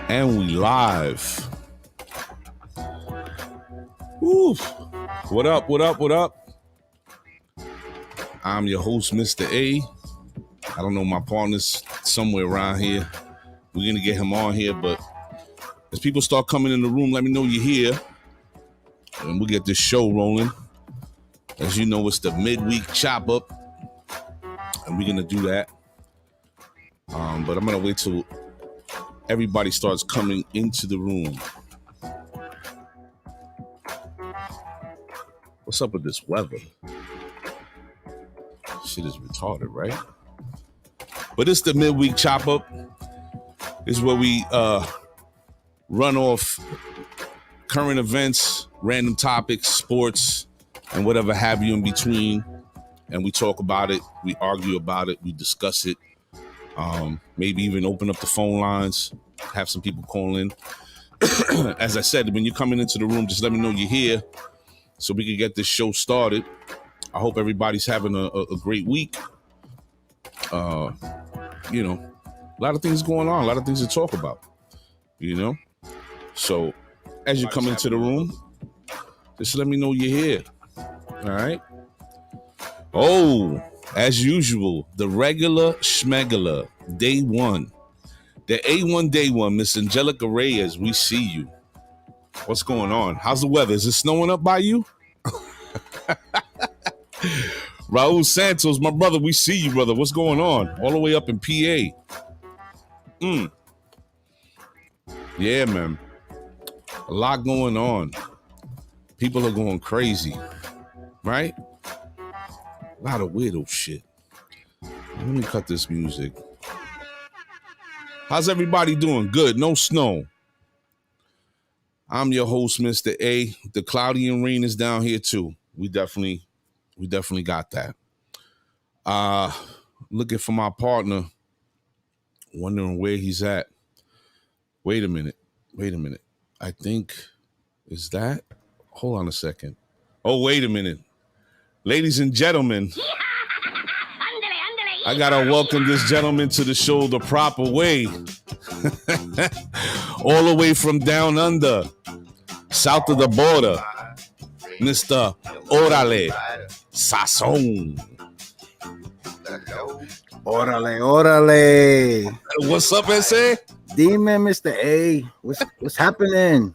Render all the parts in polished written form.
And we live. Oof. What up, what up, what up? I'm your host, Mr. A. I don't know, my partner's somewhere around here. We're going to get him on here, but as people start coming in the room, let me know you're here. And we'll get this show rolling. As you know, it's the midweek chop up. And we're going to do that. But I'm going to wait till everybody starts coming into the room. What's up with this weather? Shit is retarded, right? But it's the midweek chop up. It's where we run off current events, random topics, sports, and whatever have you in between. And we talk about it, we argue about it, we discuss it. Maybe even open up the phone lines, have some people call in. As I said, when you're coming into the room, just let me know you're here so we can get this show started. I hope everybody's having a great week. You know, a lot of things going on, a lot of things to talk about, you know? So as you come into the room, just let me know you're here, all right? Oh, as usual, the regular schmegular, day one. The A1 day one, Miss Angelica Reyes, we see you. What's going on? How's the weather? Is it snowing up by you? Raul Santos, my brother, we see you, brother. What's going on? All the way up in PA. Yeah, man. A lot going on. People are going crazy, right? A lot of weirdo shit. Let me cut this music. How's everybody doing? Good. No snow. I'm your host, Mr. A. The cloudy and rain is down here too. We definitely got that. Looking for my partner, wondering where he's at. Wait a minute. I think, is that? Hold on a second. Oh, wait a minute. Ladies and gentlemen, I gotta welcome this gentleman to the show the proper way. All the way from down under, south of the border, Mr. Orale Sazon. Órale. What's up, S.A.? Dime, Mr. A. What's happening?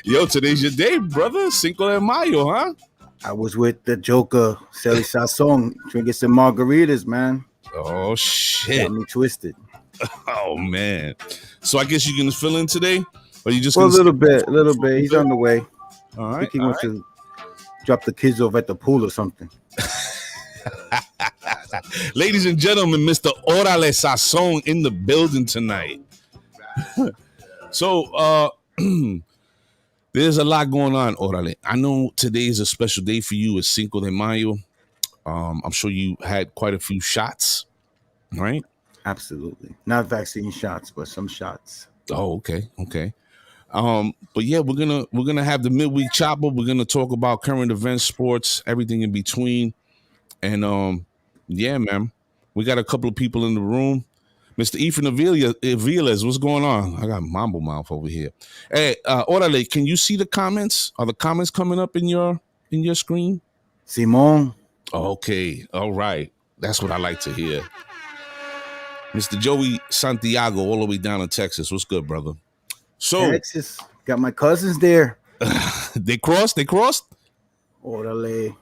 Yo, today's your day, brother. Cinco de Mayo, huh? I was with the Joker, Celly Sazon, drinking some margaritas, man. Oh, shit. Got me twisted. Oh, man. So I guess you can fill in today? Or you just Well, a gonna little bit. He's on the way. All I right. think he wants to drop the kids off at the pool or something. Ladies and gentlemen, Mr. Orale Sazon in the building tonight. So, there's a lot going on, Orale. I know today is a special day for you. It's Cinco de Mayo. I'm sure you had quite a few shots, right? Absolutely. Not vaccine shots, but some shots. Oh, okay. But yeah, we're gonna have the midweek chopper. We're gonna talk about current events, sports, everything in between. And yeah, man, we got a couple of people in the room. Mr. Ethan Aviles, what's going on? I got mambo mouth over here. Hey, Orale, can you see the comments? Are the comments coming up in your screen? Simon. Okay, all right. That's what I like to hear. Mr. Joey Santiago, all the way down in Texas. What's good, brother? So Texas. Got my cousins there. they crossed? Órale.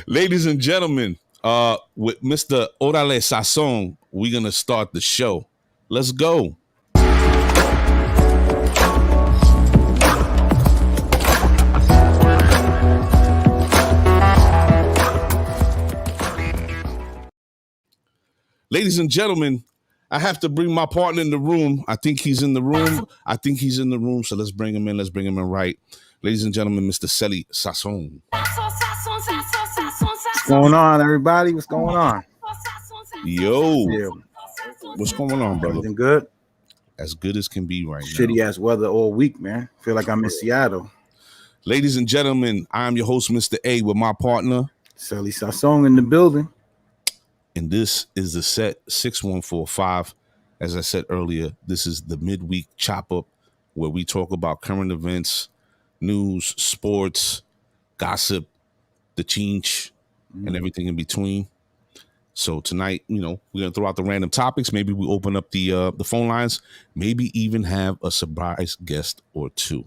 Ladies and gentlemen, with Mr. Orale Sazon, we're going to start the show. Let's go. Ladies and gentlemen, I have to bring my partner in the room. I think he's in the room. So let's bring him in. Right. Ladies and gentlemen, Mr. Celly Sazon. What's going on, everybody? What's going on? Yo. Yeah. What's going on, brother? Everything good? As good as can be right now. Shitty ass weather all week, man. Feel like I'm in Seattle. Ladies and gentlemen, I'm your host, Mr. A, with my partner, Celly Sazon in the building. and this is the set 6145 As I said earlier, this is the midweek chop up where we talk about current events, news, sports, gossip, the change, and everything in between. So tonight, we're gonna throw out the random topics. Maybe we open up the phone lines. Maybe even have a surprise guest or two.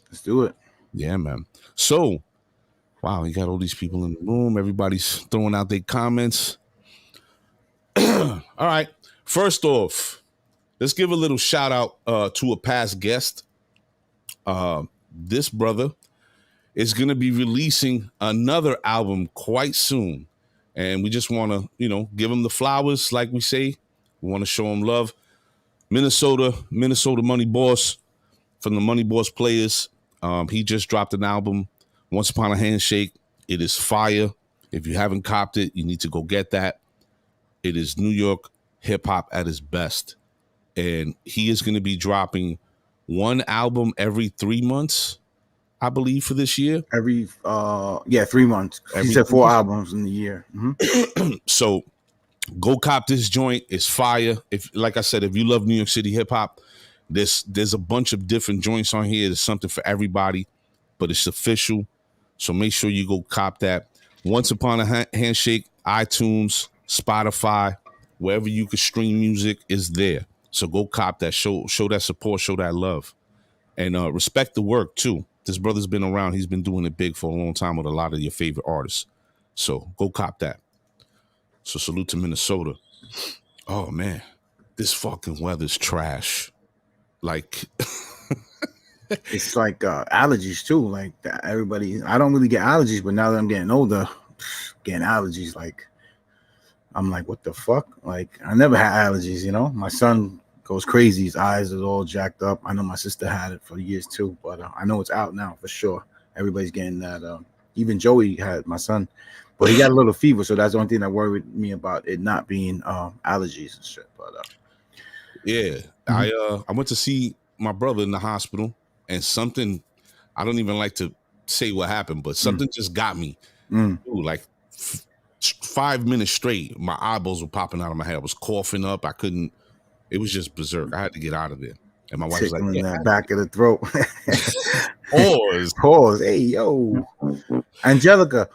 Let's do it. Yeah, man. So, wow, you got all these people in the room. Everybody's throwing out their comments. All right. First off, let's give a little shout out to a past guest. This brother is going to be releasing another album quite soon. And we just want to, give him the flowers, like we say. We want to show him love. Minnesota Money Boss from the Money Boss Players. He just dropped an album, Once Upon a Handshake. It is fire. If you haven't copped it, you need to go get that. It is New York hip hop at its best. And he is going to be dropping one album every 3 months, I believe, for this year. Every 3 months. He said 4 albums in the year. Mm-hmm. So go cop this joint. It's fire. Like I said, if you love New York City hip hop, there's a bunch of different joints on here. There's something for everybody, but it's official. So make sure you go cop that. Once Upon a Handshake, iTunes, Spotify, wherever you can stream music is there. So go cop that. Show that support. Show that love, and respect the work too. This brother's been around. He's been doing it big for a long time with a lot of your favorite artists. So go cop that. So salute to Minnesota. Oh man, this fucking weather's trash. Like It's like allergies too. Like everybody, I don't really get allergies, but now that I'm getting older, getting allergies. Like I'm like, what the fuck? Like I never had allergies. My son goes crazy. His eyes are all jacked up. I know my sister had it for years too, but I know it's out now for sure. Everybody's getting that. Even Joey had, my son, but he got a little fever, so that's the only thing that worried me about it not being allergies and shit. But yeah, I went to see my brother in the hospital, and something, I don't even like to say what happened, but something just got me. Ooh, like 5 minutes straight, my eyeballs were popping out of my head. I was coughing up. I couldn't. It was just berserk. I had to get out of there. And my wife was like, in that back of the throat. Pause. Hey, yo. Angelica,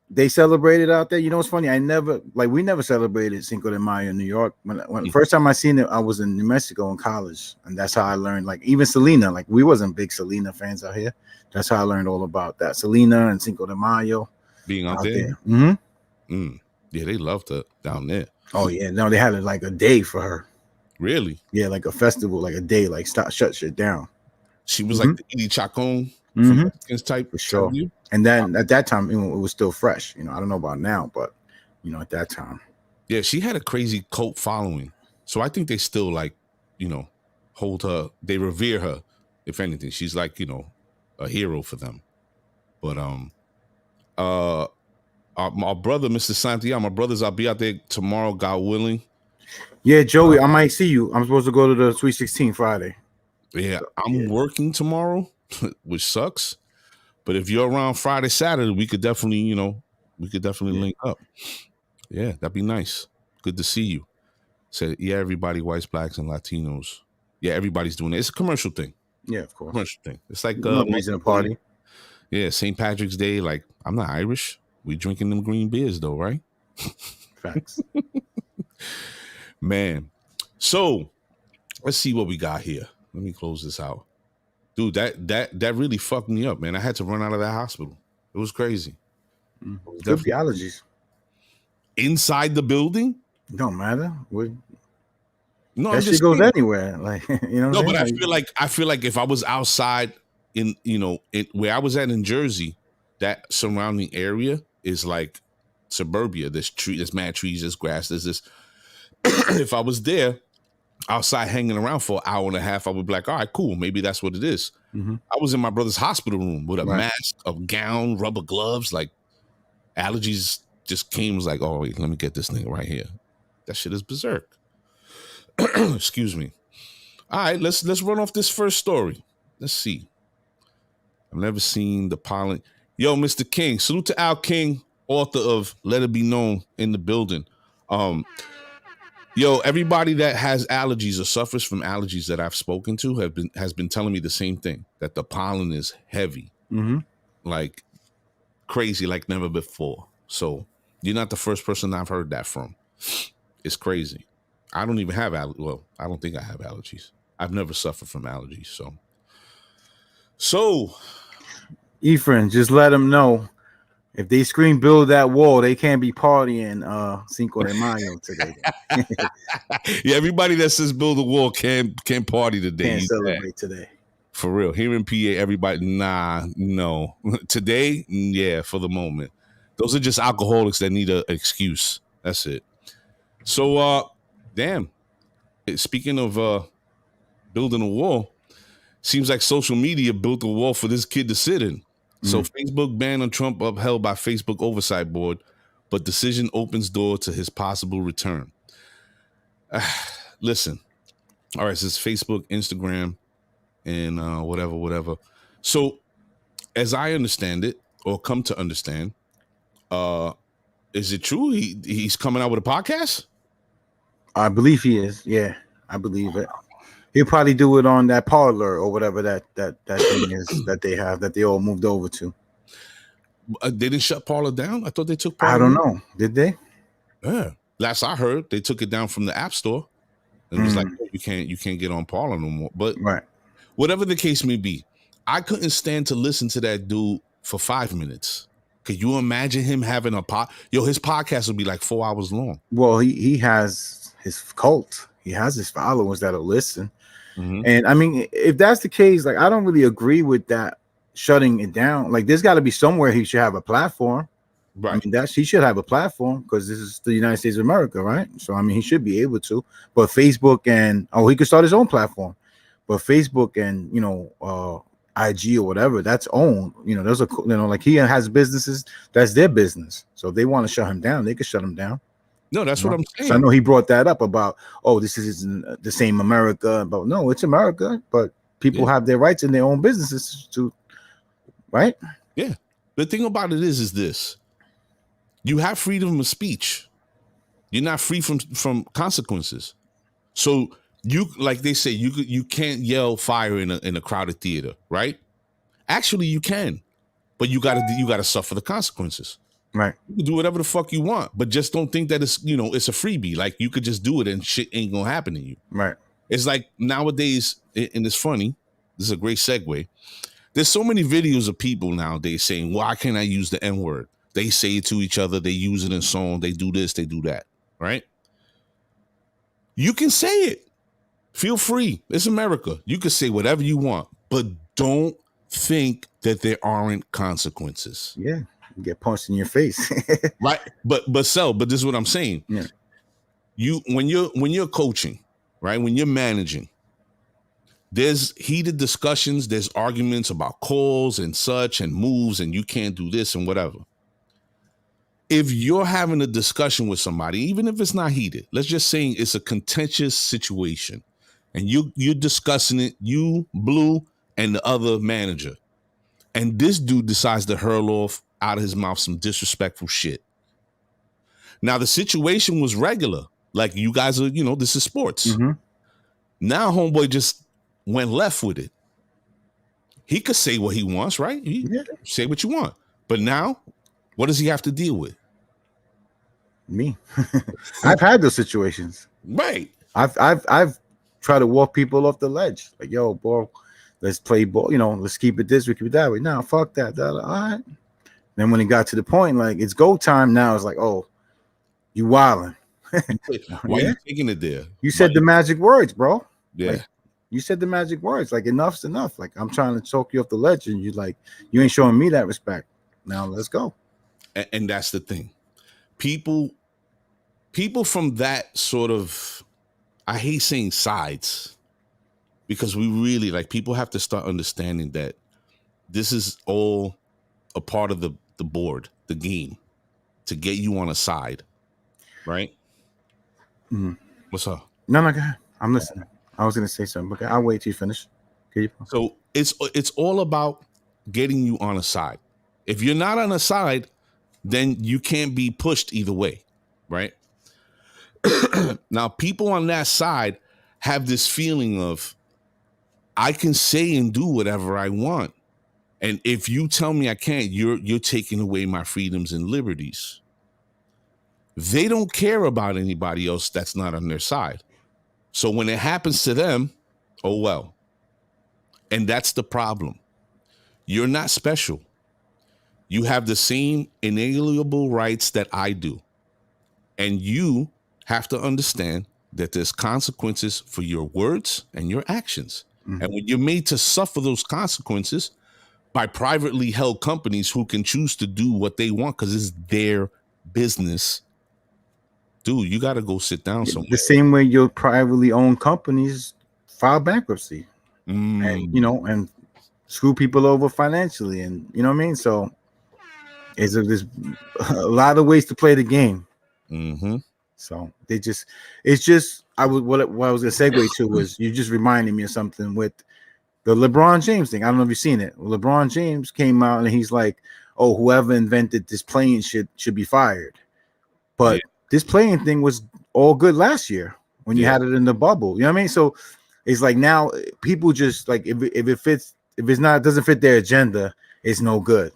they celebrated out there. It's funny. We never celebrated Cinco de Mayo in New York. When the first time I seen it, I was in New Mexico in college. And that's how I learned, like, even Selena. Like, we wasn't big Selena fans out here. That's how I learned all about that. Selena and Cinco de Mayo. Being out there. Mm-hmm. Yeah, they loved her down there. Oh, yeah. No, they had like a day for her. Really? Yeah, like a festival, like a day, like shut shit down. She was like the Edie Chacon type. For sure. And then at that time, it was still fresh. I don't know about now, but at that time. Yeah, she had a crazy cult following. So I think they still hold her, they revere her. If anything, she's like, a hero for them. But our brother, Mr. Santiago, my brothers, I'll be out there tomorrow, God willing. Yeah, Joey, I might see you. I'm supposed to go to the Sweet 16 Friday. Yeah, I'm working tomorrow, which sucks. But if you're around Friday, Saturday, we could definitely, link up. Yeah, that'd be nice. Good to see you. Said, yeah, everybody, whites, blacks, and Latinos. Yeah, everybody's doing it. It's a commercial thing. Yeah, of course. Commercial thing. It's like no reason to party. Yeah, St. Patrick's Day. Like, I'm not Irish. We drinking them green beers though, right? Facts. Man. So let's see what we got here. Let me close this out. Dude, that really fucked me up, man. I had to run out of that hospital. It was crazy. Good for allergies. Inside the building? Don't matter. No, that shit goes anywhere. Like, No, but I feel like if I was outside in where I was at in Jersey, that surrounding area is like suburbia. There's mad trees, there's grass, there's this. If I was there outside hanging around for an hour and a half, I would be like, all right, cool. Maybe that's what it is. Mm-hmm. I was in my brother's hospital room with a mask, a gown, rubber gloves, like allergies just came, was like, oh, wait, let me get this thing right here. That shit is berserk. Excuse me. All right, let's run off this first story. Let's see. I've never seen the pollen. Yo, Mr. King, salute to Al King, author of Let It Be Known in the building. Yo, everybody that has allergies or suffers from allergies that I've spoken to has been telling me the same thing, that the pollen is heavy, like crazy, like never before. So you're not the first person I've heard that from. It's crazy. I don't even have well, I don't think I have allergies. I've never suffered from allergies. So Ephraim, just let them know if they scream build that wall, they can't be partying Cinco de Mayo today. yeah, everybody that says build a wall can't party today. Can't celebrate today. For real. Here in PA, everybody, no. Today, yeah, for the moment. Those are just alcoholics that need an excuse. That's it. So, damn. Speaking of building a wall, seems like social media built a wall for this kid to sit in. So Facebook ban on Trump upheld by Facebook Oversight Board, but decision opens door to his possible return. Listen. All right, so it's Facebook, Instagram, and whatever. So, as I understand it, or come to understand, is it true he's coming out with a podcast? I believe he is. Yeah, I believe it. He'll probably do it on that Parler or whatever that thing is that they have, that they all moved over to. They didn't shut Parler down? I thought they took Parler I don't know. Did they? Yeah. Last I heard, they took it down from the App Store. And it was like, you can't get on Parler no more. But whatever the case may be, I couldn't stand to listen to that dude for 5 minutes. Could you imagine him having his podcast would be like 4 hours long. Well, he has his cult. He has his followers that'll listen. And I mean, if that's the case, like, I don't really agree with that shutting it down. Like, there's got to be somewhere he should have a platform. Right. I mean, he should have a platform because this is the United States of America, right? So, I mean, he should be able to. But Facebook he could start his own platform. But Facebook and, IG or whatever, that's owned. There's like he has businesses, that's their business. So if they want to shut him down, they could shut him down. No, that's what I'm saying. So I know he brought that up about, this isn't the same America. But no, it's America. But people have their rights in their own businesses too, right? Yeah. The thing about it is this. You have freedom of speech. You're not free from consequences. So you, like they say, you can't yell fire in a crowded theater, right? Actually, you can, but you gotta suffer the consequences. Right. You can do whatever the fuck you want, but just don't think that it's a freebie. Like, you could just do it and shit ain't gonna happen to you. Right. It's like nowadays, and it's funny. This is a great segue. There's so many videos of people nowadays saying, "Why can't I use the N-word?" They say it to each other. They use it in song. They do this. They do that. Right? You can say it. Feel free. It's America. You can say whatever you want, but don't think that there aren't consequences. Yeah. You get punched in your face. Right. But this is what I'm saying. Yeah. When you're coaching, right? When you're managing, there's heated discussions, there's arguments about calls and such and moves, and you can't do this and whatever. If you're having a discussion with somebody, even if it's not heated, let's just say it's a contentious situation, and you're discussing it, you, Blue, and the other manager, and this dude decides to hurl off out of his mouth some disrespectful shit. Now, the situation was regular. Like, you guys are, this is sports. Now, homeboy just went left with it. He could say what he wants, right? Say what you want. But now, what does he have to deal with? Me. I've had those situations. Right. I've tried to walk people off the ledge. Like, yo, bro, let's play ball. Let's keep it this way, keep it that way. Now, fuck that. All right. Then when it got to the point, like, it's go time now, it's like, oh, you wilding. Why are you taking it there? You said the magic words, bro. Yeah. Like, you said the magic words. Like, enough's enough. Like, I'm trying to choke you off the ledge, and you ain't showing me that respect. Now let's go. And that's the thing. People from that sort of, I hate saying sides, because we really, like, people have to start understanding that this is all a part of the board, the game, to get you on a side, right? What's up? No, go ahead. I'm listening. I was gonna say something, but I'll wait till you finish. So it's all about getting you on a side. If you're not on a side, then you can't be pushed either way, right? Now, people on that side have this feeling of, I can say and do whatever I want. And if you tell me I can't, you're taking away my freedoms and liberties. They don't care about anybody else that's not on their side. So when it happens to them, oh well. And that's the problem. You're not special. You have the same inalienable rights that I do. And you have to understand that there's consequences for your words and your actions. Mm-hmm. And when you're made to suffer those consequences by privately held companies who can choose to do what they want because it's their business, dude, you got to go sit down somewhere. The same way your privately owned companies file bankruptcy, and and screw people over financially, and you know what I mean. So there's a lot of ways to play the game. Mm-hmm. So it's just what I was gonna segue to was you just reminded me of something with the LeBron James thing. I don't know if you've seen it. LeBron James came out and he's like, "Oh, whoever invented this playing should be fired," but this playing thing was all good last year when you had it in the bubble. You know what I mean? So it's like now people just like if it fits, if it's not, it doesn't fit their agenda, it's no good.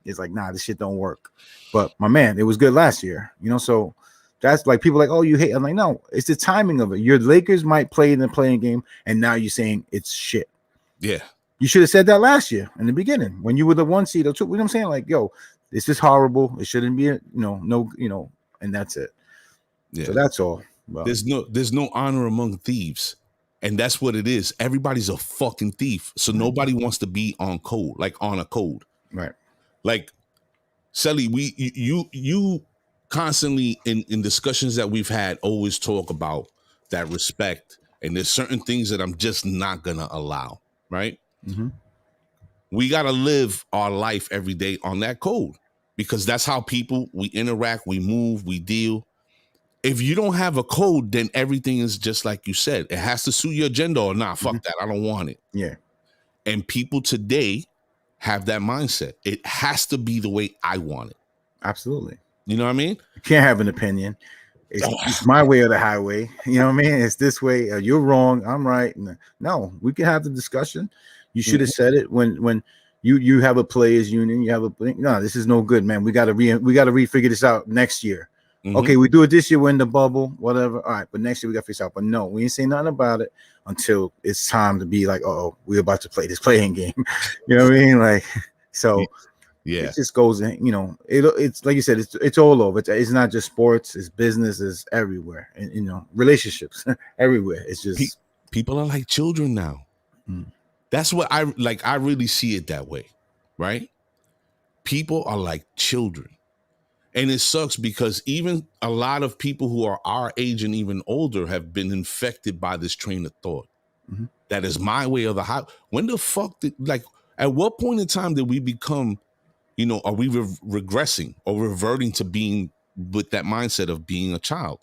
It's like, nah, this shit don't work. But my man, it was good last year. So that's like people like, oh, you hate. I'm like, no, it's the timing of it. Your Lakers might play in the playing game, and now you're saying it's shit. Yeah. You should have said that last year in the beginning when you were the 1 seed or 2. You know what I'm saying? Like, yo, this is horrible. It shouldn't be, and that's it. Yeah. So that's all. Well, there's no honor among thieves. And that's what it is. Everybody's a fucking thief. So nobody wants to be on code, like on a code. Right. Like, Sally, you constantly in discussions that we've had always talk about that respect. And there's certain things that I'm just not gonna allow. Right. Mm-hmm. We gotta live our life every day on that code because that's how we interact, we move, we deal. If you don't have a code, then everything is just like you said. It has to suit your agenda or not. Fuck that. I don't want it. Yeah. And people today have that mindset. It has to be the way I want it. Absolutely. You know what I mean? You can't have an opinion. It's my way or the highway. You know what I mean? It's this way. You're wrong. I'm right. No, we can have the discussion. You should have said it when you have a players union. You have no. This is no good, man. We got to refigure this out next year. Mm-hmm. Okay, we do it this year. We're in the bubble, whatever. All right, but next year we got to fix it out. But no, we ain't saying nothing about it until it's time to be like, oh, we're about to play this playing game. You know what I mean? Like, so it just goes in. It's like you said, it's all over. It's not just sports. It's business. It's everywhere. And relationships everywhere. It's just people are like children now. Mm. That's what I like. I really see it that way, right? People are like children. And it sucks because even a lot of people who are our age and even older have been infected by this train of thought. Mm-hmm. That is my way or the highway. When the fuck at what point in time did we become, are we regressing or reverting to being with that mindset of being a child?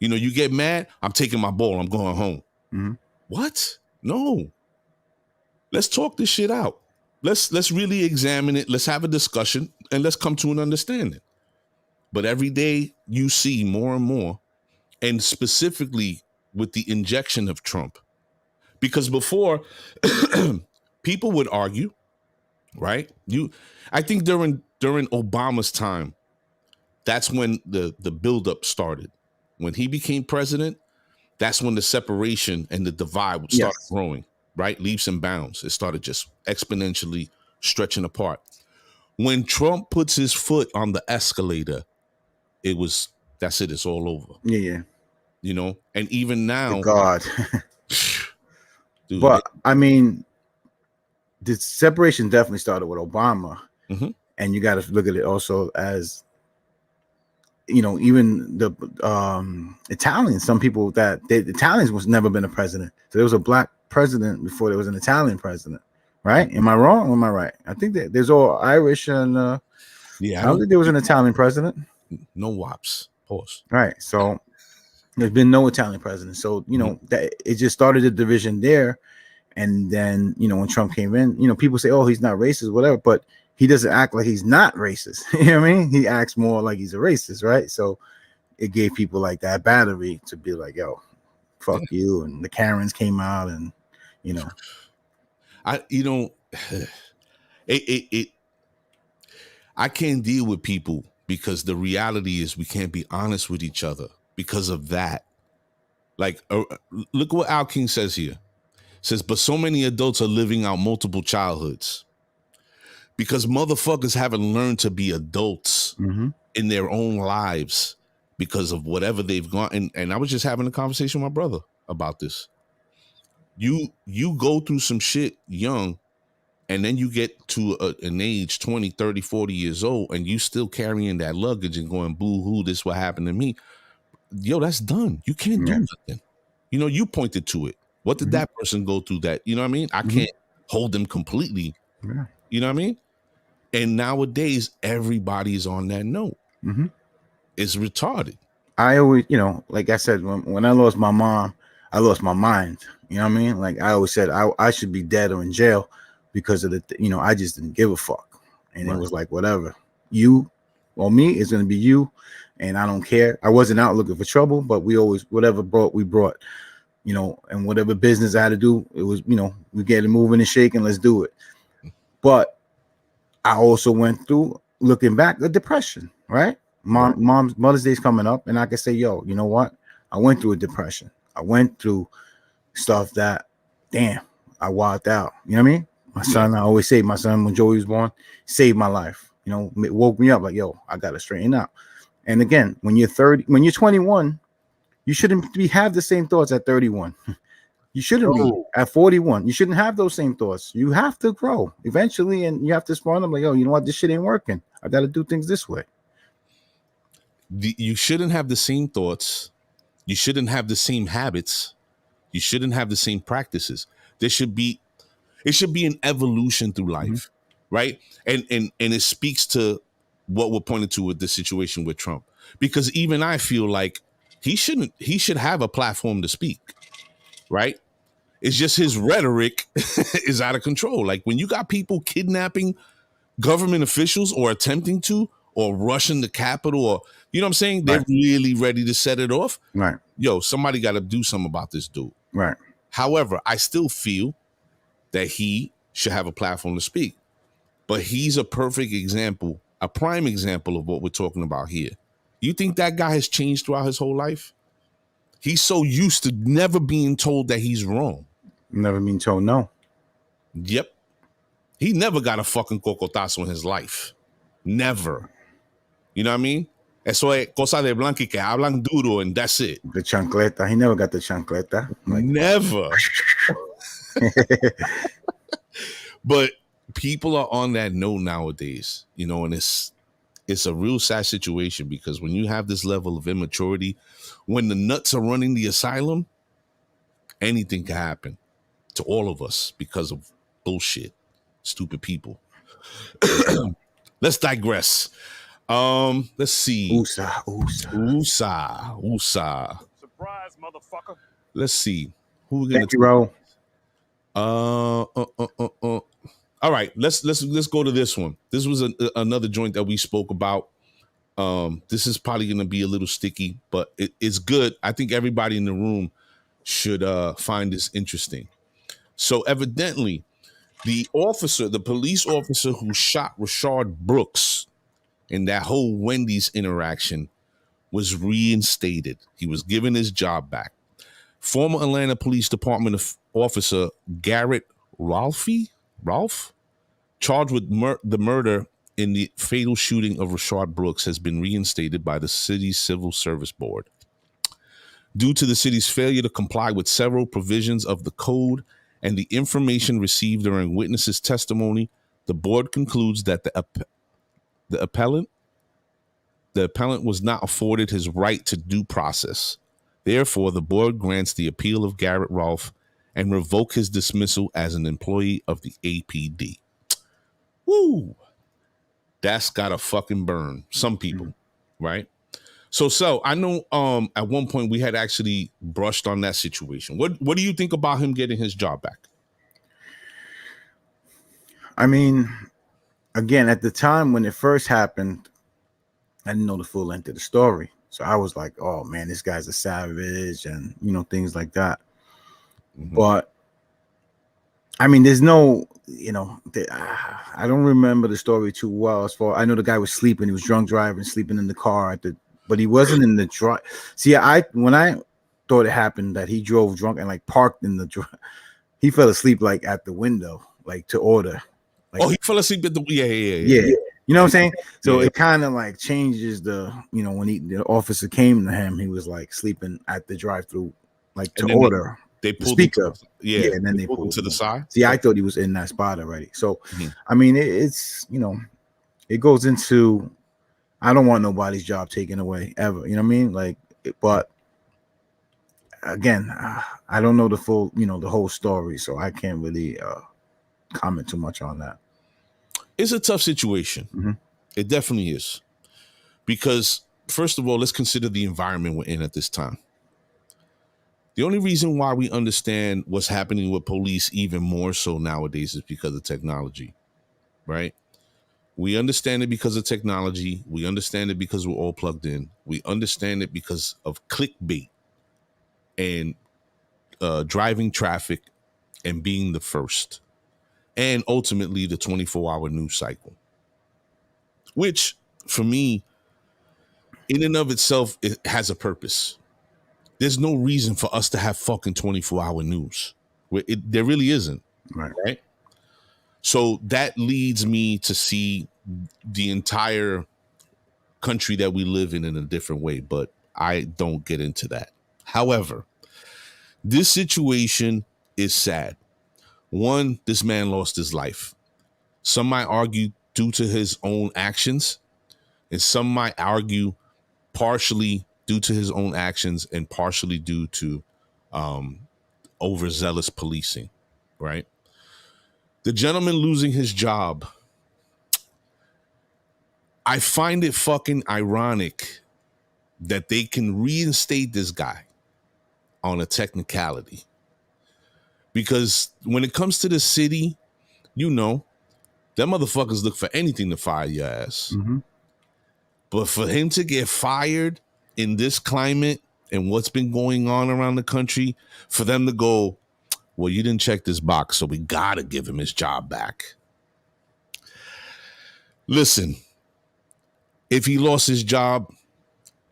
You get mad, I'm taking my ball, I'm going home. Mm-hmm. What? No. Let's talk this shit out. Let's really examine it. Let's have a discussion and let's come to an understanding. But every day you see more and more, and specifically with the injection of Trump, because before people would argue, right? I think during Obama's time, that's when the buildup started. When he became president, that's when the separation and the divide would start growing, right? Leaps and bounds. It started just exponentially stretching apart. When Trump puts his foot on the escalator, that's it. It's all over. Yeah. And even now, God. Dude, but I mean, the separation definitely started with Obama, and you got to look at it also as, even the Italians. Some people the Italians was never been a president. So there was a black president before there was an Italian president, right? Am I wrong? Or am I right? I think that there's all Irish and I don't think there was an Italian president. No wops. Pause. Right. So there's been no Italian president. So, that it just started a division there. And then, when Trump came in, people say, oh, he's not racist, whatever, but he doesn't act like he's not racist. You know what I mean? He acts more like he's a racist, right? So it gave people like that battery to be like, yo, fuck you. And the Karens came out, and you know, it I can't deal with people because the reality is we can't be honest with each other because of that. Like, look what Al King says here. Says, but so many adults are living out multiple childhoods because motherfuckers haven't learned to be adults in their own lives because of whatever they've gone. And I was just having a conversation with my brother about this. You go through some shit young, and then you get to an age 20, 30, 40 years old, and you still carrying that luggage and going, boo-hoo, this what happened to me. Yo, that's done. You can't do nothing. You know, you pointed to it. What did that person go through that? You know what I mean? I can't hold them completely. Yeah. You know what I mean? And nowadays, everybody's on that note. It's retarded. I always, you know, like I said, when I lost my mom, I lost my mind. You know what I mean? Like I always said, I should be dead or in jail because of you know, I just didn't give a fuck. And it was like, whatever. You or me is going to be you. And I don't care. I wasn't out looking for trouble, but we always, whatever we brought, you know, and whatever business I had to do, it was, you know, we get it moving and shaking, let's do it. But I also went through, looking back, a depression, right? Mom's Mother's Day's coming up, and I can say, yo, you know what? I went through a depression. I went through stuff that, damn, I wilded out. You know what I mean? My son, I always say, my son, when Joey was born, saved my life. You know, it woke me up like, yo, I got to straighten out. And again, when you're 30, when you're 21, you shouldn't have the same thoughts at 31. You shouldn't be at 41. You shouldn't have those same thoughts. You have to grow eventually, and you have to spawn them like, yo, you know what? This shit ain't working. I got to do things this way. You shouldn't have the same thoughts. You shouldn't have the same habits. You shouldn't have the same practices. It should be an evolution through life, right? And it speaks to what we're pointing to with the situation with Trump, because even I feel like he should have a platform to speak, right? It's just his rhetoric is out of control. Like when you got people kidnapping government officials or attempting to, or rushing the Capitol, or, you know what I'm saying? They're really ready to set it off. Right. Yo, somebody got to do something about this dude. Right. However, I still feel that he should have a platform to speak. But he's a perfect example, a prime example of what we're talking about here. You think that guy has changed throughout his whole life? He's so used to never being told that he's wrong. Never been told no. Yep. He never got a fucking cocotazo in his life. Never. You know what I mean? Eso es cosa de blanco que hablan duro, and that's it. The chancleta. He never got the chancleta. Like, never. But people are on that note nowadays, you know, and it's a real sad situation, because when you have this level of immaturity, when the nuts are running the asylum, anything can happen to all of us because of bullshit, stupid people. Let's digress. Let's see. USA. Surprise, motherfucker. Let's see. Who we gonna Thank you, Ro. All right, let's go to this one. This was another joint that we spoke about. This is probably going to be a little sticky, but it's good. I think everybody in the room should find this interesting. So evidently, the police officer who shot Rayshard Brooks in that whole Wendy's interaction was reinstated. He was given his job back. Former Atlanta Police Department officer Garrett Ralph, charged with the murder in the fatal shooting of Rayshard Brooks, has been reinstated by the city's Civil Service Board. Due to the city's failure to comply with several provisions of the code and the information received during witnesses' testimony, the board concludes that the appellant was not afforded his right to due process. Therefore, the board grants the appeal of Garrett Ralph and revoke his dismissal as an employee of the APD. Woo! That's gotta fucking burn some people, right? So I know at one point we had actually brushed on that situation. What do you think about him getting his job back? I mean, again, at the time when it first happened, I didn't know the full length of the story. So I was like, oh man, this guy's a savage, and things like that. Mhm. But I mean, there's no, I don't remember the story too well. As far I know, the guy was sleeping. He was drunk driving, sleeping in the car but he wasn't in the drive. See, when I thought it happened that he drove drunk and like parked in the drive, he fell asleep like at the window, like to order. Like, Oh, he fell asleep at the yeah. You know what I'm saying? So Yeah. it kind of like changes the, when the officer came to him, he was like sleeping at the drive-through, like to And then order. They The pulled him speaker. yeah, and then they pulled him to the side. See, I thought he was in that spot already. So, Mhm. I mean, it's it goes into. I don't want nobody's job taken away ever. You know what I mean? Like, but again, I don't know the full, the whole story, so I can't really comment too much on that. It's a tough situation. Mhm. It definitely is. Because first of all, let's consider the environment we're in at this time. The only reason why we understand what's happening with police even more so nowadays is because of technology, right? We understand it because of technology. We understand it because we're all plugged in. We understand it because of clickbait and driving traffic and being the first. And ultimately the 24-hour news cycle, which for me, in and of itself, it has a purpose. There's no reason for us to have fucking 24-hour news. There really isn't. Right. So that leads me to see the entire country that we live in a different way, but I don't get into that. However, this situation is sad. One, this man lost his life. Some might argue due to his own actions, and some might argue partially due to his own actions and partially due to overzealous policing, right? The gentleman losing his job, I find it fucking ironic that they can reinstate this guy on a technicality. Because when it comes to the city, them motherfuckers look for anything to fire your ass. Mhm. But for him to get fired in this climate and what's been going on around the country, for them to go, well, you didn't check this box, so we gotta give him his job back. Listen, if he lost his job,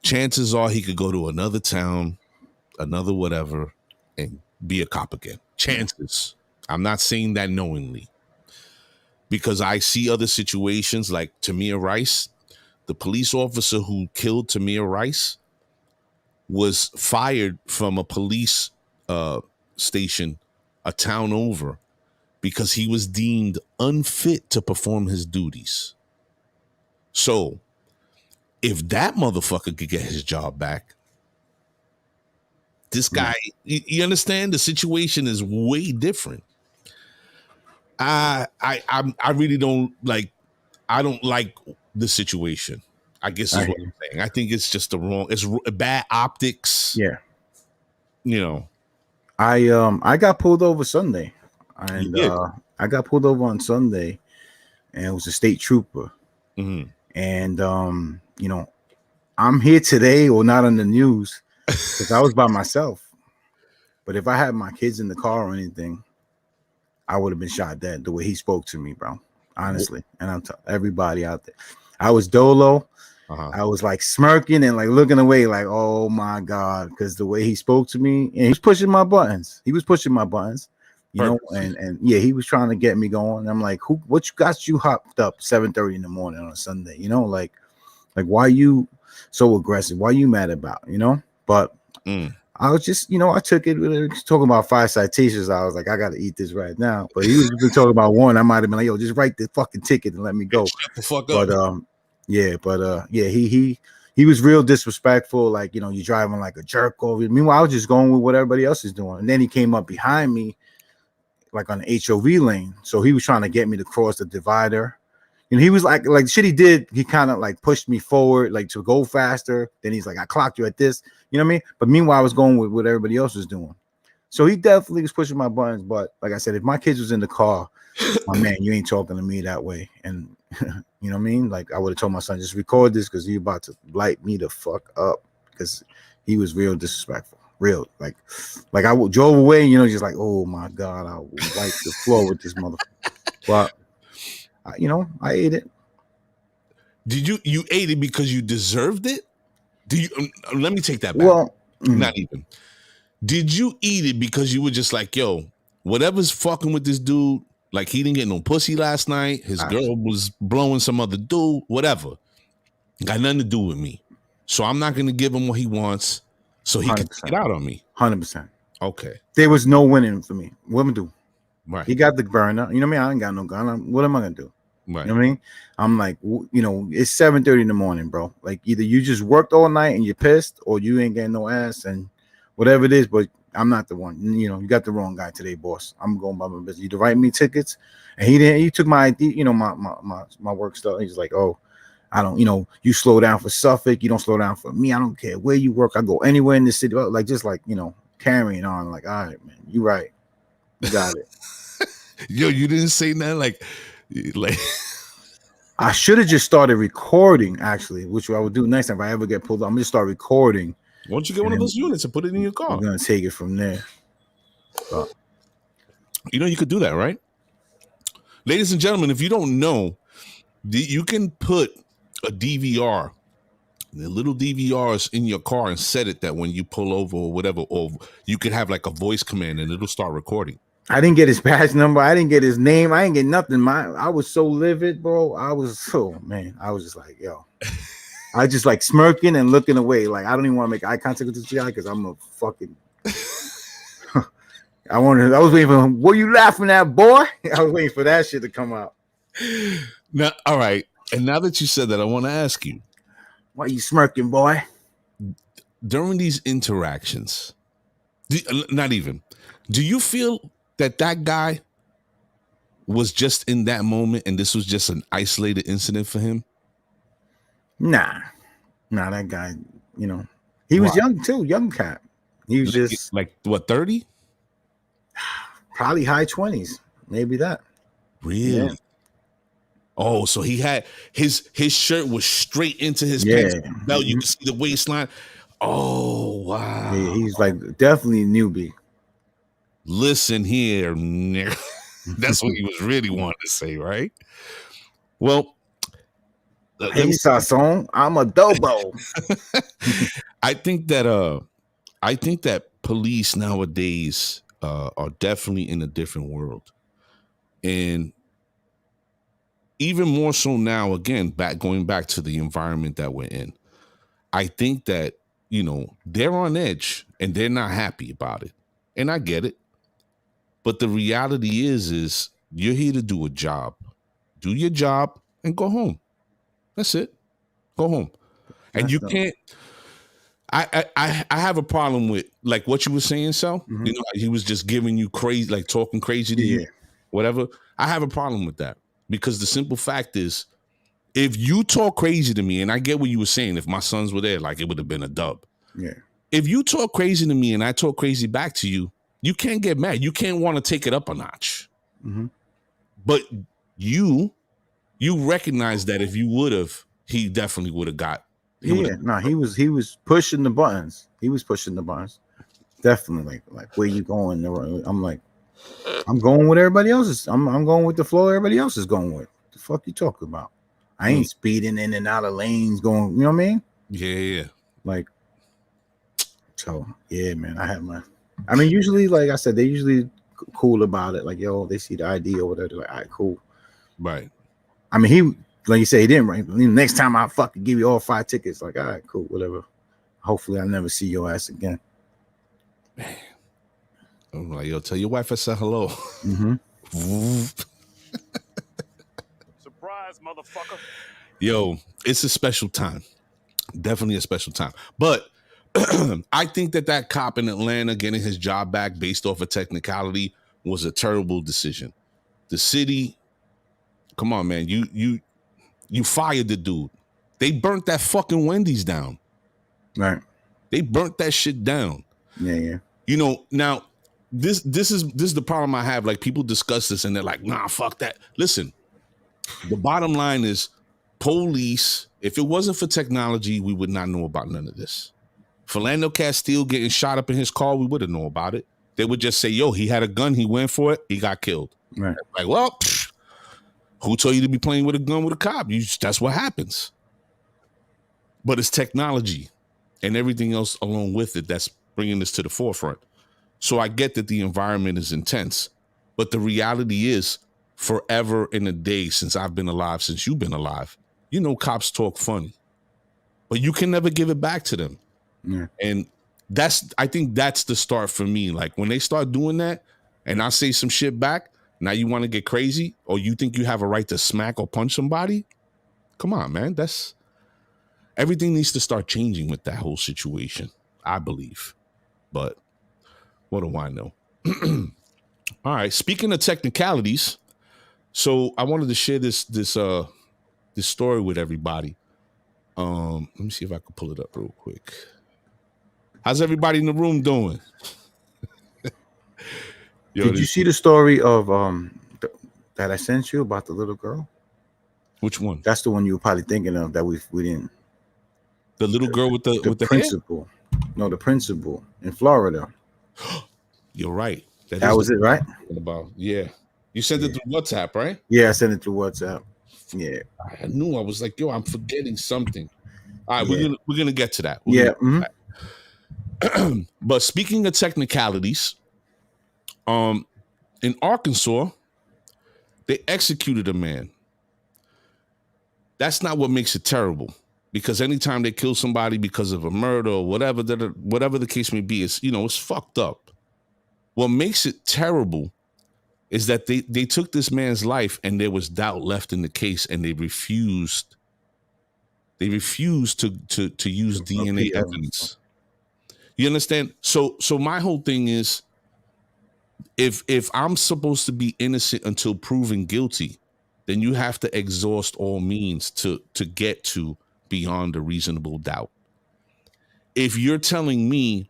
chances are he could go to another town, another whatever, and be a cop again. Chances. I'm not saying that knowingly, because I see other situations like Tamir Rice. The police officer who killed Tamir Rice was fired from a police station a town over because he was deemed unfit to perform his duties. So if that motherfucker could get his job back, this guy, you understand, the situation is way different. I really don't like. I don't like the situation. I guess is what I'm saying. I think it's just it's bad optics. Yeah. I got pulled over Sunday, and You did? I got pulled over on Sunday, and it was a state trooper. Mhm. And I'm here today or not on the news because I was by myself. But if I had my kids in the car or anything, I would have been shot dead the way he spoke to me, bro. Honestly. And I'm telling everybody out there. I was dolo. I was like smirking and like looking away, like, oh my God, because the way he spoke to me, and he was pushing my buttons. You know, and yeah, he was trying to get me going. I'm like, what got you hopped up 7:30 in the morning on a Sunday? Like why you so aggressive? Why you mad about? But I was just, I took it. Talking about 5 citations, I was like, I got to eat this right now. But he was just talking about 1. I might have been like, yo, just write the fucking ticket and let me go. Shut the fuck but up. He was real disrespectful. Like, you're driving like a jerk over. Meanwhile, I was just going with what everybody else is doing. And then he came up behind me, like on the HOV lane. So he was trying to get me to cross the divider. And he was like shit he did, he kind of like pushed me forward, like to go faster. Then he's like, I clocked you at this, you know what I mean? But meanwhile, I was going with what everybody else was doing. So he definitely was pushing my buttons. But like I said, if my kids was in the car, my man, you ain't talking to me that way. And you know what I mean? Like I would have told my son, just record this because you about to light me the fuck up. because he was real disrespectful. Real like I drove away, you know, just like, oh my god, I will wipe the floor with this motherfucker. But you know, I ate it. Did you ate it because you deserved it? Do you? Let me take that back. Well, not even. Did you eat it because you were just like, yo, whatever's fucking with this dude, like he didn't get no pussy last night, his girl was blowing some other dude, whatever. Got nothing to do with me. So I'm not gonna give him what he wants, so he 100%. Can take it out on me. 100%. Okay. There was no winning for me. What am I do? Right. He got the burner. You know what I mean? I ain't got no gun. What am I gonna do? Right. You know what I mean? I'm like, you know, it's 7:30 in the morning, bro. Like either you just worked all night and you're pissed, or you ain't getting no ass and whatever it is. But I'm not the one. You know, you got the wrong guy today, boss. I'm going by my business. You to write me tickets, and he didn't. He took my ID, you know, my work stuff. He's like, oh, I don't, you know, you slow down for Suffolk. You don't slow down for me. I don't care where you work. I go anywhere in the city. Like just like, you know, carrying on. Like, all right, man, you right. You got it. Yo, you didn't say nothing like. I should have just started recording, actually, which I would do next time if I ever get pulled up. I'm gonna start recording. Why don't you get one of those units and put it in your car? I'm gonna take it from there. You know, you could do that, right? Ladies and gentlemen, if you don't know, you can put a DVR, the little DVRs in your car and set it that when you pull over or whatever, or you could have like a voice command and it'll start recording. I didn't get his badge number. I didn't get his name. I didn't get nothing. I was so livid, bro. I was just like, yo. I just like smirking and looking away. Like I don't even want to make eye contact with this guy because I'm a fucking. I was waiting for him. What are you laughing at, boy? I was waiting for that shit to come out. Now, all right. And now that you said that, I want to ask you, why are you smirking, boy? During these interactions, do you feel that guy was just in that moment and this was just an isolated incident for him? Nah, that guy, you know, he was young too, young cat. He was just like what, 30? Probably high 20s, maybe that. Really? Yeah. Oh, so he had his shirt was straight into his pants belt. You can see the waistline. Oh, wow. Yeah, he's like definitely a newbie. Listen here, that's what he was really wanting to say, right? Well, hey, Sasson, I'm a dobo. I think that police nowadays are definitely in a different world, and even more so now. Again, going back to the environment that we're in, I think that, you know, they're on edge and they're not happy about it, and I get it. But the reality is you're here to do a job. Do your job and go home. That's it. Go home. And you can't. I have a problem with like what you were saying, Sal. You know, he was just giving you crazy, like talking crazy to you, whatever. I have a problem with that because the simple fact is, if you talk crazy to me, and I get what you were saying, if my sons were there, like it would have been a dub. Yeah. If you talk crazy to me and I talk crazy back to you, you can't get mad. You can't want to take it up a notch. But you recognize that if you would have, he definitely would have got. He was pushing the buttons. He was pushing the buttons. Definitely, like where you going? I'm like, I'm going with everybody else's. I'm going with the flow everybody else is going with. The fuck you talking about? I ain't speeding in and out of lanes going. You know what I mean? Yeah. Like, so yeah, man. I mean, usually, like I said, they usually cool about it. Like, yo, they see the ID or whatever. They're like, all right, cool. Right. I mean, he, like you say, he didn't. Right. Next time I fucking give you all 5 tickets. Like, all right, cool, whatever. Hopefully, I'll never see your ass again. Man. I'm like, yo, tell your wife I said hello. Surprise, motherfucker. Yo, it's a special time. Definitely a special time. But I think that cop in Atlanta getting his job back based off a technicality was a terrible decision. The city, come on, man, you fired the dude. They burnt that fucking Wendy's down. Right. They burnt that shit down. Yeah. You know, now this is the problem I have. Like, people discuss this and they're like, nah, fuck that. Listen, the bottom line is police, if it wasn't for technology, we would not know about none of this. Philando Castile getting shot up in his car, we wouldn't know about it. They would just say, yo, he had a gun, he went for it, he got killed. Right. Like, well, who told you to be playing with a gun with a cop? That's what happens. But it's technology and everything else along with it that's bringing this to the forefront. So I get that the environment is intense, but the reality is forever in a day since I've been alive, since you've been alive, you know, cops talk funny, but you can never give it back to them. Yeah. And I think that's the start for me. Like when they start doing that and I say some shit back, now you want to get crazy or you think you have a right to smack or punch somebody? Come on, man. Everything needs to start changing with that whole situation, I believe. But what do I know? All right. Speaking of technicalities, so I wanted to share this story with everybody. Let me see if I can pull it up real quick. How's everybody in the room doing? Did you see the story of that I sent you about the little girl? Which one? That's the one you were probably thinking of that we didn't. The little girl with the principal. Hair? No, the principal in Florida. You're right. That was it, right? About you sent it through WhatsApp, right? Yeah, I sent it through WhatsApp. Yeah, I knew. I was like, yo, I'm forgetting something. All right, we're gonna get to that. But speaking of technicalities, in Arkansas, they executed a man. That's not what makes it terrible, because anytime they kill somebody because of a murder or whatever the case may be, it's fucked up. What makes it terrible is that they took this man's life and there was doubt left in the case and they refused to use DNA evidence. You understand? So my whole thing is, if I'm supposed to be innocent until proven guilty, then you have to exhaust all means to get to beyond a reasonable doubt. If you're telling me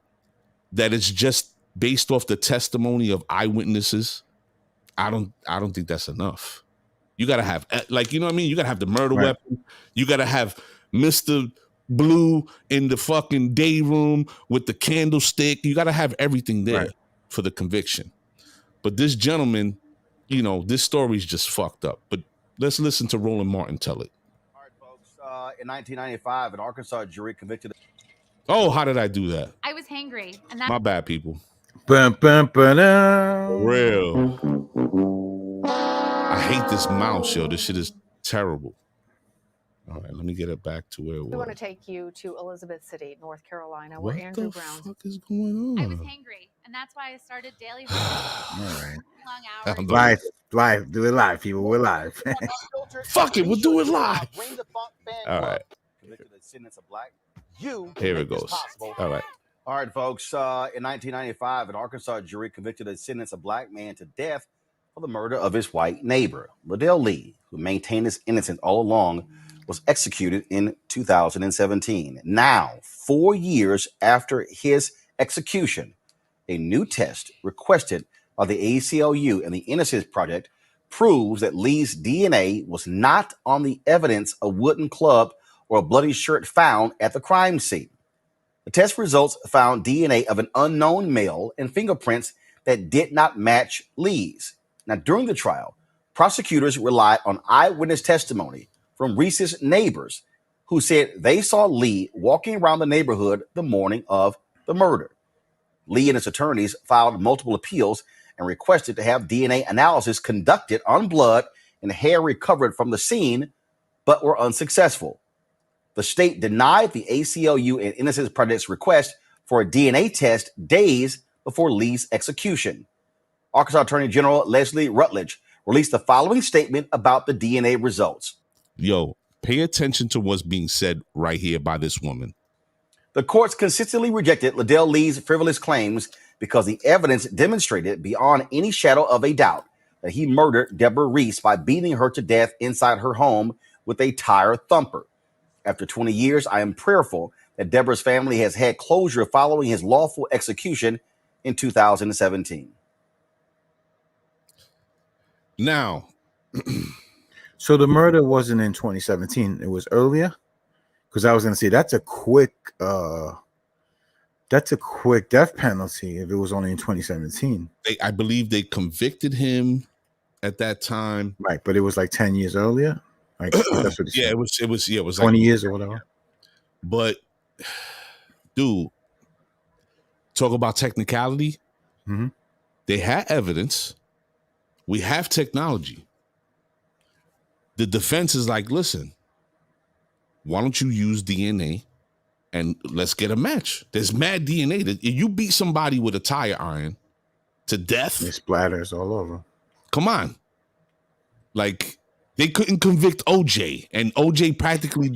that it's just based off the testimony of eyewitnesses, I don't think that's enough. You got to have, like, you know what I mean? You got to have the murder weapon. You got to have Mr. Blue in the fucking day room with the candlestick. You got to have everything there for the conviction. But this gentleman, this story is just fucked up. But let's listen to Roland Martin tell it. All right, folks. In 1995, an Arkansas jury convicted. Oh, how did I do that? I was hangry, and that's my bad, people. For real. I hate this mouse, yo. This shit is terrible. All right, let me get it back to where it was. I want to take you to Elizabeth City, North Carolina, what where Andrew the Brown's. fuck is going on? I was hangry, and that's why I started daily. All right. Long hours. Live. Do it live, people. We're live. Fuck it, we'll do it live. All right. Here it goes. All right. All right, folks. In 1995, an Arkansas jury convicted and sentenced a black man to death for the murder of his white neighbor. Liddell Lee, who maintained his innocence all along, was executed in 2017. Now, 4 years after his execution, a new test requested by the ACLU and the Innocence Project proves that Lee's DNA was not on the evidence a wooden club or a bloody shirt found at the crime scene. The test results found DNA of an unknown male and fingerprints that did not match Lee's. Now, during the trial, prosecutors relied on eyewitness testimony from Reese's neighbors who said they saw Lee walking around the neighborhood the morning of the murder. Lee and his attorneys filed multiple appeals and requested to have DNA analysis conducted on blood and hair recovered from the scene, but were unsuccessful. The state denied the ACLU and Innocence Project's request for a DNA test days before Lee's execution. Arkansas Attorney General Leslie Rutledge released the following statement about the DNA results. Yo, pay attention to what's being said right here by this woman. The courts consistently rejected Liddell Lee's frivolous claims because the evidence demonstrated beyond any shadow of a doubt that he murdered Deborah Reese by beating her to death inside her home with a tire thumper. After 20 years, I am prayerful that Deborah's family has had closure following his lawful execution in 2017. Now, so the murder wasn't in 2017. It was earlier? Because I was going to say that's a quick That's a quick death penalty if it was only in 2017. I believe they convicted him at that time. Right, but it was like 10 years earlier. Like that's what he Yeah, said. it was 20 like, years or whatever. but dude, talk about technicality. Mhm. They had evidence. We have technology. The defense is like, listen, why don't you use DNA and let's get a match? There's mad DNA. That you beat somebody with a tire iron to death. It splatters all over. Come on. Like, they couldn't convict OJ, and OJ practically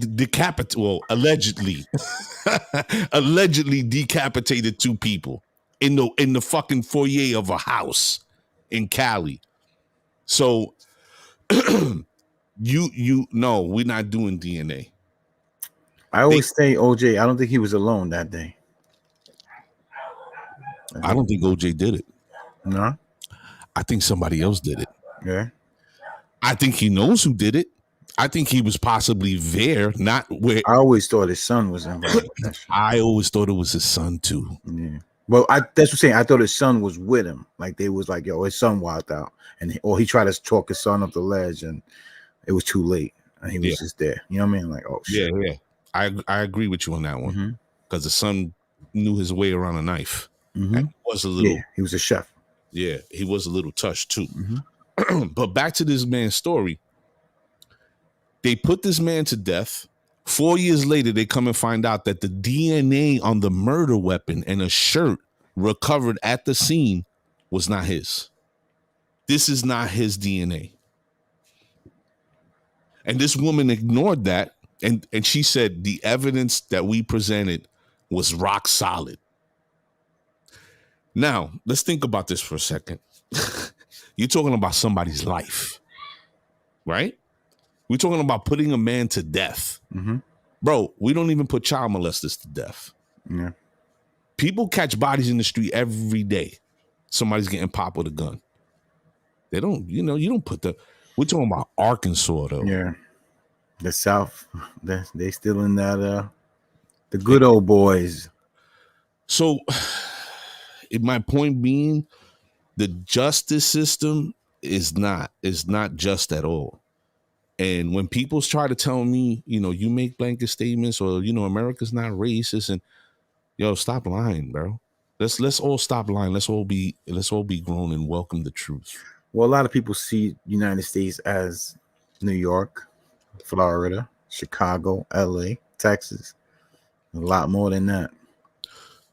allegedly allegedly decapitated 2 people in the fucking foyer of a house in Cali. So you no, we're not doing DNA. I always say OJ. I don't think he was alone that day. I don't think OJ did it. No. I think somebody else did it. Yeah. I think he knows who did it. I think he was possibly there, not where. I always thought his son was involved. With that shit. I always thought it was his son too. Yeah. Well, that's what I'm saying. I thought his son was with him. Like they was like, yo, his son walked out, or he tried to talk his son up the ledge, and it was too late, and he was just there. You know what I mean? Like, oh shit. Yeah. I agree with you on that one because the son knew his way around a knife. Mm-hmm. He was a little. Yeah, he was a chef. Yeah, he was a little touched too. But back to this man's story. They put this man to death. 4 years later, they come and find out that the DNA on the murder weapon and a shirt recovered at the scene was not his. This is not his DNA. And this woman ignored that. And she said the evidence that we presented was rock solid. Now, let's think about this for a second. You're talking about somebody's life, right? We're talking about putting a man to death. Bro, we don't even put child molesters to death. Yeah. People catch bodies in the street every day. Somebody's getting popped with a gun. They don't, you don't put we're talking about Arkansas though. Yeah. The South, they still in that the good old boys. So my point being, the justice system is not just at all. And when people try to tell me, you make blanket statements or, America's not racist, and stop lying, bro. Let's all stop lying. Let's all be grown and welcome the truth. Well, a lot of people see United States as New York, Florida, Chicago, LA, Texas. A lot more than that.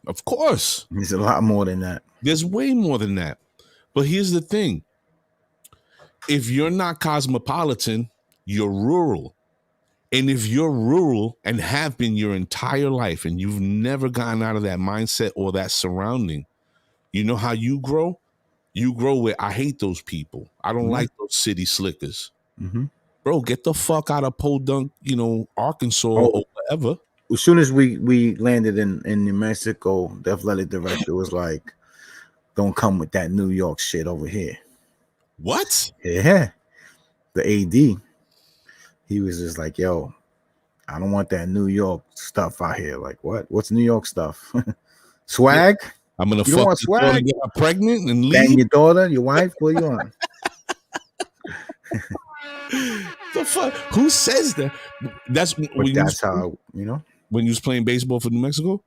Of course. There's a lot more than that. There's way more than that. But here's the thing. If you're not cosmopolitan, you're rural. And if you're rural and have been your entire life and you've never gotten out of that mindset or that surrounding, you know how you grow? You grow with, I hate those people. I don't like those city slickers. Bro, get the fuck out of Podunk, Arkansas or whatever. As soon as we landed in New Mexico, the athletic director was like, don't come with that New York shit over here. What? Yeah. The AD, he was just like, yo, I don't want that New York stuff out here. Like, what? What's New York stuff? Swag? Yeah. I'm going to You don't fuck want your daughter, swag? get her pregnant and leave. Bang your daughter, your wife? What are you on? The fuck? Who says that? That's But when that's how, when you was playing baseball for New Mexico?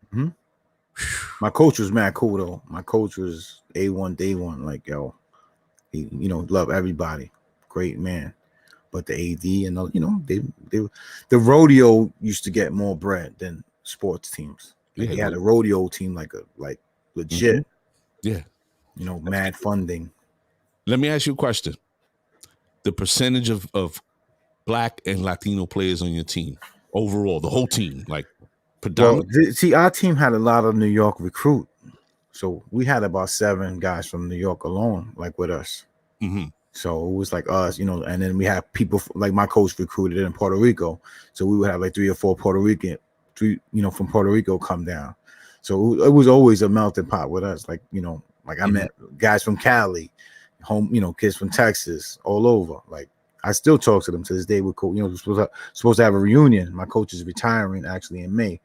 My coach was mad cool though. My coach was A1 day one. Like, yo, he, love everybody. Great man. But the AD and they the rodeo used to get more bread than sports teams. Like, Yeah, he had a rodeo team like legit. Yeah. Mad funding. Let me ask you a question. The percentage of Black and Latino players on your team overall, the whole team, like Well, predominant. see, our team had a lot of New York recruit. So we had about 7 guys from New York alone, like with us. So it was like us, and then we had people like my coach recruited in Puerto Rico. So we would have like 3 or 4 Puerto Rican, from Puerto Rico come down. So it was always a melting pot with us. Like, I met guys from Cali, kids from Texas, all over. Like, I still talk to them to this day. We're cool. We're supposed to have a reunion. My coach is retiring actually in May.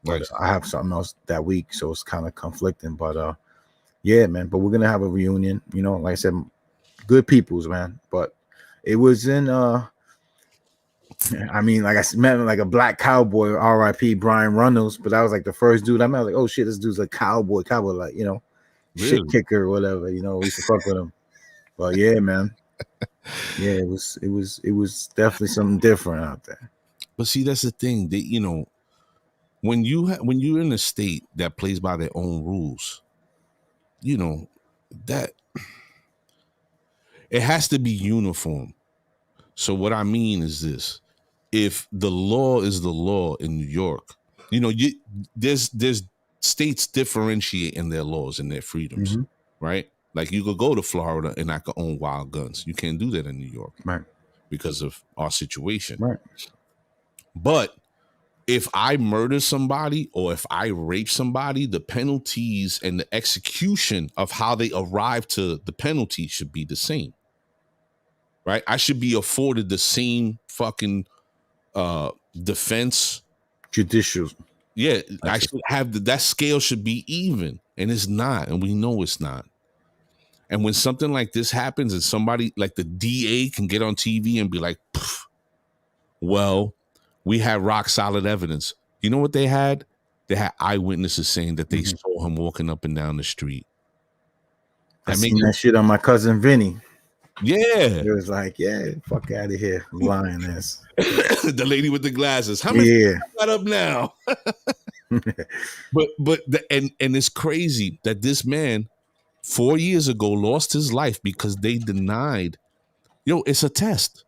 But Nice. I have something else that week, so it's kind of conflicting. But yeah, man. But we're gonna have a reunion. You know, like I said, good peoples, man. But it was in I mean, like I met like a black cowboy, R.I.P. Brian Runnels, but that was like the first dude I met. I was like, oh shit, this dude's a cowboy, like, you know, shit Really? kicker or whatever. You know, we used to fuck with him. But yeah, man. Yeah, it was definitely something different out there. But see, that's the thing that, you know, when you're in a state that plays by their own rules, you know, that it has to be uniform. So what I mean is this: if the law is the law in New York, you know, there's states differentiate in their laws and their freedoms, Mhm. right? Like you could go to Florida and I could own wild guns. You can't do that in New York, Right. because of our situation. Right. But if I murder somebody or if I rape somebody, the penalties and the execution of how they arrive to the penalty should be the same. Right? I should be afforded the same fucking defense. Judicial. Yeah, I should have that scale should be even, and it's not, and we know it's not. And when something like this happens, and somebody like the DA can get on TV and be like, well, we had rock solid evidence. You know what they had? They had eyewitnesses saying that they saw him walking up and down the street. I seen that shit on my cousin Vinny. Yeah. It was like, yeah, fuck out of here, lying ass. The lady with the glasses. How many got up now? but it's crazy that this man 4 years ago lost his life because they denied. Yo, it's a test.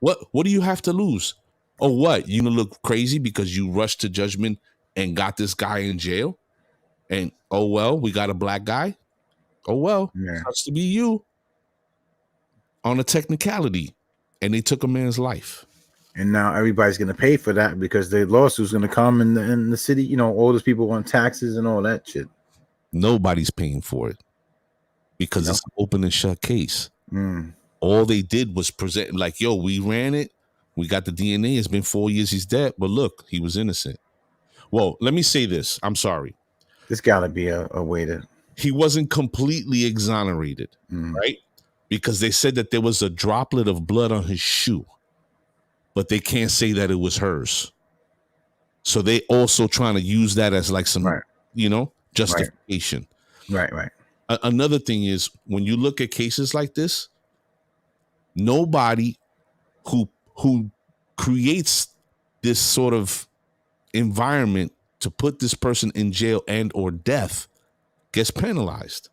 What do you have to lose? Oh, what? You gonna look crazy because you rushed to judgment and got this guy in jail? And oh well, we got a black guy. Oh well, it has to be you on a technicality, and they took a man's life. And now everybody's gonna pay for that because the lawsuit's gonna come in the city. You know, all those people want taxes and all that shit. Nobody's paying for it because it's an open and shut case. Mm. All they did was present like, yo, we ran it. We got the DNA. It's been 4 years. He's dead. But look, he was innocent. Well, let me say this. I'm sorry. There's got to be a way to. He wasn't completely exonerated, right? Because they said that there was a droplet of blood on his shoe, but they can't say that it was hers. So they also trying to use that as like some, justification. Right. Another thing is when you look at cases like this, nobody who creates this sort of environment to put this person in jail and or death gets penalized.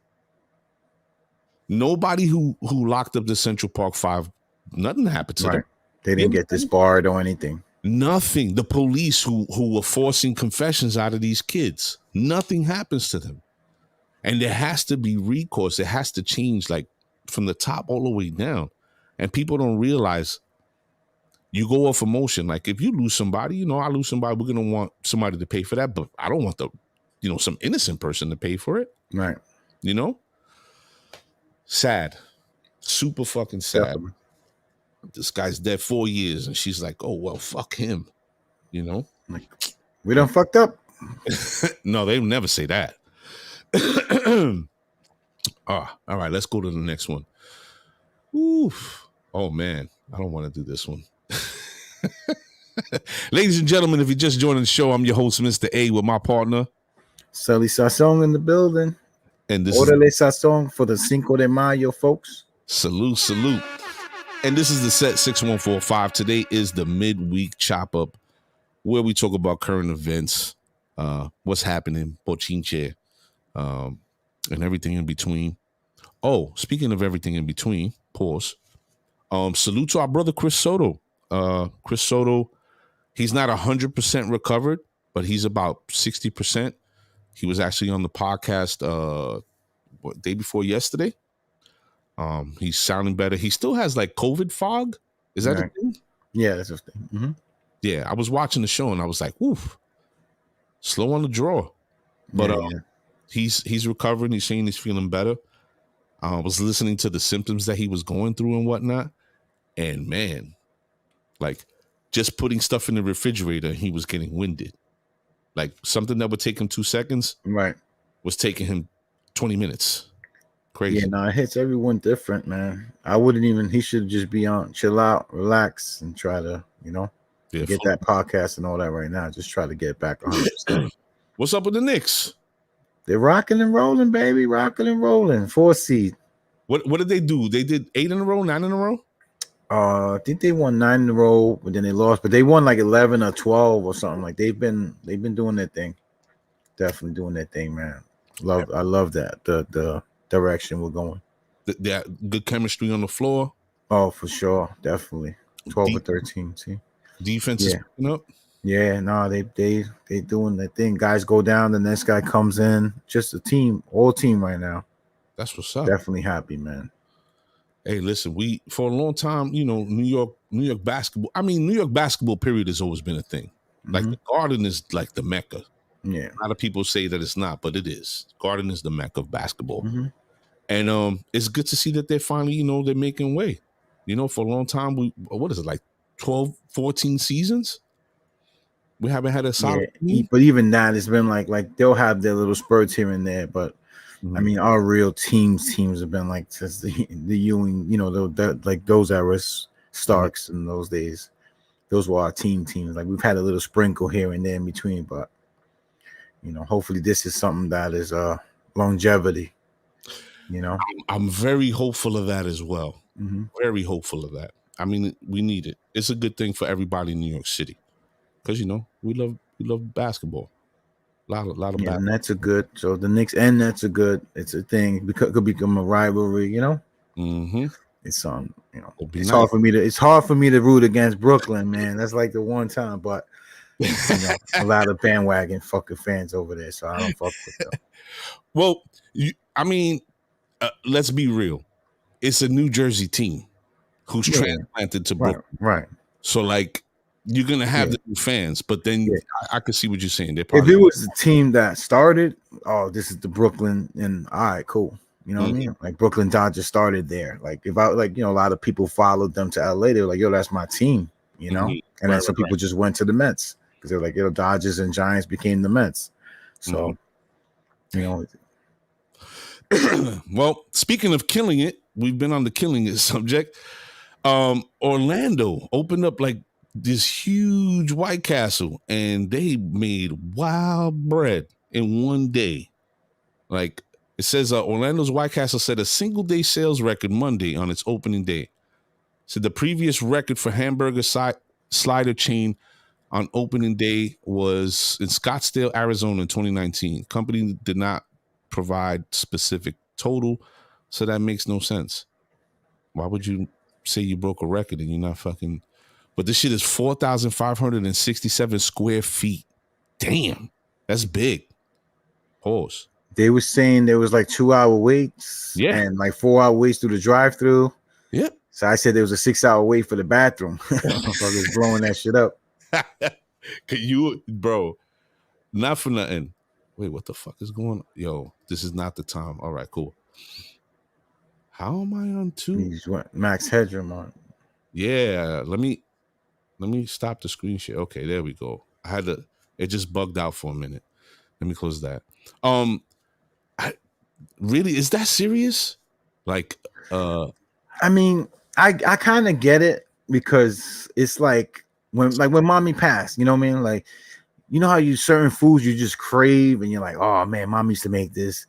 Nobody who locked up the Central Park 5, nothing happened to them. They didn't get disbarred or anything. Nothing. The police who were forcing confessions out of these kids, nothing happens to them. And there has to be recourse. It has to change like from the top all the way down. And people don't realize you go off emotion. Like if you lose somebody, I lose somebody, we're going to want somebody to pay for that. But I don't want some innocent person to pay for it. Right. Sad. Super fucking sad. Definitely. This guy's dead 4 years. And she's like, oh, well, fuck him. Like, we done fucked up. No, they never say that. All right, let's go to the next one. Oof. Oh, man. I don't want to do this one. Ladies and gentlemen, if you're just joining the show, I'm your host, Mr. A, with my partner. Sully Sasson in the building. And this Orderly Sasson for the Cinco de Mayo, folks. Salute. And this is the set 6145. Today is the midweek chop up where we talk about current events, what's happening, bochinche, and everything in between. Oh, speaking of everything in between, pause. Salute to our brother Chris Soto. Chris Soto, he's not 100% recovered, but he's about 60%. He was actually on the podcast day before yesterday. He's sounding better. He still has like COVID fog. Is that the thing? Yeah, that's the thing. Mm-hmm. Yeah, I was watching the show and I was like, oof, slow on the draw. But he's recovering. He's saying he's feeling better. I was listening to the symptoms that he was going through and whatnot. And man, like just putting stuff in the refrigerator, he was getting winded. Like something that would take him 2 seconds Right. was taking him 20 minutes. Crazy. Yeah, no, it hits everyone different, man. I wouldn't even. He should just be on, chill out, relax, and try to, Yeah, get that podcast and all that right now. Just try to get back 100%. What's up with the Knicks? They're rocking and rolling, baby, rocking and rolling. 4 seed. What did they do? They did 8 in a row, 9 in a row? I think they won 9 in a row, but then they lost. But they won like 11 or 12 or something. Like they've been doing their thing. Definitely doing their thing, man. I love that the direction we're going. They had good chemistry on the floor. Oh, for sure, definitely. 12 or 13. See, Defense is picking up. yeah, no, they doing their thing. Guys go down, the next guy comes in. Just a team, all team right now. That's what's up. Definitely happy, man. Hey, listen, we for a long time, New York basketball. I mean, New York basketball period has always been a thing. Like the Garden is like the Mecca. Yeah, A lot of people say that it's not, but it is. Garden is the Mecca of basketball. And it's good to see that they're finally, they're making way. For a long time, what is it, like 12, 14 seasons? We haven't had a solid team. But even that, it's been like they'll have their little spurts here and there, but I mean, our real teams have been like since the Ewing, like those eras, Starks in those days. Those were our teams. Like we've had a little sprinkle here and there in between, but hopefully this is something that is longevity. I'm very hopeful of that as well. Very hopeful of that. I mean, we need it. It's a good thing for everybody in New York City because we love basketball. A lot of basketball. And that's a good. So the Knicks and Nets are good. It's a thing. Because it could become a rivalry. It's it's hard for me to. It's hard for me to root against Brooklyn, man. That's like the one time, but a lot of bandwagon fucking fans over there, so I don't fuck with them. Well, let's be real. It's a New Jersey team who's transplanted to Brooklyn. Right. So, like, you're going to have the new fans, but then I can see what you're saying. If it was the team that started, this is the Brooklyn, and all right, cool. You know what I mean? Like, Brooklyn Dodgers started there. Like, if a lot of people followed them to LA, they were like, yo, that's my team, And then some people just went to the Mets because they were like, Dodgers and Giants became the Mets. So, Well, speaking of killing it, we've been on the killing it subject. Orlando opened up like this huge White Castle, and they made wild bread in one day. Like it says, Orlando's White Castle set a single-day sales record Monday on its opening day. So the previous record for hamburger slider chain on opening day was in Scottsdale, Arizona in 2019. Company did not provide specific total, so that makes no sense. Why would you say you broke a record and you're not fucking? But this shit is 4,567 square feet. Damn, that's big. Pause. They were saying there was like 2-hour waits, and like 4-hour waits through the drive-through. Yep. So I said there was a 6-hour wait for the bathroom. So I was blowing that shit up. Bro, not for nothing. Wait, what the fuck is going on? Yo, this is not the time. All right, cool. How am I on 2? He's max headroom on. Yeah, let me stop the screen share. Okay, there we go. It just bugged out for a minute. Let me close that. Really, is that serious? Like, I mean, I kind of get it because it's like when mommy passed, you know what I mean? Like, you know how certain foods you just crave and you're like, oh man, mom used to make this,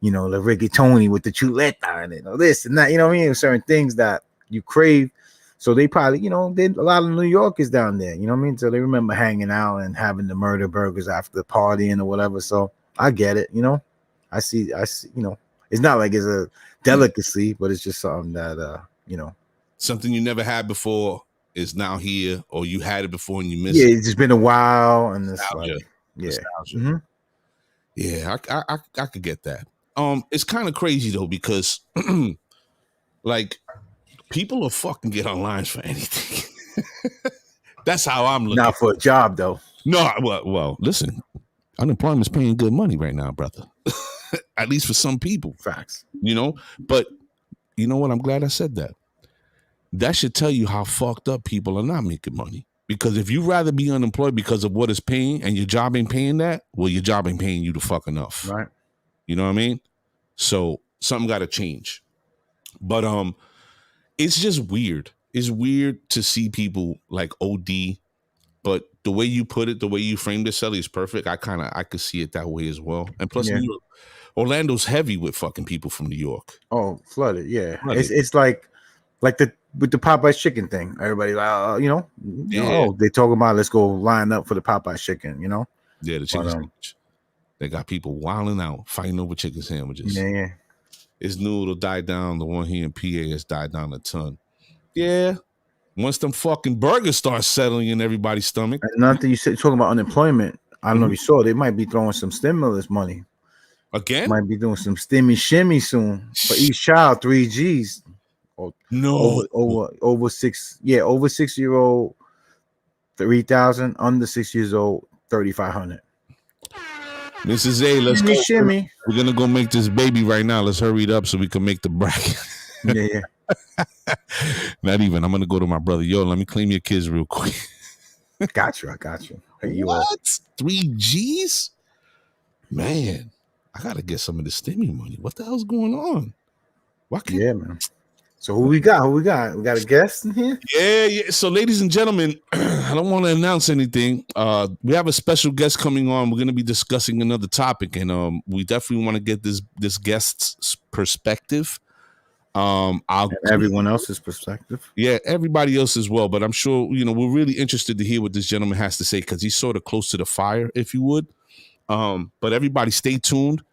the rigatoni with the chuleta and it, this and that, you know what I mean? Certain things that you crave. So they probably, did a lot of New Yorkers down there, you know what I mean? So they remember hanging out and having the murder burgers after the partying or whatever. So I get it, I see, it's not like it's a delicacy, but it's just something that, something you never had before is now here, or you had it before and you missed it. Yeah, it's just been a while, and it's like, yeah, I could get that. It's kind of crazy though because, like, people will fucking get online for anything. That's how I'm looking. Not for a job though. No, well, listen, unemployment's paying good money right now, brother. At least for some people. Facts. But you know what? I'm glad I said that. That should tell you how fucked up people are not making money. Because if you rather be unemployed because of what it's paying and your job ain't paying that, well, your job ain't paying you the fuck enough. Right. You know what I mean? So something got to change. But it's just weird. It's weird to see people like OD, but the way you put it, the way you framed it, Sally, is perfect. I could see it that way as well. And plus, Yeah. New York, Orlando's heavy with fucking people from New York. Oh, flooded. Yeah. Flooded. It's like with the Popeye's chicken thing. Everybody, Yeah. they talk about let's go line up for the Popeye's chicken. Yeah, the chicken But, sandwich. They got people wilding out, fighting over chicken sandwiches. yeah. His noodle died down. The one here in PA has died down a ton. Yeah. Once them fucking burgers start settling in everybody's stomach. And nothing you said talking about unemployment. I don't know if Mhm. you saw. They might be throwing some stimulus money. Again? Might be doing some stimmy shimmy soon for each child. 3 G's. No. Over 6-year-old 3,000. Under 6 years old 3,500. Mrs. A, let's go. Shimmy. We're gonna go make this baby right now. Let's hurry it up so we can make the bracket. Yeah. Not even. I'm gonna go to my brother. Yo, let me claim your kids real quick. I got you. Hey, you up. What? 3 G's? Man, I gotta get some of the stimmy money. What the hell's going on? Why can't Yeah, man. So who we got? We got a guest in here? Yeah. So, ladies and gentlemen, I don't want to announce anything. We have a special guest coming on. We're going to be discussing another topic, and we definitely want to get this guest's perspective. And everyone else's perspective. Yeah, everybody else as well. But I'm sure we're really interested to hear what this gentleman has to say because he's sort of close to the fire, if you would. But everybody, stay tuned.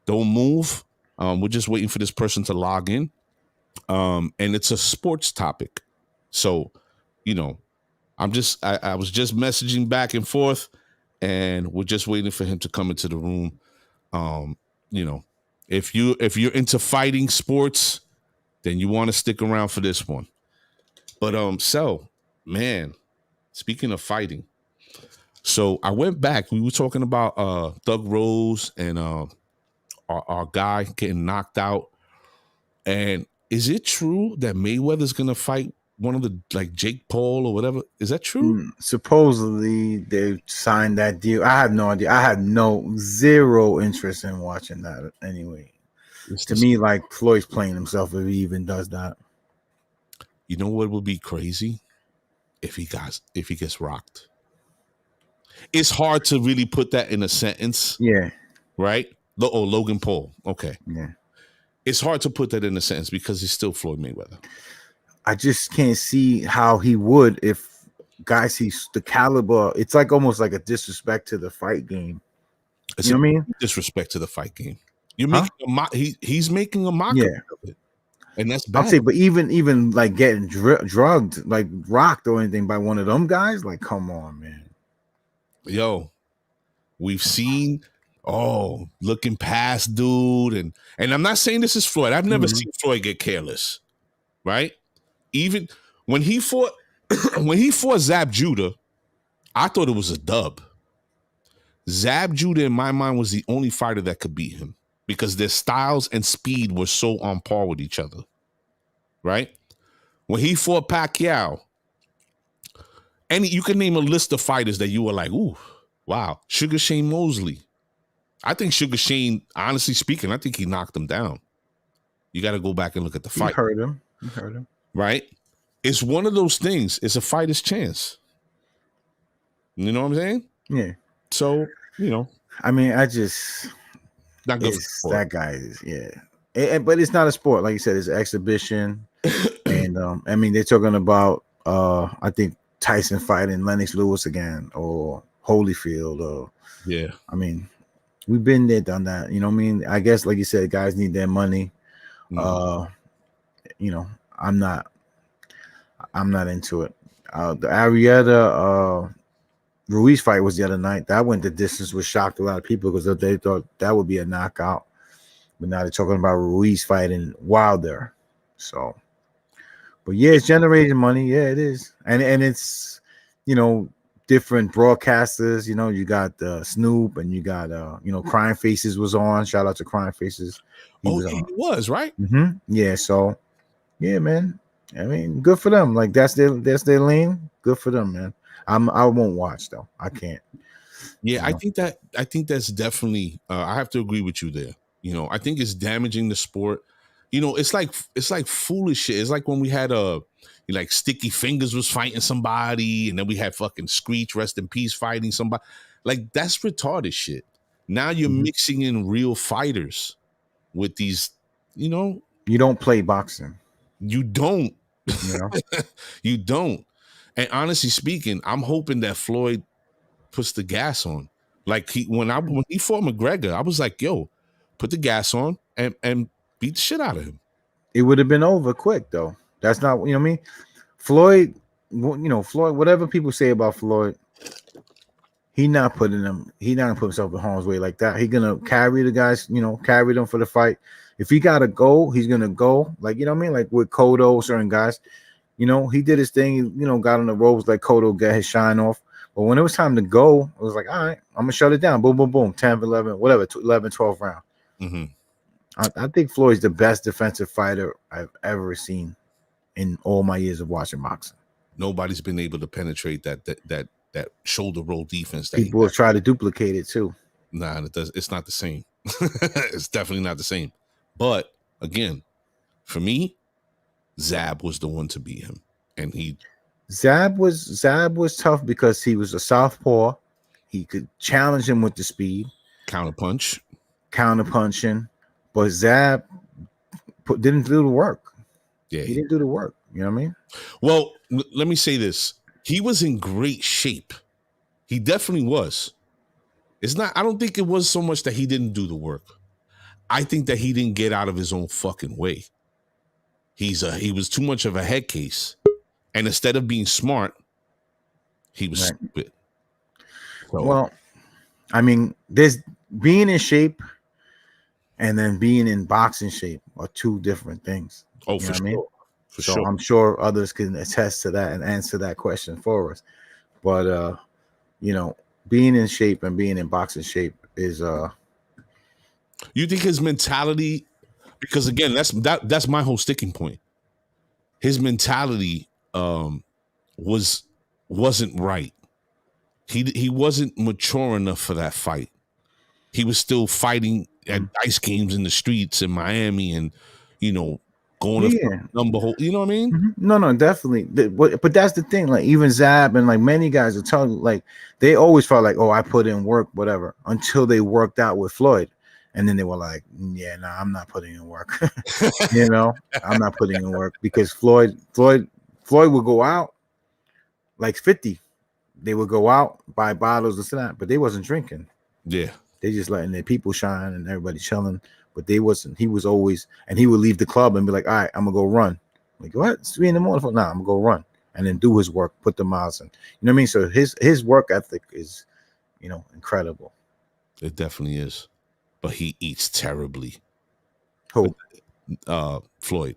Don't move. We're just waiting for this person to log in. And it's a sports topic. So, I was just messaging back and forth and we're just waiting for him to come into the room. If you're into fighting sports, then you want to stick around for this one. But, so, man, speaking of fighting, so I went back, we were talking about, Thug Rose and, our guy getting knocked out. And is it true that Mayweather's gonna fight one of the Jake Paul or whatever? Is that true? Supposedly they signed that deal. I have no idea. I had zero interest in watching that anyway. To me, Floyd's playing himself if he even does that. You know what would be crazy? If he gets rocked. It's hard to really put that in a sentence. Yeah. Right? Logan Paul. Okay. Yeah. It's hard to put that in a sentence because he's still Floyd Mayweather. I just can't see how he would if guys sees the caliber. It's almost like a disrespect to the fight game. It's you know what I mean? Disrespect to the fight game. You're making he's making a mockery of it. And that's bad. I'll say, but even getting drugged, rocked or anything by one of them guys, come on, man. Yo, we've seen looking past dude, and I'm not saying this is Floyd. I've never seen Floyd get careless, right? Even when he fought Zab Judah, I thought it was a dub. Zab Judah, in my mind, was the only fighter that could beat him because their styles and speed were so on par with each other, right? When he fought Pacquiao, and you can name a list of fighters that you were like, ooh, wow, Sugar Shane Mosley. I think Sugar Shane, honestly speaking, I think he knocked him down. You got to go back and look at the fight. You heard him. Right? It's one of those things. It's a fighter's chance. You know what I'm saying? Yeah. So, I mean, I just... Not good for that guy is, yeah. But it's not a sport. Like you said, it's an exhibition. And, I mean, they're talking about, I think, Tyson fighting Lennox Lewis again or Holyfield. Or yeah. I mean... We've been there, done that. You know what I mean? I guess, like you said, guys need their money. I'm not into it. The Arrieta Ruiz fight was the other night. That went the distance, which shocked a lot of people because they thought that would be a knockout. But now they're talking about Ruiz fighting Wilder. So, but yeah, it's generating money. Yeah, it is. And it's, different broadcasters. You got Snoop and you got Crying Faces was on. Shout out to Crying Faces. He was right. Mm-hmm. Yeah. So yeah, man. I mean, good for them. That's their lane. Good for them, man. I won't watch though. I can't. Yeah, You know? I think that's definitely. I have to agree with you there. I think it's damaging the sport. It's like foolish shit. It's like when we had like Sticky Fingers was fighting somebody, and then we had fucking Screech, rest in peace, fighting somebody. Like that's retarded shit. Now you're Mhm. mixing in real fighters with these. You don't play boxing. You don't. You know. You don't. And honestly speaking, I'm hoping that Floyd puts the gas on. Like when he fought McGregor, I was like, yo, put the gas on and beat the shit out of him. It would have been over quick though. That's not, you know what I mean? Floyd, Floyd, whatever people say about Floyd, he not put himself in harm's way like that. He gonna carry the guys, carry them for the fight. If he gotta go, he's gonna go. Like, you know what I mean? Like with Cotto, certain guys, he did his thing, got on the ropes, like Cotto got his shine off. But when it was time to go, it was like, all right, I'm gonna shut it down. Boom, boom, boom. 10, 11, whatever, 11, 12 round. Mm-hmm. I think Floyd's the best defensive fighter I've ever seen in all my years of watching boxing. Nobody's been able to penetrate that shoulder roll defense. People will try to duplicate it too. Nah, it's not the same. It's definitely not the same. But again, for me, Zab was the one to beat him, and Zab was tough because he was a southpaw. He could challenge him with the speed, counterpunching, but Zab didn't do the work. Yeah, he didn't do the work. You know what I mean? Well, let me say this: he was in great shape. He definitely was. It's not. I don't think it was so much that he didn't do the work. I think that he didn't get out of his own fucking way. He was too much of a head case. And instead of being smart, he was stupid. So, well, I mean, there's being in shape and then being in boxing shape are two different things. Oh, for sure. I mean? For so sure. I'm sure others can attest to that and answer that question for us. But being in shape and being in boxing shape is You think his mentality, because again, that's my whole sticking point. His mentality wasn't right. He wasn't mature enough for that fight. He was still fighting at dice games in the streets in Miami and going to number hole. You know what I mean? Mm-hmm. No, definitely. But that's the thing. Like even Zab and like many guys will tell you, like they always felt like, oh, I put in work, whatever, until they worked out with Floyd. And then they were like, yeah, no, I'm not putting in work. I'm not putting in work because Floyd would go out like 50. They would go out, buy bottles and that, but they wasn't drinking. Yeah. They just letting their people shine and everybody chilling. But they wasn't. He was always, and he would leave the club and be like, all right, I'm gonna go run. Like, what? It's 3 a.m. Nah, I'm gonna go run. And then do his work, put the miles in. You know what I mean? So his work ethic is, incredible. It definitely is. But he eats terribly. Who? Floyd.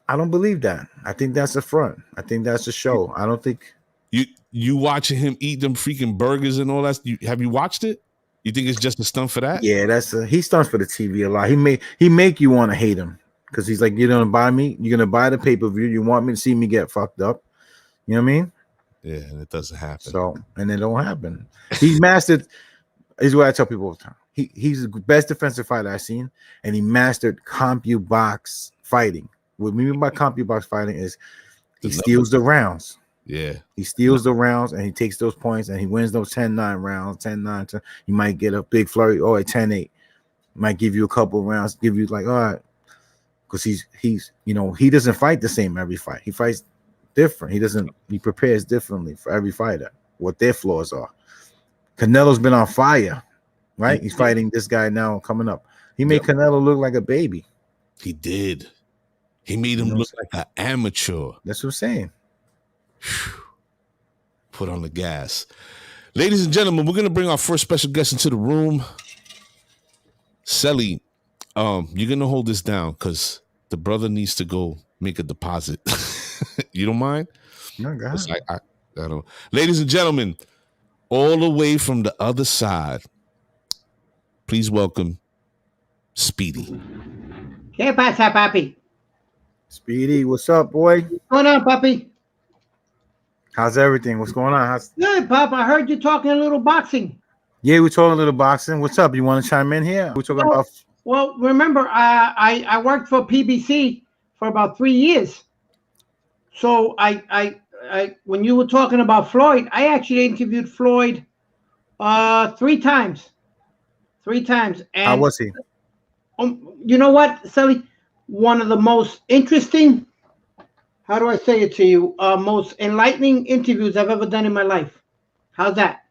I don't believe that. I think that's a front. I think that's a show. I don't think you watching him eat them freaking burgers and all that. Have you watched it? You think it's just a stunt for that? Yeah, he stunts for the TV a lot. He make you want to hate him because he's like, you're gonna buy me, you're gonna buy the pay-per-view, you want me to see me get fucked up. You know what I mean? Yeah, and it doesn't happen. So, and it don't happen. He's mastered. Is what I tell people all the time. He's the best defensive fighter I've seen, and he mastered CompuBox fighting. What we mean by CompuBox fighting is he steals the rounds. Yeah. He steals the rounds and he takes those points and he wins those 10-9 rounds, 10-9. He might get a big flurry or a 10-8. Might give you a couple of rounds, give you like, all right. Because he's he doesn't fight the same every fight. He fights different. He prepares differently for every fighter, what their flaws are. Canelo's been on fire, right? He's fighting this guy now coming up. He made Canelo look like a baby. He did. He made him look like an amateur. That's what I'm saying. Put on the gas. Ladies and gentlemen, we're going to bring our first special guest into the room. Selly, you're going to hold this down because the brother needs to go make a deposit. You don't mind? No, go ahead. I don't. Ladies and gentlemen, all the way from the other side, please welcome Speedy. ¿Qué pasa, papi? Speedy, what's up, boy? What's going on, papi? How's everything? What's going on? Good, Pop. I heard you talking a little boxing. Yeah, we're talking a little boxing. What's up? You want to chime in here? We're talking about. Well, remember, I worked for PBC for about 3 years. So I when you were talking about Floyd, I actually interviewed Floyd 3 times. 3 times. And How was he? you know what, Sally? One of the most interesting, how do I say it to you? Most enlightening interviews I've ever done in my life. How's that?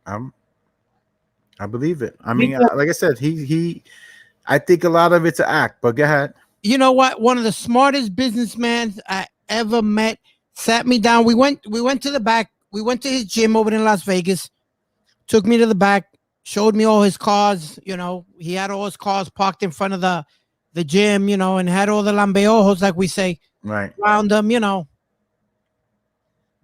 I believe it. I mean, like I said, I think a lot of it's an act, but go ahead. You know what? One of the smartest businessmen I ever met sat me down. We went to the back. We went to his gym over in Las Vegas. Took me to the back, showed me all his cars. You know, he had all his cars parked in front of the gym, you know, and had all the lambeojos, like we say, right around them, you know.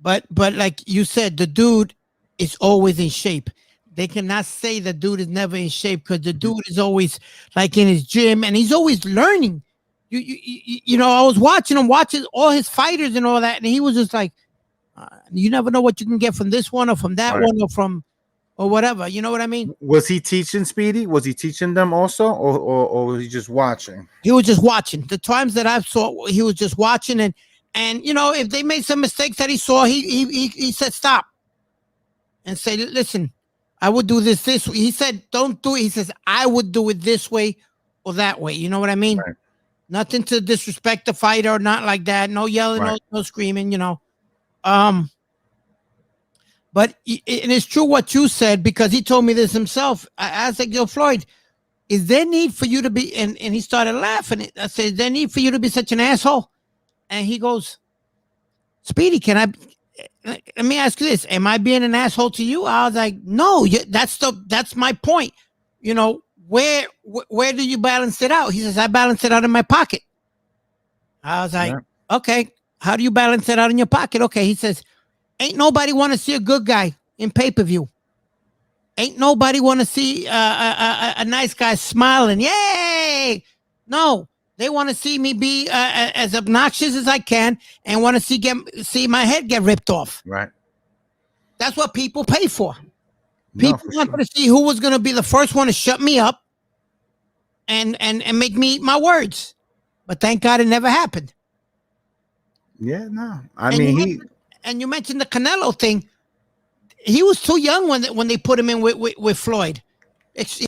But like you said, the dude is always in shape. They cannot say the dude is never in shape because the dude is always like in his gym and he's always learning. You know, I was watching him, watching all his fighters and all that, and he was just like, you never know what you can get from this one or from that one or whatever. You know what I mean? Was he teaching, Speedy? Was he teaching them also, or was he just watching? He was just watching. The times that I saw, he was just watching, and you know, if they made some mistakes that he saw, he said stop and say, listen, I would do this way. He said, don't do it. He says, I would do it this way or that way. You know what I mean? Right. Nothing to disrespect the fighter or not like that. No yelling, no screaming, you know. But it is true what you said, because he told me this himself. I said, yo, Floyd, is there need for you to be, and he started laughing. I said, is there need for you to be such an asshole? And he goes, Speedy, let me ask you this. Am I being an asshole to you? I was like, no, that's my point. You know, where do you balance it out? He says, I balance it out in my pocket. I was like, okay, how do you balance it out in your pocket? Okay. He says, ain't nobody want to see a good guy in pay-per-view. Ain't nobody want to see a nice guy smiling. Yay! No. They want to see me be as obnoxious as I can and want to see my head get ripped off. Right. That's what people pay for. People wanted to see who was going to be the first one to shut me up and make me eat my words. But thank God it never happened. Yeah, no. I mean, you mentioned the Canelo thing. He was too young when they put him in with Floyd.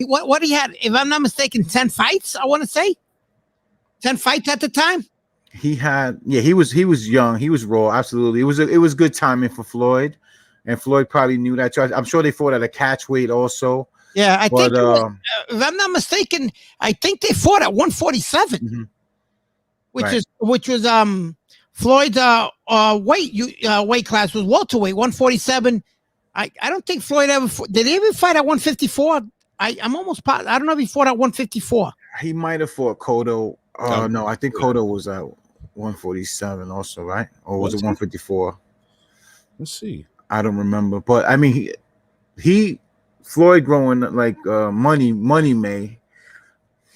What he had, if I'm not mistaken, 10 fights, I want to say. 10 fights at the time. He was young. He was raw. Absolutely. It was good timing for Floyd. And Floyd probably knew that. I'm sure they fought at a catch weight also. Yeah, I think if I'm not mistaken, I think they fought at 147, which was Floyd's weight class was welterweight, 147. I don't think Floyd ever did he ever fight at 154? I'm almost positive. I don't know if he fought at 154. He might have fought Cotto. No, I think Cotto was at 147 also, right? Or was it 154? Let's see. I don't remember, but I mean, he Floyd growing like Money May.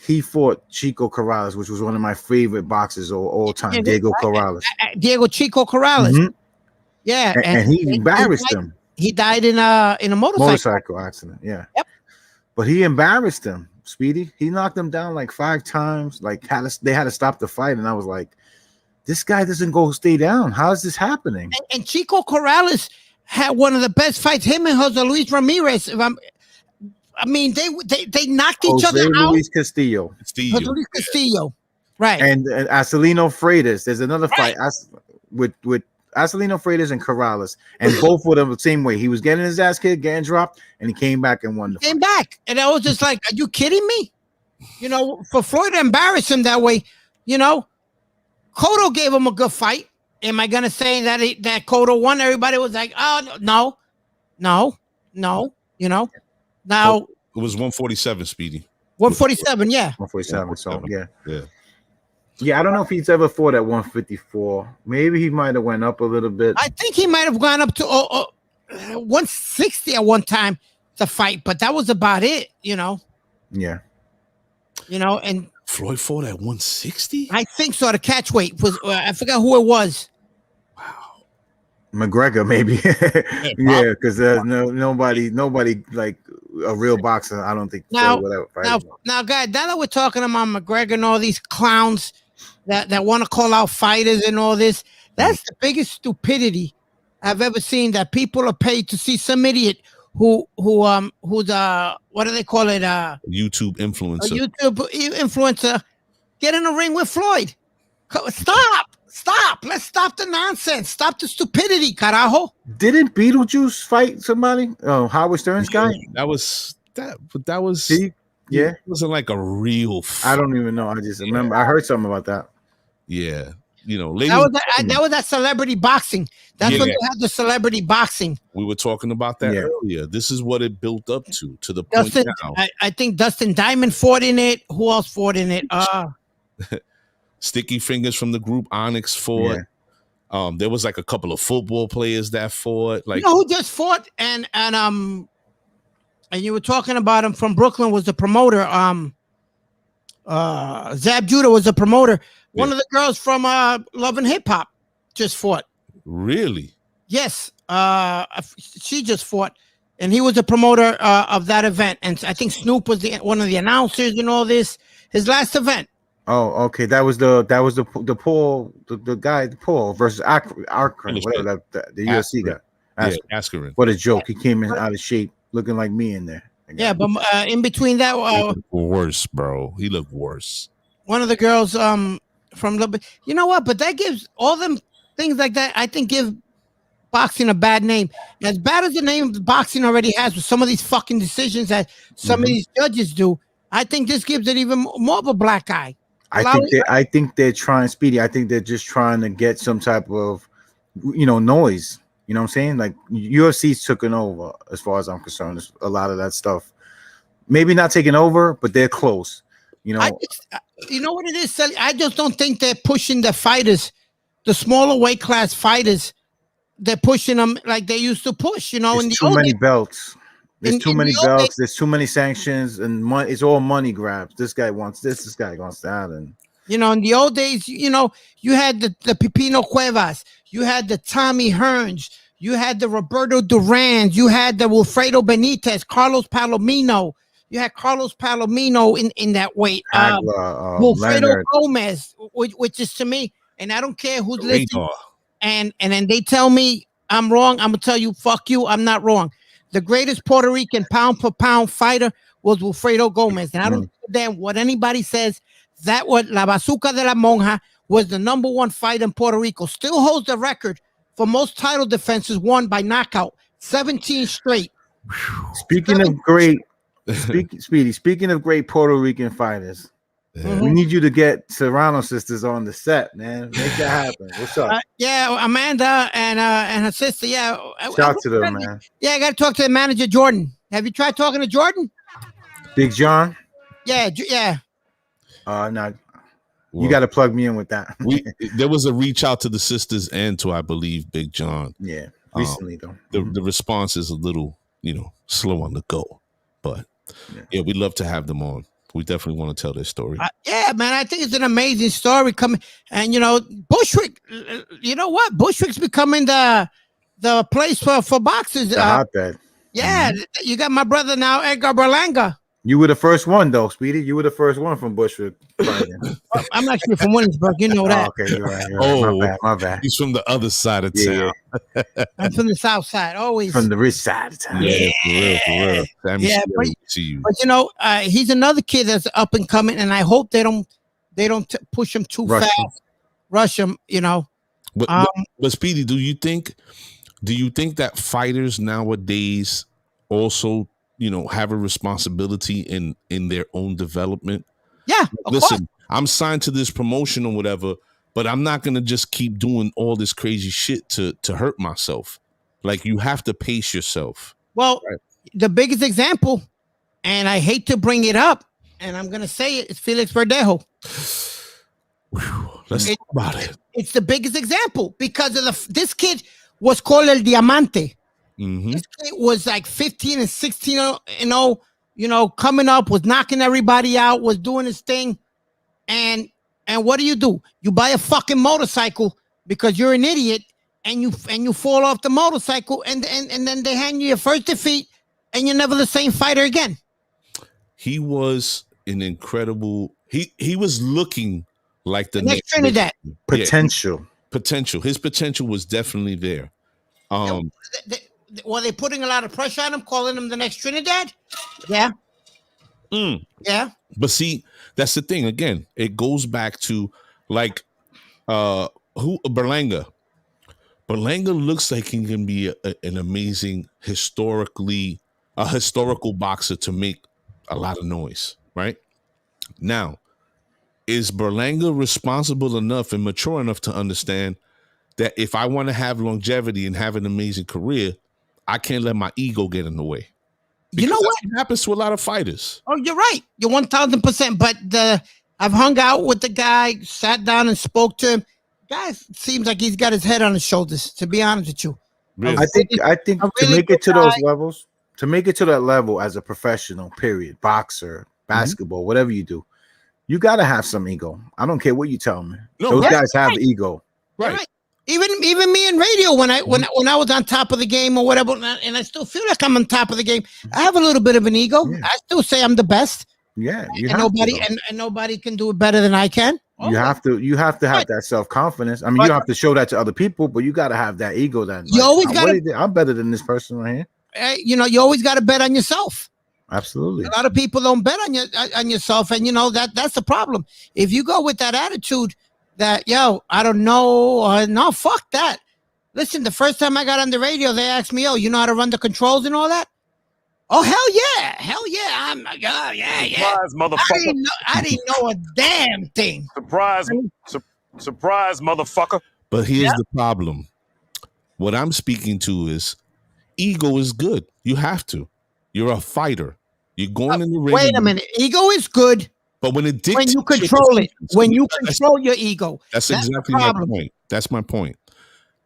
He fought Chico Corrales, which was one of my favorite boxers of all time. Diego Corrales. Diego Chico Corrales. Mm-hmm. Yeah, and he embarrassed him. He died in a motorcycle accident. Yeah. Yep. But he embarrassed him, Speedy. He knocked him down like 5 times. Like they had to stop the fight, and I was like, this guy doesn't stay down. How is this happening? And Chico Corrales had one of the best fights. Him and Jose Luis Ramirez. They knocked each other out. Luis Castillo. Jose Luis Castillo. Right. And Acelino Freitas. There's another fight with Acelino Freitas and Corrales, and both of them the same way. He was getting his ass kicked, getting dropped, and he came back and won the fight. Came back, and I was just like, "Are you kidding me?" You know, for Floyd to embarrass him that way, you know, Cotto gave him a good fight. Am I gonna say that Cotto won? Everybody was like, "Oh no." You know, now it was 147, Speedy. 147, yeah. 147. So yeah. I don't know if he's ever fought at 154. Maybe he might have went up a little bit. I think he might have gone up to 160 at one time to fight, but that was about it, you know. Yeah. You know, and Floyd fought at 160? I think so. The catch weight was I forgot who it was. Wow. McGregor, maybe. Yeah, because there's nobody like a real boxer. I don't think. Now, whatever. now, guys, now that we're talking about McGregor and all these clowns that want to call out fighters and all this, that's the biggest stupidity I've ever seen. That people are paid to see some idiot who's what do they call it? YouTube influencer. A YouTube influencer get in the ring with Floyd. Stop. Let's stop the nonsense. Stop the stupidity, carajo. Didn't Beetlejuice fight somebody? Oh, Howard Stern's guy. That was. See? Yeah, it wasn't like a real. I don't even know. I just remember I heard something about that. Yeah, that was that celebrity boxing. That's when they had the celebrity boxing. We were talking about that earlier. This is what it built up to the point now. I think Dustin Diamond fought in it. Who else fought in it? Sticky Fingers from the group Onyx fought. Yeah. There was like a couple of football players that fought. Like, you know who just fought? And you were talking about him from Brooklyn was the promoter. Zab Judah was the promoter. One of the girls from Love and Hip Hop just fought. Really? Yes. She just fought, and he was the promoter of that event. And I think Snoop was one of the announcers and all this. His last event. Oh, okay. That was the Paul, the guy, Paul versus Akron, whatever the UFC guy. Askren. What a joke! He came in out of shape, looking like me in there. Yeah, but in between that, worse, bro. He looked worse. One of the girls from you know what? But that gives all them things like that. I think give boxing a bad name. As bad as the name of boxing already has with some of these fucking decisions that some of these judges do, I think this gives it even more of a black eye. I think they're trying, Speedy. I think they're just trying to get some type of, noise. You know what I'm saying? Like UFC's taken over, as far as I'm concerned. A lot of that stuff, maybe not taking over, but they're close. You know what it is, Sally? I just don't think they're pushing the fighters, the smaller weight class fighters. They're pushing them like they used to push. There's too many belts. There's too many belts. There's too many sanctions, and money. It's all money grabs. This guy wants this. This guy wants that, and in the old days, you had the Pipino Cuevas, you had the Tommy Hearns, you had the Roberto Duran, you had the Wilfredo Benitez, Carlos Palomino. You had Carlos Palomino in that weight. Wilfredo Gomez, which is to me, and I don't care who's listening. And then they tell me I'm wrong. I'm gonna tell you, fuck you. I'm not wrong. The greatest Puerto Rican pound for pound fighter was Wilfredo Gomez, and I don't understand what anybody says. That was La Bazooka de la Monja was the number one fight in Puerto Rico. Still holds the record for most title defenses won by knockout, 17 straight. Speaking of great Puerto Rican fighters, we need you to get Serrano sisters on the set, man. Make that happen. What's up? Amanda and her sister. Yeah, shout out to them, man. Yeah, I got to talk to the manager, Jordan. Have you tried talking to Jordan? Big John? Yeah. No. You got to plug me in with that. There was a reach out to the sisters and to, I believe, Big John. Yeah, recently though. The response is a little, slow on the go, but yeah, we'd love to have them on. We definitely want to tell their story. Yeah, man, I think it's an amazing story coming. And Bushwick, you know what? Bushwick's becoming the place for boxers. The hotbed. Yeah, you got my brother now, Edgar Berlanga. You were the first one, though, Speedy. You were the first one from Bushwick. I'm actually from Williamsburg. You know that. Okay, you're right. My bad. He's from the other side of town. I'm from the south side, always. From the rich side of town. Yeah, for real. Yeah, but he's another kid that's up and coming, and I hope they don't push him too fast, rush him. But Speedy, do you think that fighters nowadays also have a responsibility in their own development? Yeah. Listen, I'm signed to this promotion or whatever, but I'm not going to just keep doing all this crazy shit to hurt myself. Like, you have to pace yourself. Well, the biggest example, and I hate to bring it up, and I'm going to say it, is Felix Verdejo. Let's talk about it. It's the biggest example because of this kid was called El Diamante. Mm-hmm. This kid was like 15 and 16 and coming up, was knocking everybody out, was doing his thing. And what do? You buy a fucking motorcycle because you're an idiot and you fall off the motorcycle, and then they hand you your first defeat, and you're never the same fighter again. He was an incredible. He was looking like the Next Trinidad. Potential. Potential. His potential was definitely there. Were they putting a lot of pressure on him, calling him the next Trinidad? Yeah. Yeah. But see, that's the thing. Again, it goes back to like Berlanga. Berlanga looks like he can be an amazing historical boxer to make a lot of noise, right? Now, is Berlanga responsible enough and mature enough to understand that if I want to have longevity and have an amazing career, I can't let my ego get in the way? Because you know what happens to a lot of fighters. Oh, you're right. You're 1,000%. But I've hung out with the guy, sat down and spoke to him. Guy seems like he's got his head on his shoulders, to be honest with you. Really? I think to make it to those levels, to make it to that level as a professional, period, boxer, basketball, whatever you do, you gotta have some ego. I don't care what you tell me. No, those right, guys have ego. Right. Even me in radio, when I was on top of the game or whatever, and I still feel like I'm on top of the game, I have a little bit of an ego. Yeah. I still say I'm the best. Yeah, and nobody can do it better than I can. You have to have that self-confidence. I mean, you don't have to show that to other people, but you got to have that ego. That you always got. I'm better than this person right here. You always got to bet on yourself. Absolutely. A lot of people don't bet on yourself, and that's the problem. If you go with that attitude that I don't know, no, fuck that. Listen, the first time I got on the radio, they asked me, you know how to run the controls and all that? Oh, hell yeah. I'm like, oh, yeah. Surprise, motherfucker. I didn't know a damn thing. Surprise, motherfucker. But here's the problem. What I'm speaking to is ego is good. You have to. You're a fighter. You're going in the ring. Wait a minute. Ego is good. But when it when you control it, when you control your ego. That's exactly my point. That's my point.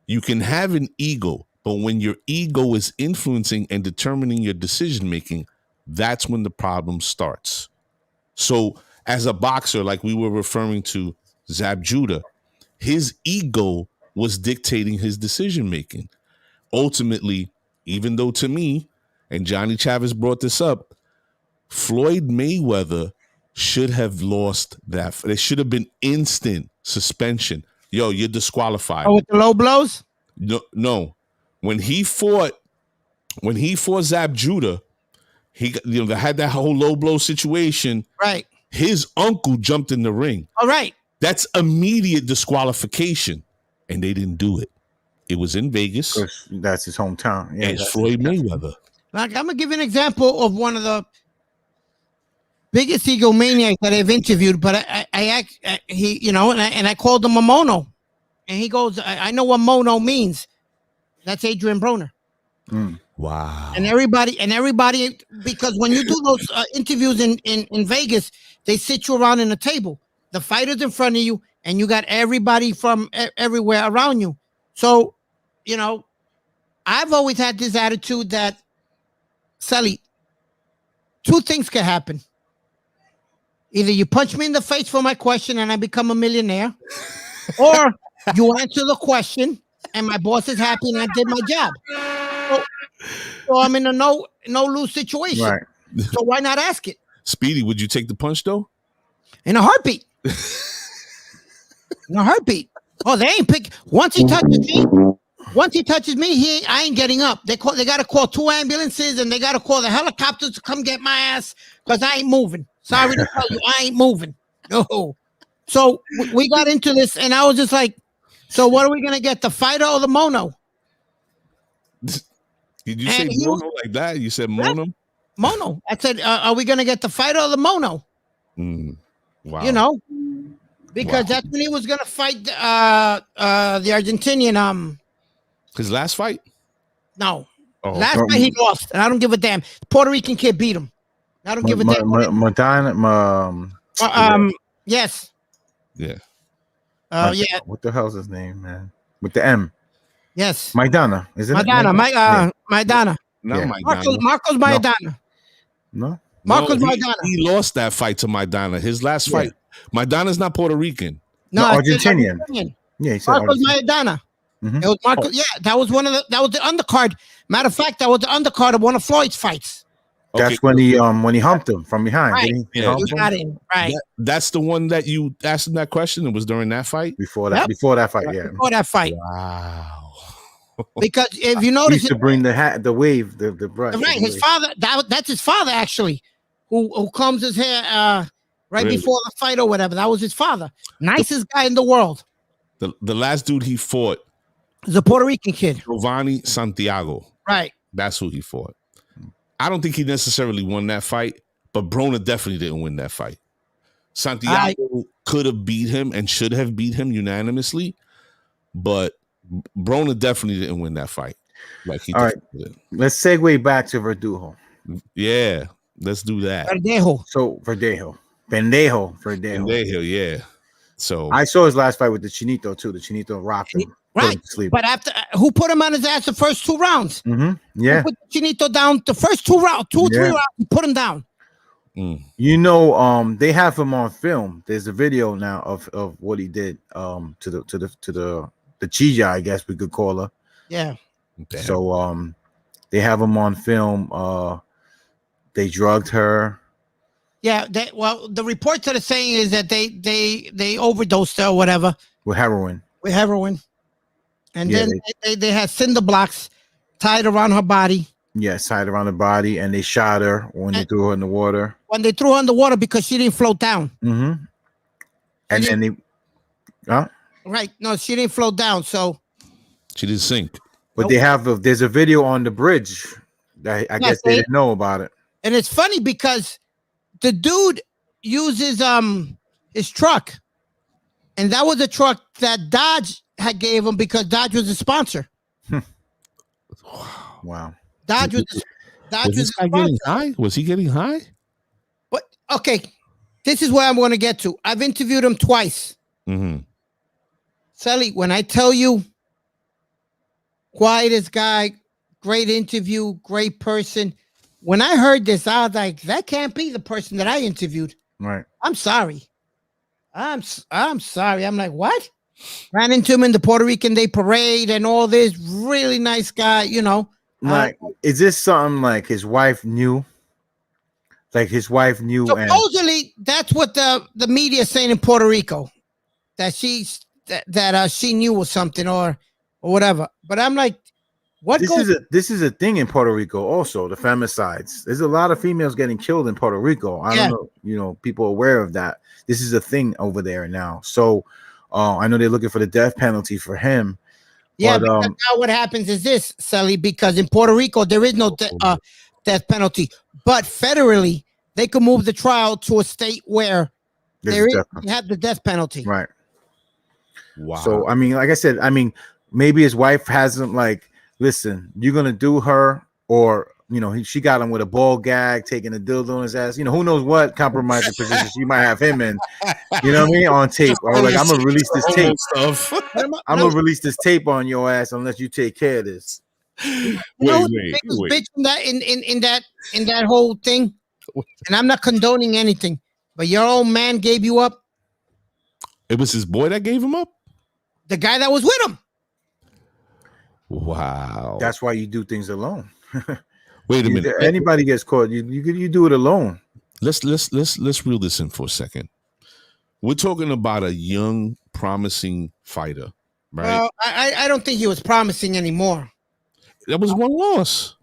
You can have an ego, but when your ego is influencing and determining your decision making, that's when the problem starts. So as a boxer, like we were referring to Zab Judah, his ego was dictating his decision making. Ultimately, even though to me, and Johnny Chavez brought this up, Floyd Mayweather should have lost that. There should have been instant suspension. You're disqualified. Oh, with the low blows? No. When he fought Zab Judah, he they had that whole low blow situation. Right. His uncle jumped in the ring. All right. That's immediate disqualification, and they didn't do it. It was in Vegas. That's his hometown. Yeah, and it's Floyd Mayweather. Like, I'm gonna give you an example of one of the biggest egomaniacs that I've interviewed, but I called him a mono, and he goes, I know what mono means. That's Adrian Broner. Wow. And everybody, because when you do those interviews in Vegas, they sit you around in a table, the fighters in front of you, and you got everybody from everywhere around you. So, I've always had this attitude that, Sully, two things can happen. Either you punch me in the face for my question and I become a millionaire, or you answer the question and my boss is happy and I did my job. So I'm in a no lose situation. Right. So why not ask it? Speedy, would you take the punch though? In a heartbeat. In a heartbeat. Oh, they ain't pick. Once he touches me, I ain't getting up. They got to call 2 ambulances and they got to call the helicopters to come get my ass because I ain't moving. Sorry to tell you, I ain't moving. No. So we got into this, and I was just like, so what are we gonna get? The fighter or the mono? Did you say mono like that? You said mono? Mono. I said, are we gonna get the fighter or the mono? Wow. Because that's when he was gonna fight the Argentinian. His last fight? No. Last fight he lost, and I don't give a damn. The Puerto Rican kid beat him. I don't give a damn. Yes. Yeah. Yeah. What the hell's his name, man? With the M. Yes. Maidana, isn't it? Maidana. Not Maidana. Marcos Maidana. No. Marcos Maidana. He lost that fight to Maidana. His last fight. Maidana's not Puerto Rican. No, Argentinian. Yeah, he said Marcos Maidana. It was Marco. Yeah, that was that was the undercard. Matter of fact, that was the undercard of one of Floyd's fights. That's Okay. when he humped him from behind. Right. Didn't he? Yeah. You got him right That's the one that you asked him that question. It was during that fight. Before that, Yep. before that fight, yeah. before that fight. Wow. Because if you He notice, used to bring the hat, the wave, the brush. right, the his wave. father. That's his father actually, who combs his hair right Really? before the fight or whatever. That was his father. Nicest guy in the world. The last dude he fought, He's a Puerto Rican kid. Giovanni Santiago. Right. That's who he fought. I don't think he necessarily won that fight, but Broner definitely didn't win that fight. Santiago could have beat him and should have beat him unanimously, but Broner definitely didn't win that fight. Like he All right. did. Let's segue back to Verdugo. Yeah, let's do that. Verdejo. So Verdejo. Verdejo. Verdejo, yeah. So I saw his last fight with the Chinito too. The Chinito rocked him. Put Right. him to sleep. But after who put him on his ass the first 2 rounds? Yeah. Who put Chinito down the first 2 rounds, 2 or 3 Yeah. rounds, he put him down. You know, they have him on film. There's a video now of what he did to the Chija, I guess we could call her. Yeah. damn. So they have him on film. They drugged her. Yeah, well, the reports that are saying is that they overdosed her or whatever With heroin. with heroin, and Yeah, then they had cinder blocks tied around her body. Yeah, tied around the body, and they shot her when they threw her in the water. When they threw her in the water because she didn't float down. And then they, Right? No, she didn't float down. So She didn't sink. but they have there's a video on the bridge that I guess they didn't know about it. and it's funny because the dude uses his truck, and that was a truck that Dodge had gave him because Dodge was a sponsor. Wow. Dodge was Was this guy getting high? Was he getting high? But okay, this is where I'm going to get to. I've interviewed him twice. Mm-hmm. Sally, when I tell you, quietest guy, great interview, great person. When I heard this, I was like, that can't be the person that I interviewed. Right. I'm sorry. I'm sorry. I'm like, what? Ran into him in the Puerto Rican Day Parade and all this. Really nice guy, you know. Like, is this something like his wife knew? Like his wife knew, and Supposedly, that's what the media is saying in Puerto Rico, that she knew or something or whatever. But I'm like, what? this is a thing in Puerto Rico. Also, the femicides. There's a lot of females getting killed in Puerto Rico. I don't know. You know, people are aware of that. This is a thing over there now. So, I know they're looking for the death penalty for him. Yeah, but, because now what happens is this, Sally, because in Puerto Rico there is no death penalty, but federally they can move the trial to a state where there is have the death penalty. Right. Wow. So I mean, like I said, I mean, maybe his wife hasn't like, listen, you're gonna do her, or you know, she got him with a ball gag, taking a dildo in his ass. You know, who knows what compromising position she might have him in. You know what I mean? On tape. Or like, I'm gonna release this tape. I'm gonna release this tape on your ass unless you take care of this. You know the biggest bitch in that whole thing, and I'm not condoning anything, but your old man gave you up. It was his boy that gave him up? The guy that was with him. Wow. That's why you do things alone. Wait a minute. Anybody gets caught, you do it alone. Let's reel this in for a second. We're talking about a young, promising fighter, right? Well, I don't think he was promising anymore. That was one loss.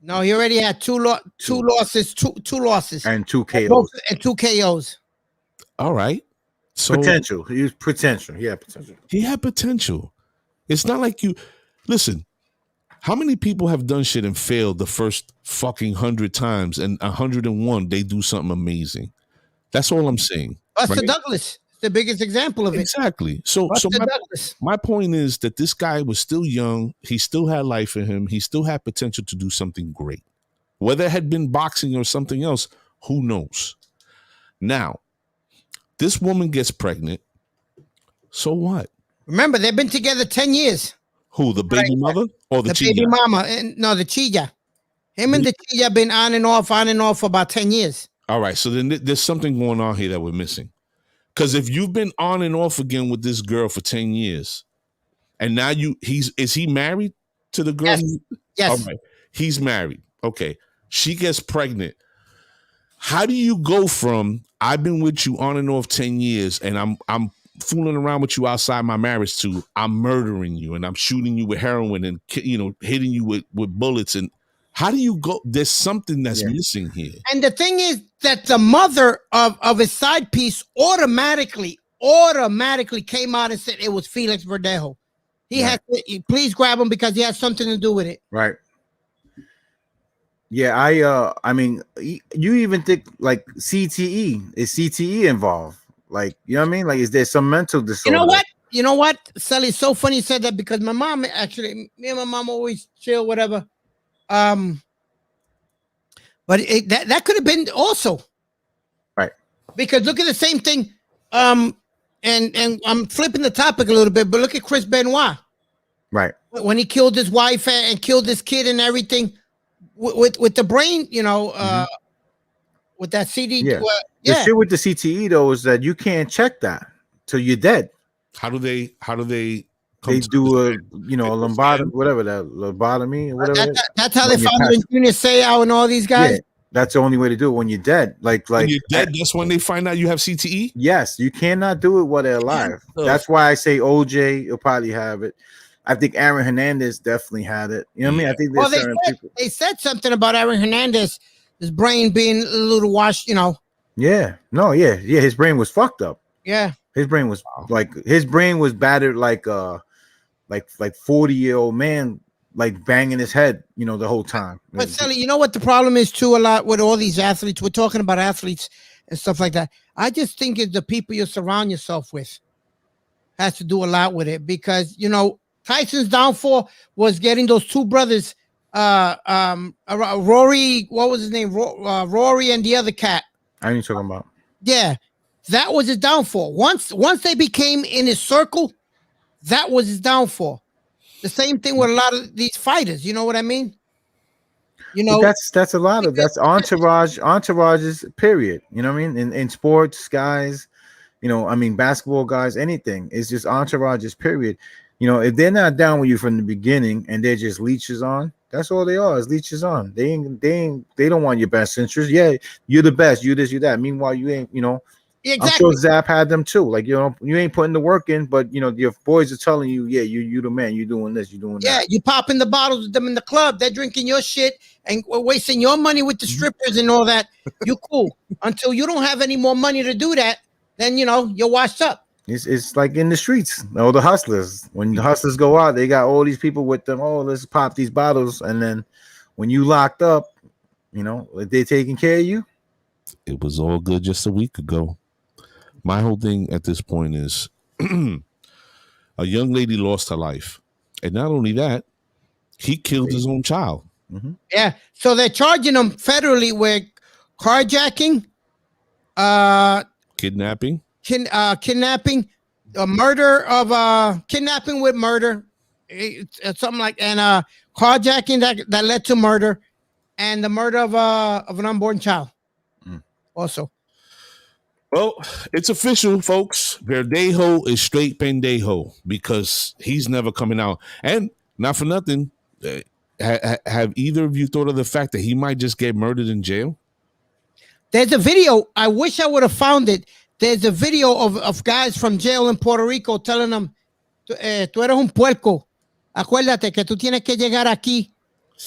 No, he already had two losses and 2 KOs and 2 KOs. All right. So potential. He was potential. He had potential. He had potential. It's not like you listen. How many people have done shit and failed the first fucking 100 times, and 101 they do something amazing? That's all I'm saying. Buster Douglas, the biggest example of it. Exactly. So my point is that this guy was still young. He still had life in him. He still had potential to do something great. Whether it had been boxing or something else, who knows? Now, this woman gets pregnant. So what? Remember, they've been together 10 years. Who, the baby mother or the baby mama? No, the Chilla. Him and the Chilla been on and off for about 10 years. All right, so then there's something going on here that we're missing. Because if you've been on and off again with this girl for 10 years, And now is he married to the girl? Yes. Yes. All right. He's married. Okay. She gets pregnant. How do you go from I've been with you on and off 10 years and I'm fooling around with you outside my marriage to I'm murdering you and I'm shooting you with heroin and hitting you with bullets, and how do you go? There's something that's missing here. And the thing is that the mother of his side piece automatically came out and said it was Felix Verdejo. He had to, please grab him because he has something to do with it. Right. Yeah, I mean, you even think like CTE, is CTE involved? Like, you know what I mean? Like, is there some mental disorder? You know what? Sally, it's so funny you said that because my mom actually, me and my mom always chill, whatever. But that could have been also. Right. Because look at the same thing. And I'm flipping the topic a little bit, but look at Chris Benoit. Right. When he killed his wife and killed his kid and everything with the brain, with that CD. Yeah. The shit with the CTE though is that you can't check that till you're dead. How do they They do a lobotomy, whatever that lobotomy or whatever. That's how they found it in Junior Seau and all these guys. Yeah, that's the only way to do it when you're dead. Like when you're dead, that's when they find out you have CTE. Yes, you cannot do it while they're alive. That's why I say OJ will probably have it. I think Aaron Hernandez definitely had it. You know what I mean? I think there's certain people. They said something about Aaron Hernandez, his brain being a little washed, Yeah. No, yeah. His brain was fucked up. Yeah. His brain was battered like 40-year-old man, like banging his head, the whole time. But Sally, you know what the problem is too a lot with all these athletes? We're talking about athletes and stuff like that. I just think it's the people you surround yourself with has to do a lot with it because, Tyson's downfall was getting those two brothers, Rory, what was his name? Rory and the other cat. I know you're talking about. Yeah, that was his downfall. Once they became in his circle, that was his downfall. The same thing with a lot of these fighters. You know what I mean? But that's a lot of that's entourages. Period. You know what I mean? In sports, guys. Basketball guys. Anything. It's just entourages. Period. If they're not down with you from the beginning and they're just leeches on, that's all they are, is leeches on. They don't want your best interest. Yeah, you're the best, you this, you that. Meanwhile, you ain't, Exactly. I'm sure Zap had them too. Like, you ain't putting the work in, but your boys are telling you, yeah, you the man, you doing this, you doing that. Yeah, you popping the bottles with them in the club, they're drinking your shit and wasting your money with the strippers and all that. You cool. Until you don't have any more money to do that, then you're washed up. It's like in the streets, the hustlers. When the hustlers go out, they got all these people with them. Oh, let's pop these bottles, and then when you locked up, they taking care of you. It was all good just a week ago. My whole thing at this point is a young lady lost her life, and not only that, he killed his own child. Mm-hmm. Yeah, so they're charging him federally with carjacking, Kidnapping. Kidnapping, kidnapping with murder, something like, and carjacking that led to murder, and the murder of an unborn child. Also. Well, it's official, folks. Verdejo is straight pendejo because he's never coming out. And not for nothing, have either of you thought of the fact that he might just get murdered in jail? There's a video. I wish I would have found it. There's a video of guys from jail in Puerto Rico telling them, tú eres un puerco. Acuérdate que tú tienes que llegar aquí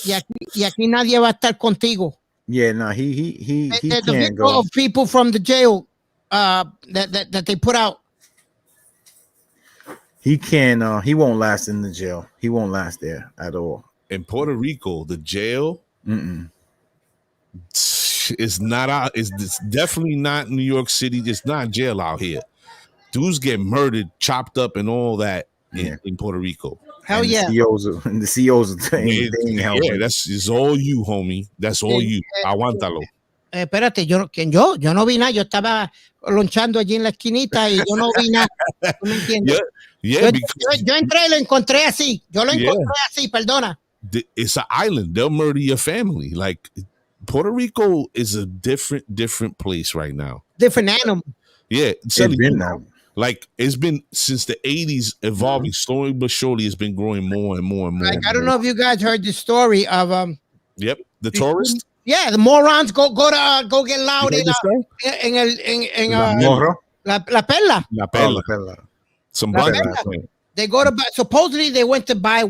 y aquí nadie va a estar contigo. Yeah, no, he There's a can't video go. of people from the jail that they put out. He can he won't last in the jail. He won't last there at all. In Puerto Rico, the jail is not out. It's definitely not New York City. It's not jail out here. Dudes get murdered, chopped up, and all that in Puerto Rico. Hell yeah. The COs are they ain't helping. Yeah, it's all you, homie. That's all you. Aguántalo. Espérate, yo no vi nada. Yo estaba lonchando allí en la esquinita y yo no vi nada. ¿Tú me entiendes? Yeah, yo entré y lo encontré así. Yo lo encontré así, perdona. It's an island. They'll murder your family. Like, Puerto Rico is a different place right now. Different animal. Yeah. Like it's been since the 80s evolving slowly but surely. It's been growing more and more and more. Like I don't know if you guys heard the story of Yep, the tourist. Yeah, the morons go get loud You heard this story? in La Morro. La Perla. La Oh, Perla. La Perla. Some La black Perla. people. They go to buy. Supposedly they went to buy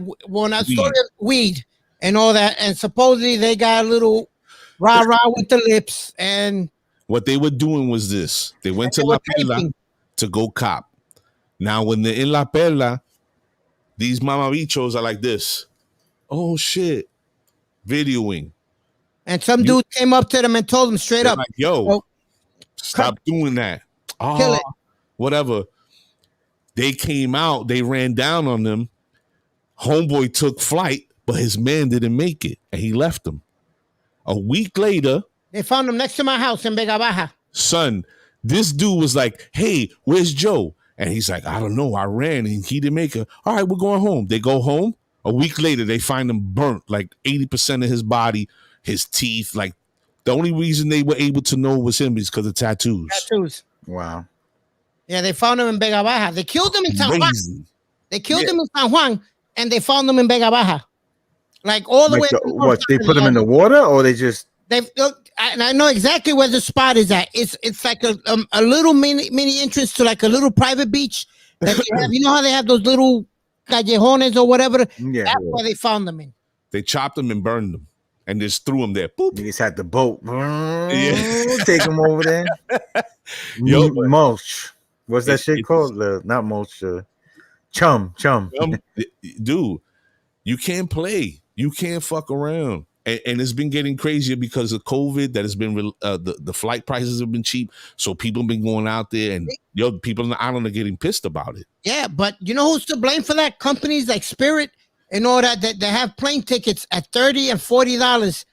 weed and all that, and supposedly they got a little rah with the lips and What they were doing was this: they went to they La were Perla taping. to go cop. Now, when they're in La Perla, these mamabichos are like this. Oh shit, videoing. And some dude came up to them and told them straight They're up, like, yo, "Oh, stop doing that. Kill it." Whatever. They came out, they ran down on them. Homeboy took flight, but his man didn't make it, and he left them. A week later, they found him next to my house in Vega Baja. son, this dude was like, hey, where's Joe? And he's like, I don't know. I ran and he didn't make it. All right, we're going home. They go home. A week later, they find him burnt, like 80% of his body, his teeth. Like the only reason they were able to know it was him is because of tattoos. Tattoos. Wow. Yeah, they found him in Vega Baja. They killed him in San Juan. Crazy. They killed him in San Juan, and they found him in Vega Baja. Like all the Like way. what? They put him in the water, or they just? And I know exactly where the spot is at. It's like a little mini entrance to like a little private beach that they have. You know how they have those little callejones or whatever? Yeah. That's where they found them in. They chopped him and burned him and just threw him there. Boop. Niggas had the boat. Yeah. Take him over there. Yo, Mulch. What's that shit it's- called? Not mulch. Chum. Dude, you can't play. You can't fuck around. And it's been getting crazier because of COVID. That has been the flight prices have been cheap, so people have been going out there, and people on the island are getting pissed about it. Yeah, but you know who's to blame for that? Companies like Spirit and all that they have plane tickets at $30 and $40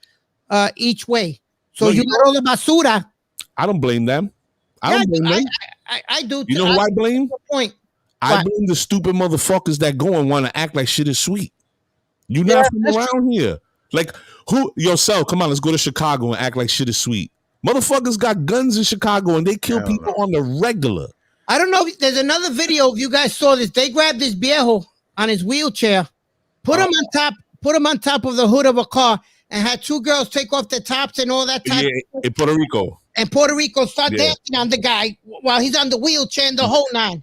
each way. So No, you you got all the basura. I don't blame them. I don't blame them. I do. You know who I blame? Point. I What? blame the stupid motherfuckers that go and want to act like shit is sweet. You not from that's around here. Like who yourself? Come on, let's go to Chicago and act like shit is sweet. Motherfuckers got guns in Chicago and they kill Hell people no. on the regular. I don't know. There's another video. If you guys saw this, they grabbed this viejo on his wheelchair, put him on top of the hood of a car, and had two girls take off their tops and all that type. Yeah, in Puerto Rico. And Puerto Rico start Yeah. dancing on the guy while he's on the wheelchair and the whole nine.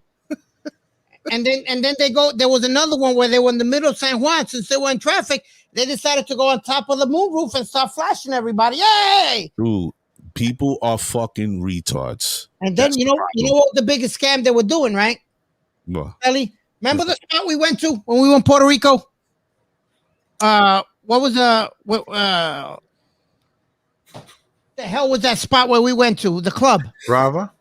and then they go. There was another one where they were in the middle of San Juan. Since they were in traffic, they decided to go on top of the moonroof and start flashing everybody. Yay! Dude, people are fucking retards. And then That's you know what the biggest scam they were doing, right? Well, Ellie, remember the spot we went to when we were in Puerto Rico? What was the hell was that spot where we went to? The club. Brava.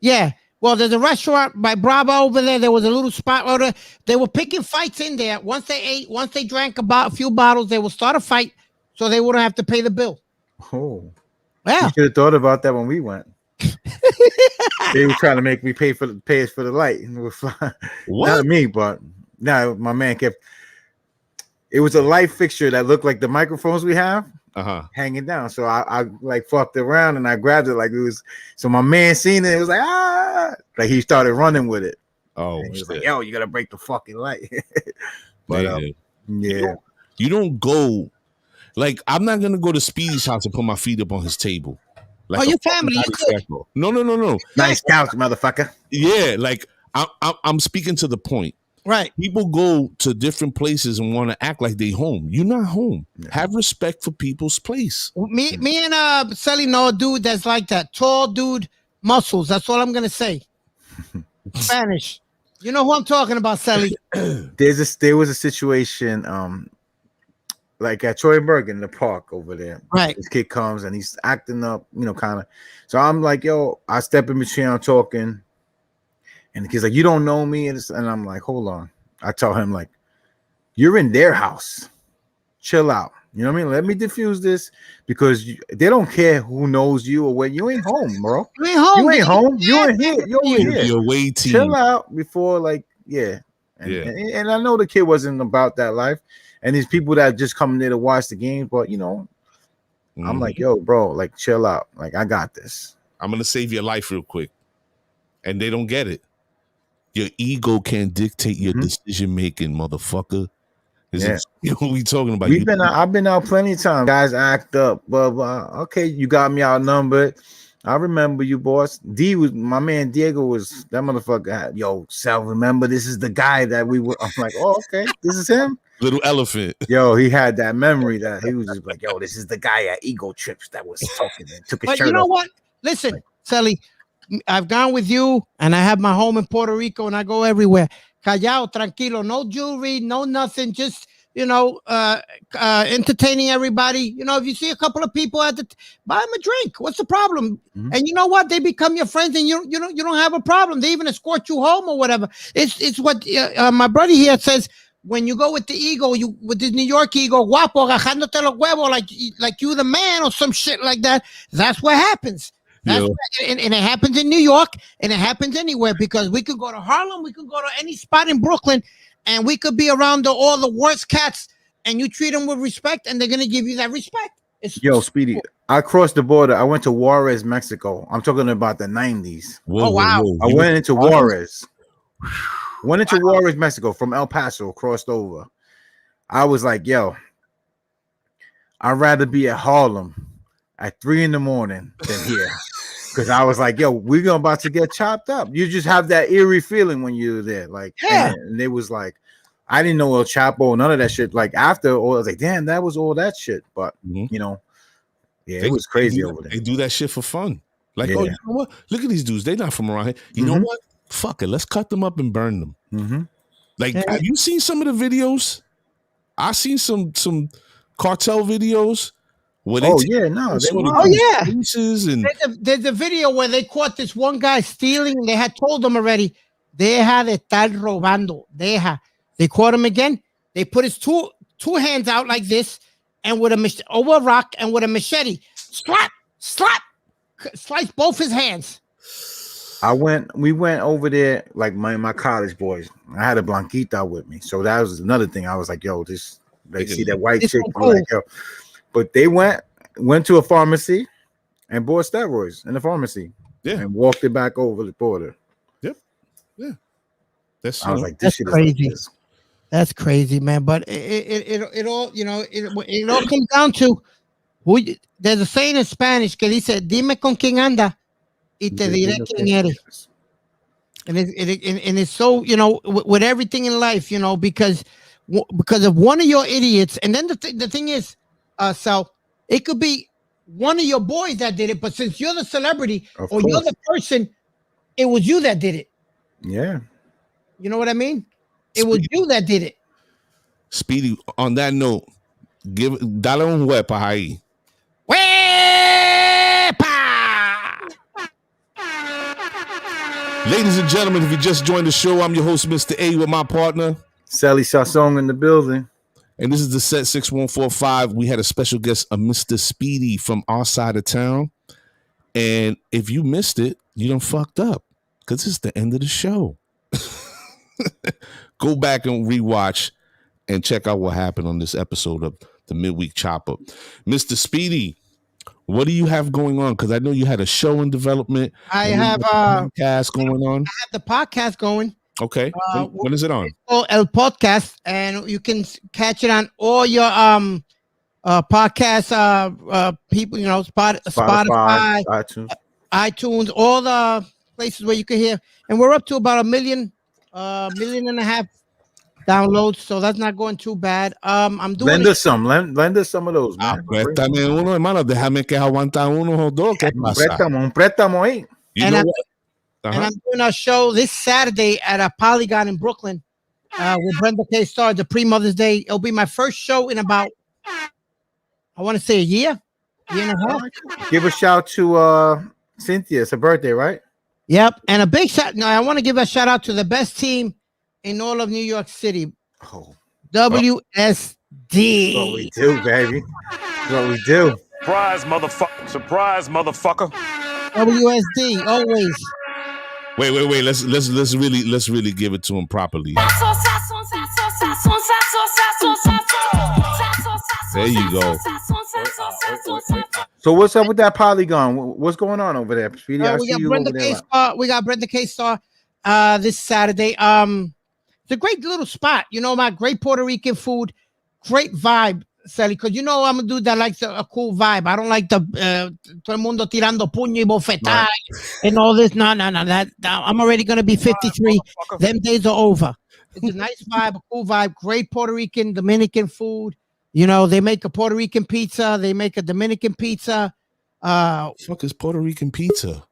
Yeah. Well, there's a restaurant by Bravo over there. There was a little spot over there. They were picking fights in there. Once they drank a few bottles, they would start a fight so they wouldn't have to pay the bill. Oh. Yeah. You should have thought about that when we went. They were trying to make me pay us for the light. And we're flying. what? Not me, but no, my man kept. It was a light fixture that looked like the microphones we have hanging down. So I like fucked around and I grabbed it like it was. So my man seen it. It was like he started running with it. Oh, And he was shit. like, "Yo, you gotta break the fucking light." But yeah, you don't go. Like, I'm not gonna go to Speedy's house and put my feet up on his table. Like Oh, a your fucking family, you could. disrespectful. No. nice couch, motherfucker. Yeah, like I'm speaking to the point. Right. People go to different places and want to act like they home. You're not home. Have respect for people's place. Me and Sally know a dude that's like that. Tall dude, muscles. That's all I'm gonna say. Spanish. You know who I'm talking about, Sally. There was a situation like at Troy Bergen in the park over there. Right. This kid comes and he's acting up, kind of. So I'm like, yo, I step in between, I'm talking, and the kid's like, you don't know me, and I'm like, hold on. I tell him like, you're in their house, chill out. You know what I mean? Let me diffuse this because they don't care who knows you or where. You ain't home, bro. You ain't home. You ain't home. You ain't here. You're You're here. the away team. Chill out before, like, yeah. And I know the kid wasn't about that life. And these people that just come there to watch the game, but I'm like, yo, bro, like, chill out. Like, I got this. I'm gonna save your life real quick, and they don't get it. Your ego can't dictate your Mhm. decision making, motherfucker. Yeah. You know what we talking about? We've been I've been out plenty of times. Guys act up, blah blah. Okay, you got me outnumbered. I remember you, boss. D was my man. Diego was that motherfucker. Yo, Sal, remember this is the guy that we were. I'm like, oh, okay, this is him. Little elephant. Yo, he had that memory that he was just like, yo, this is the guy at Ego Trips that was talking and took his But shirt you know off. what? Listen, Sally, I've gone with you, and I have my home in Puerto Rico, and I go everywhere. Callao, tranquilo, no jewelry, no nothing, just entertaining everybody. You know, if you see a couple of people buy them a drink. What's the problem? Mhm. And you know what? They become your friends, and you don't have a problem. They even escort you home or whatever. It's what my brother here says. When you go with the ego, with the New York ego, guapo, agajándote los huevos, like you the man or some shit like that. That's what happens. Yeah. And it happens in New York, and it happens anywhere, because we could go to Harlem, we could go to any spot in Brooklyn, and we could be around all the worst cats, and you treat them with respect, and they're gonna give you that respect. Yo, Speedy, I crossed the border. I went to Juarez, Mexico. I'm talking about the 90s. Whoa, Oh, wow. I went into Juarez. Went into Juarez, Mexico from El Paso, crossed over. I was like, yo, I'd rather be at Harlem at 3 a.m. than here. Because I was like, yo, we're about to get chopped up. You just have that eerie feeling when you're there. Like, Yeah. And it was like, I didn't know El Chapo, none of that shit. Like, after all, I was like, damn, that was all that shit. But, Mhm. you know, yeah, it was crazy over there. They do that shit for fun. Like, Yeah. oh, you know what? Look at these dudes. They're not from around here. You know Mhm. what? Fuck it. Let's cut them up and burn them. Mm-hmm. Like, Yeah. have you seen some of the videos? I seen some cartel videos where they Oh, take yeah, no. They sort of were, Oh, yeah. pieces and There's a video where they caught this one guy stealing, and they had told them already, deja de estar robando, deja. They caught him again. They put his two hands out like this, and with over a rock, and with a machete, slap, slice both his hands. we went over there, like my college boys. I had a Blanquita with me. So that was another thing. I was like, yo, they see that white This chick. one I'm like, yo. But they went to a pharmacy and bought steroids in the pharmacy. Yeah. And walked it back over the border. that's I was you know, like, this That's shit crazy. is like this. That's crazy, man. But it all, you know, it all comes down to there's a saying in Spanish que dice, dime con quién anda y te diré quién eres. And it's so, you know, with everything in life, you know, because of one of your idiots. And then the thing is, Sal, it could be one of your boys that did it, but since you're the celebrity Of or you're course. the person, it was you that did it. Yeah. You know what I mean? It was you that did it. Speedy. On that note, dale un huepa ahí. Ladies and gentlemen, if you just joined the show, I'm your host, Mr. A, with my partner. Sally Sasson in the building. And this is the set 6145. We had a special guest, a Mr. Speedy from our side of town. And if you missed it, you done fucked up because it's the end of the show. Go back and rewatch and check out what happened on this episode of the Midweek Chop Up. Mr. Speedy, what do you have going on? Because I know you had a show in development. I and you have a podcast going on. the podcast going. Okay. When is it on? Oh, El Podcast, and you can catch it on all your podcast people, you know, Spotify, iTunes, all the places where you can hear. And we're up to about 1 million, 1.5 million downloads, so that's not going too bad. I'm doing Lend us some of those, man. Préstame uno, hermano. Déjame que aguanta uno o dos. ¿Qué pasa? Un préstamo ahí. You And know I'm- what? And I'm doing a show this Saturday at a Polygon in Brooklyn with Brenda K. Starr, the pre-Mother's Day. It'll be my first show in about, I want to say, a year and a half. Give a shout to Cynthia. It's her birthday, right? Yep. And a big shout. No, I want to give a shout out to the best team in all of New York City, Oh, WSD. that's what we do, baby. That's what we do. Surprise, motherfucker. Surprise, motherfucker. WSD, always. Wait. Let's really give it to him properly. There you go. So what's up with that Polygon? What's going on over there, Speedy? I We see got you Brenda over K. there. Starr. We got Brenda K. Starr. this Saturday. It's a great little spot. You know, my great Puerto Rican food, great vibe, Sally. Because you know I'm a dude that likes a cool vibe. I don't like the todo el mundo tirando puño y bofetada and all this. No. I'm already gonna be 53. Them days are over. It's a nice vibe, a cool vibe. Great Puerto Rican, Dominican food. You know, they make a Puerto Rican pizza. They make a Dominican pizza. Fuck is Puerto Rican pizza?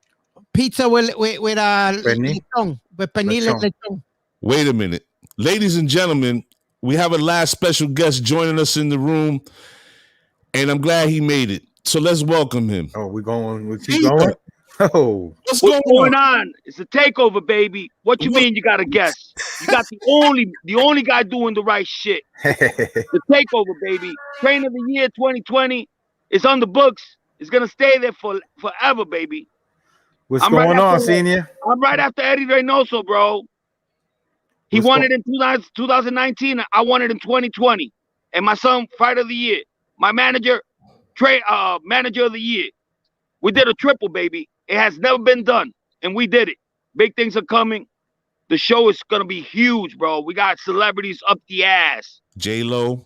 Pizza with lechon, with pernil and lechon. Wait a minute. Ladies and gentlemen, we have a last special guest joining us in the room, and I'm glad he made it. So let's welcome him. Oh, we keep going? Oh. What's What's going on? It's a takeover, baby. What you mean you got to guess? You got the only guy doing the right shit. The takeover, baby. Train of the year 2020 is on the books. It's going to stay there forever, baby. What's going on, Senior? I'm right after Eddie Reynoso, bro. He won it in 2019. I won it in 2020. And my son, fighter of the year. My manager, manager of the year. We did a triple, baby. It has never been done. And we did it. Big things are coming. The show is going to be huge, bro. We got celebrities up the ass. J-Lo.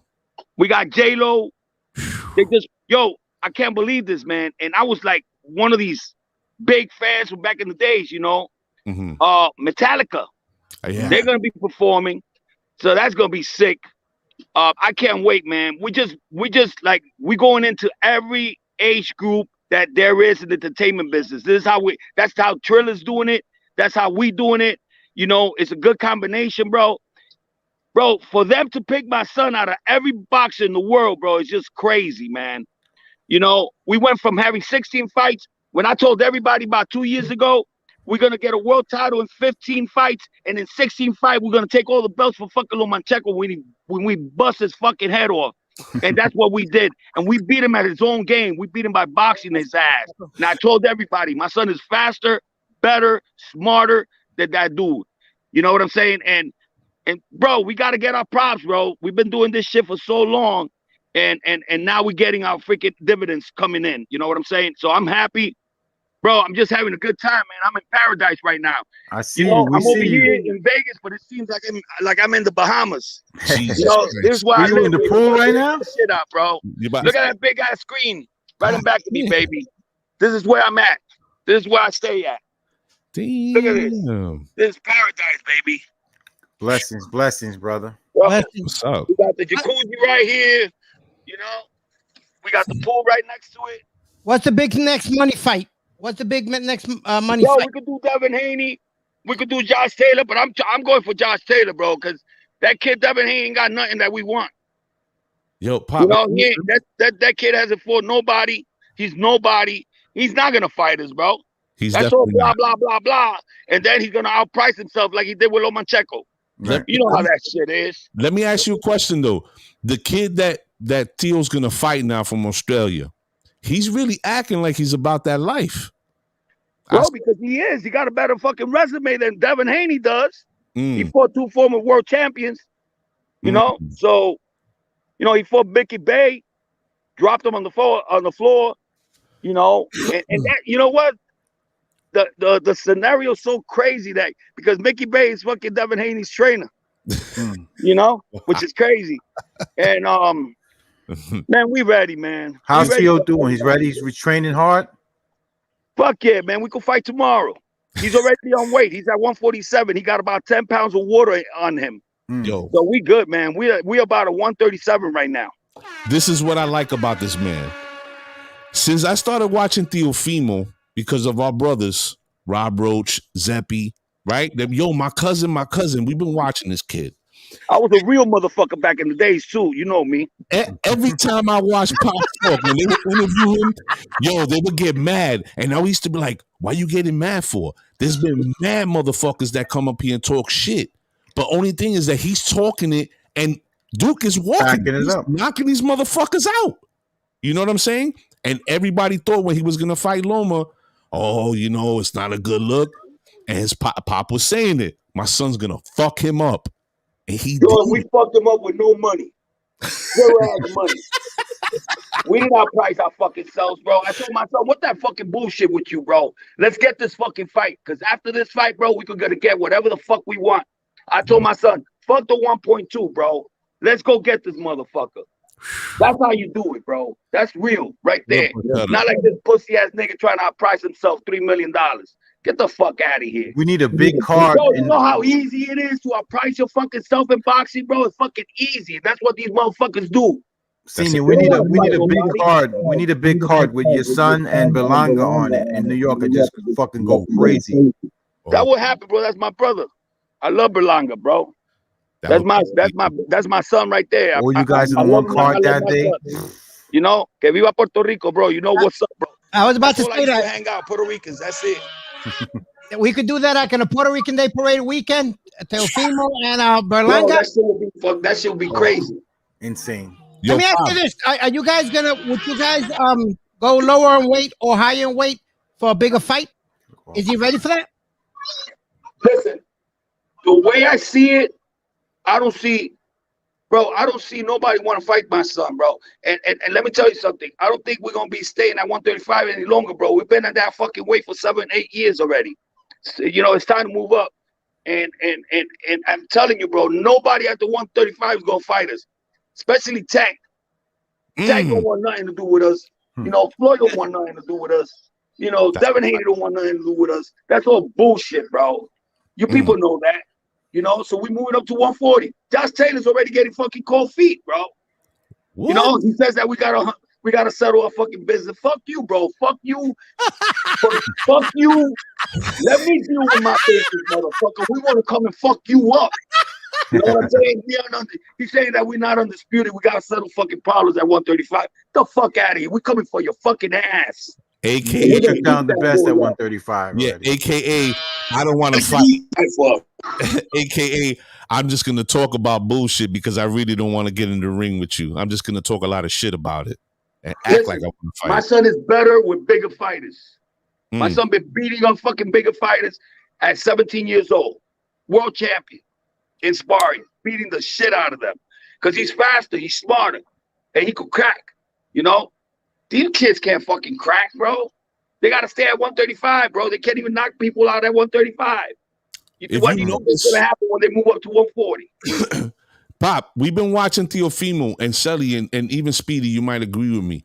We got J-Lo. I can't believe this, man. And I was like one of these big fans from back in the days, you know. Metallica. Yeah. They're going to be performing. So that's going to be sick. I can't wait, man. We going into every age group that there is in the entertainment business. That's how Triller's doing it. That's how we doing it. You know, it's a good combination, bro. Bro, for them to pick my son out of every boxer in the world, bro, it's just crazy, man. You know, we went from having 16 fights. When I told everybody about 2 years ago, we're going to get a world title in 15 fights, and in 16 fights, we're going to take all the belts for fucking Lomachenko when we bust his fucking head off. And that's what we did. And we beat him at his own game. We beat him by boxing his ass. And I told everybody, my son is faster, better, smarter than that dude. You know what I'm saying? And bro, we got to get our props, bro. We've been doing this shit for so long. And now we're getting our freaking dividends coming in. You know what I'm saying? So I'm happy. Bro, I'm just having a good time, man. I'm in paradise right now. I see you. Know, I'm over here in Vegas, but it seems like I'm in the Bahamas. Jesus you know, this is why Are you in the pool right now? Shit up, bro. Look at that big ass screen right in back of me, baby. This is where I'm at. This is where I stay at. Damn. Look at this. This is paradise, baby. Blessings, brother. What's up? We got the jacuzzi right here. You know, we got the pool right next to it. What's the big next money fight? What's the big next money fight? We could do Devin Haney. We could do Josh Taylor, but I'm going for Josh Taylor, bro, because that kid Devin Haney ain't got nothing that we want. Yo, Pop. You know, that kid hasn't fought nobody. He's nobody. He's not gonna fight us, bro. That's all blah blah blah blah, and then he's gonna outprice himself like he did with Lomachenko. Right. You know how that shit is. Let me ask you a question though. The kid that Teal's gonna fight now from Australia, he's really acting like he's about that life. Bro, because he is. He got a better fucking resume than Devin Haney does. He fought 2 former world champions. You know? So, you know, he fought Mickey Bay, dropped him on the floor, you know. And that, you know what? The scenario is so crazy that because Mickey Bay is fucking Devin Haney's trainer. You know, which is crazy. And man, we ready, man. How's Teal doing? He's ready. He's retraining hard. Fuck yeah, man. We can fight tomorrow. He's already on weight. He's at 147. He got about 10 pounds of water on him. Yo. So we good, man. We about a 137 right now. This is what I like about this man. Since I started watching Teofimo because of our brothers, Rob Roach, Zeppy, right? Yo, my cousin, we've been watching this kid. I was a real motherfucker back in the days too. You know me. Every time I watch Pop talk, when they would interview him, yo, they would get mad. And I used to be like, why you getting mad for? There's been mad motherfuckers that come up here and talk shit. But only thing is that he's talking it and Duke is walking. He's knocking these motherfuckers out. You know what I'm saying? And everybody thought when he was going to fight Loma, oh, you know, it's not a good look. And his pop was saying it. My son's going to fuck him up. And he we fucked him up with no money. Zero ass money. We did not price our fucking selves, bro. I told myself, what that fucking bullshit with you, bro? Let's get this fucking fight. Because after this fight, bro, we could gonna get whatever the fuck we want. I told my son, fuck the 1.2, bro. Let's go get this motherfucker. That's how you do it, bro. That's real right there. Not like this pussy ass nigga trying to outprice himself $3 million. Get the fuck out of here. We need a big card. Bro, you know how easy it is to outprice your fucking self in boxing, bro? It's fucking easy. That's what these motherfuckers do. Senior, we need a big card. We need a big card with your son and Berlanga on it in New York and just fucking go crazy. That would happen, bro. That's my brother. I love Berlanga, bro. That's my son right there. All you guys in one card that day. You know, que viva Puerto Rico, bro. You know what's up, bro. I was about to say that. Hang out Puerto Ricans. That's it. We could do that like in a Puerto Rican Day Parade weekend. Teofimo and Berlanga. Bro, that shit would be crazy. Insane. Let me ask you this: Are you guys would you guys go lower in weight or higher in weight for a bigger fight? Is he ready for that? Listen, the way I see it, I don't see nobody want to fight my son, bro. And let me tell you something. I don't think we're gonna be staying at 135 any longer, bro. We've been at that fucking weight for 7-8 years already. So, you know, it's time to move up. And I'm telling you, bro, nobody at the 135 is gonna fight us, especially Tank. Tank don't want nothing to do with us. You know, Floyd don't want nothing to do with us. You know, Devin Haney don't want nothing to do with us. That's all bullshit, bro. You people know that. You know, so we moving up to 140. Josh Taylor's already getting fucking cold feet, bro. What? You know, he says that we gotta settle our fucking business. Fuck you, bro. Fuck you. Fuck you. Let me deal with my business, motherfucker. We want to come and fuck you up. You know what I'm saying? He's saying that we're not undisputed. We gotta settle fucking problems at 135. The fuck out of here. We're coming for your fucking ass. AKA took down the best at 135. Yeah, already. AKA I don't want to fight. AKA I'm just gonna talk about bullshit because I really don't want to get in the ring with you. I'm just gonna talk a lot of shit about it and act like I want to fight. My son is better with bigger fighters. My son been beating on fucking bigger fighters at 17 years old. World champion in sparring, beating the shit out of them. Because he's faster, he's smarter, and he could crack. You know? These kids can't fucking crack, bro. They got to stay at 135, bro. They can't even knock people out at 135. What do you know what's going to happen when they move up to 140? Pop, we've been watching Teofimo and Shelly and even Speedy. You might agree with me.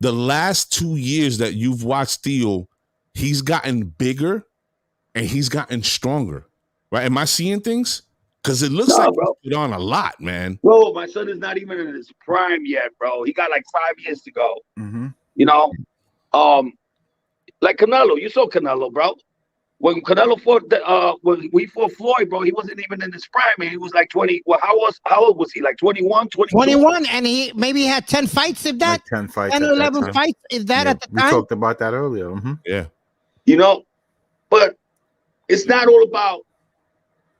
The last 2 years that you've watched Theo, he's gotten bigger and he's gotten stronger. Right? Am I seeing things? Because it looks like he's put on a lot, man. Bro, my son is not even in his prime yet, bro. He got like 5 years to go. You know? Like Canelo. You saw Canelo, bro. When Canelo fought, when we fought Floyd, bro, he wasn't even in his prime, man. He was like 20. Well, how old was he? Like 21, 22? 21, and he maybe had 10 fights, if that. Like 10 fights. 10 or 11 fights, if that at the time. We talked about that earlier. Yeah. You know? But it's not all about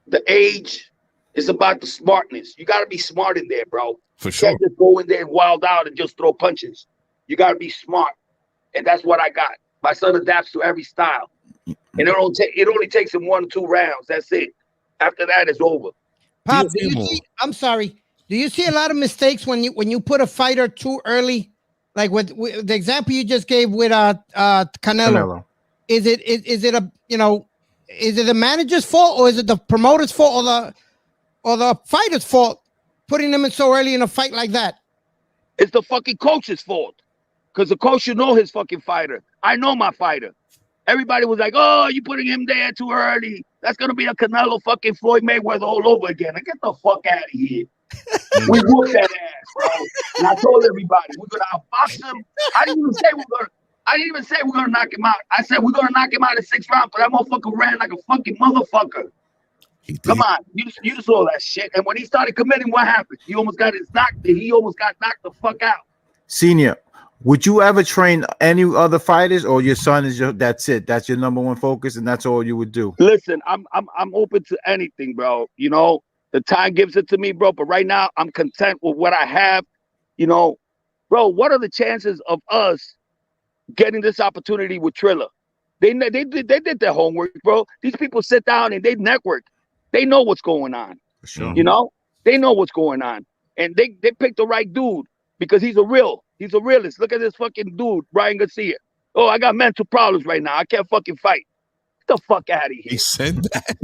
the age. It's about the smartness. You got to be smart in there, bro. For sure. You can't just go in there and wild out and just throw punches. You got to be smart. And that's what I got. My son adapts to every style. And it only takes him 1 or 2 rounds. That's it. After that, it's over. Pop, I'm sorry. Do you see a lot of mistakes when you put a fighter too early? Like with the example you just gave with Canelo. Is it the manager's fault or is it the promoter's fault or the fighter's fault putting them in so early in a fight like that? It's the fucking coach's fault. Because the coach should know his fucking fighter. I know my fighter. Everybody was like, oh, you putting him there too early. That's going to be a Canelo fucking Floyd Mayweather all over again. Get the fuck out of here. We whooped that ass, bro. And I told everybody, we're going to outbox him. I didn't even say we're going to knock him out. I said we're going to knock him out in 6 rounds, but that motherfucker ran like a fucking motherfucker. Come on. You saw that shit. And when he started committing, what happened? He almost got knocked the fuck out. Senior, would you ever train any other fighters, or your son is that's it? That's your number one focus, and that's all you would do? Listen, I'm open to anything, bro. You know, the time gives it to me, bro. But right now, I'm content with what I have. You know, bro, what are the chances of us getting this opportunity with Triller? They did their homework, bro. These people sit down and they network. They know what's going on. For sure. You know, they know what's going on. and they picked the right dude because he's a realist. Look at this fucking dude, Ryan Garcia. Oh, I got mental problems right now. I can't fucking fight. Get the fuck out of here. He said that.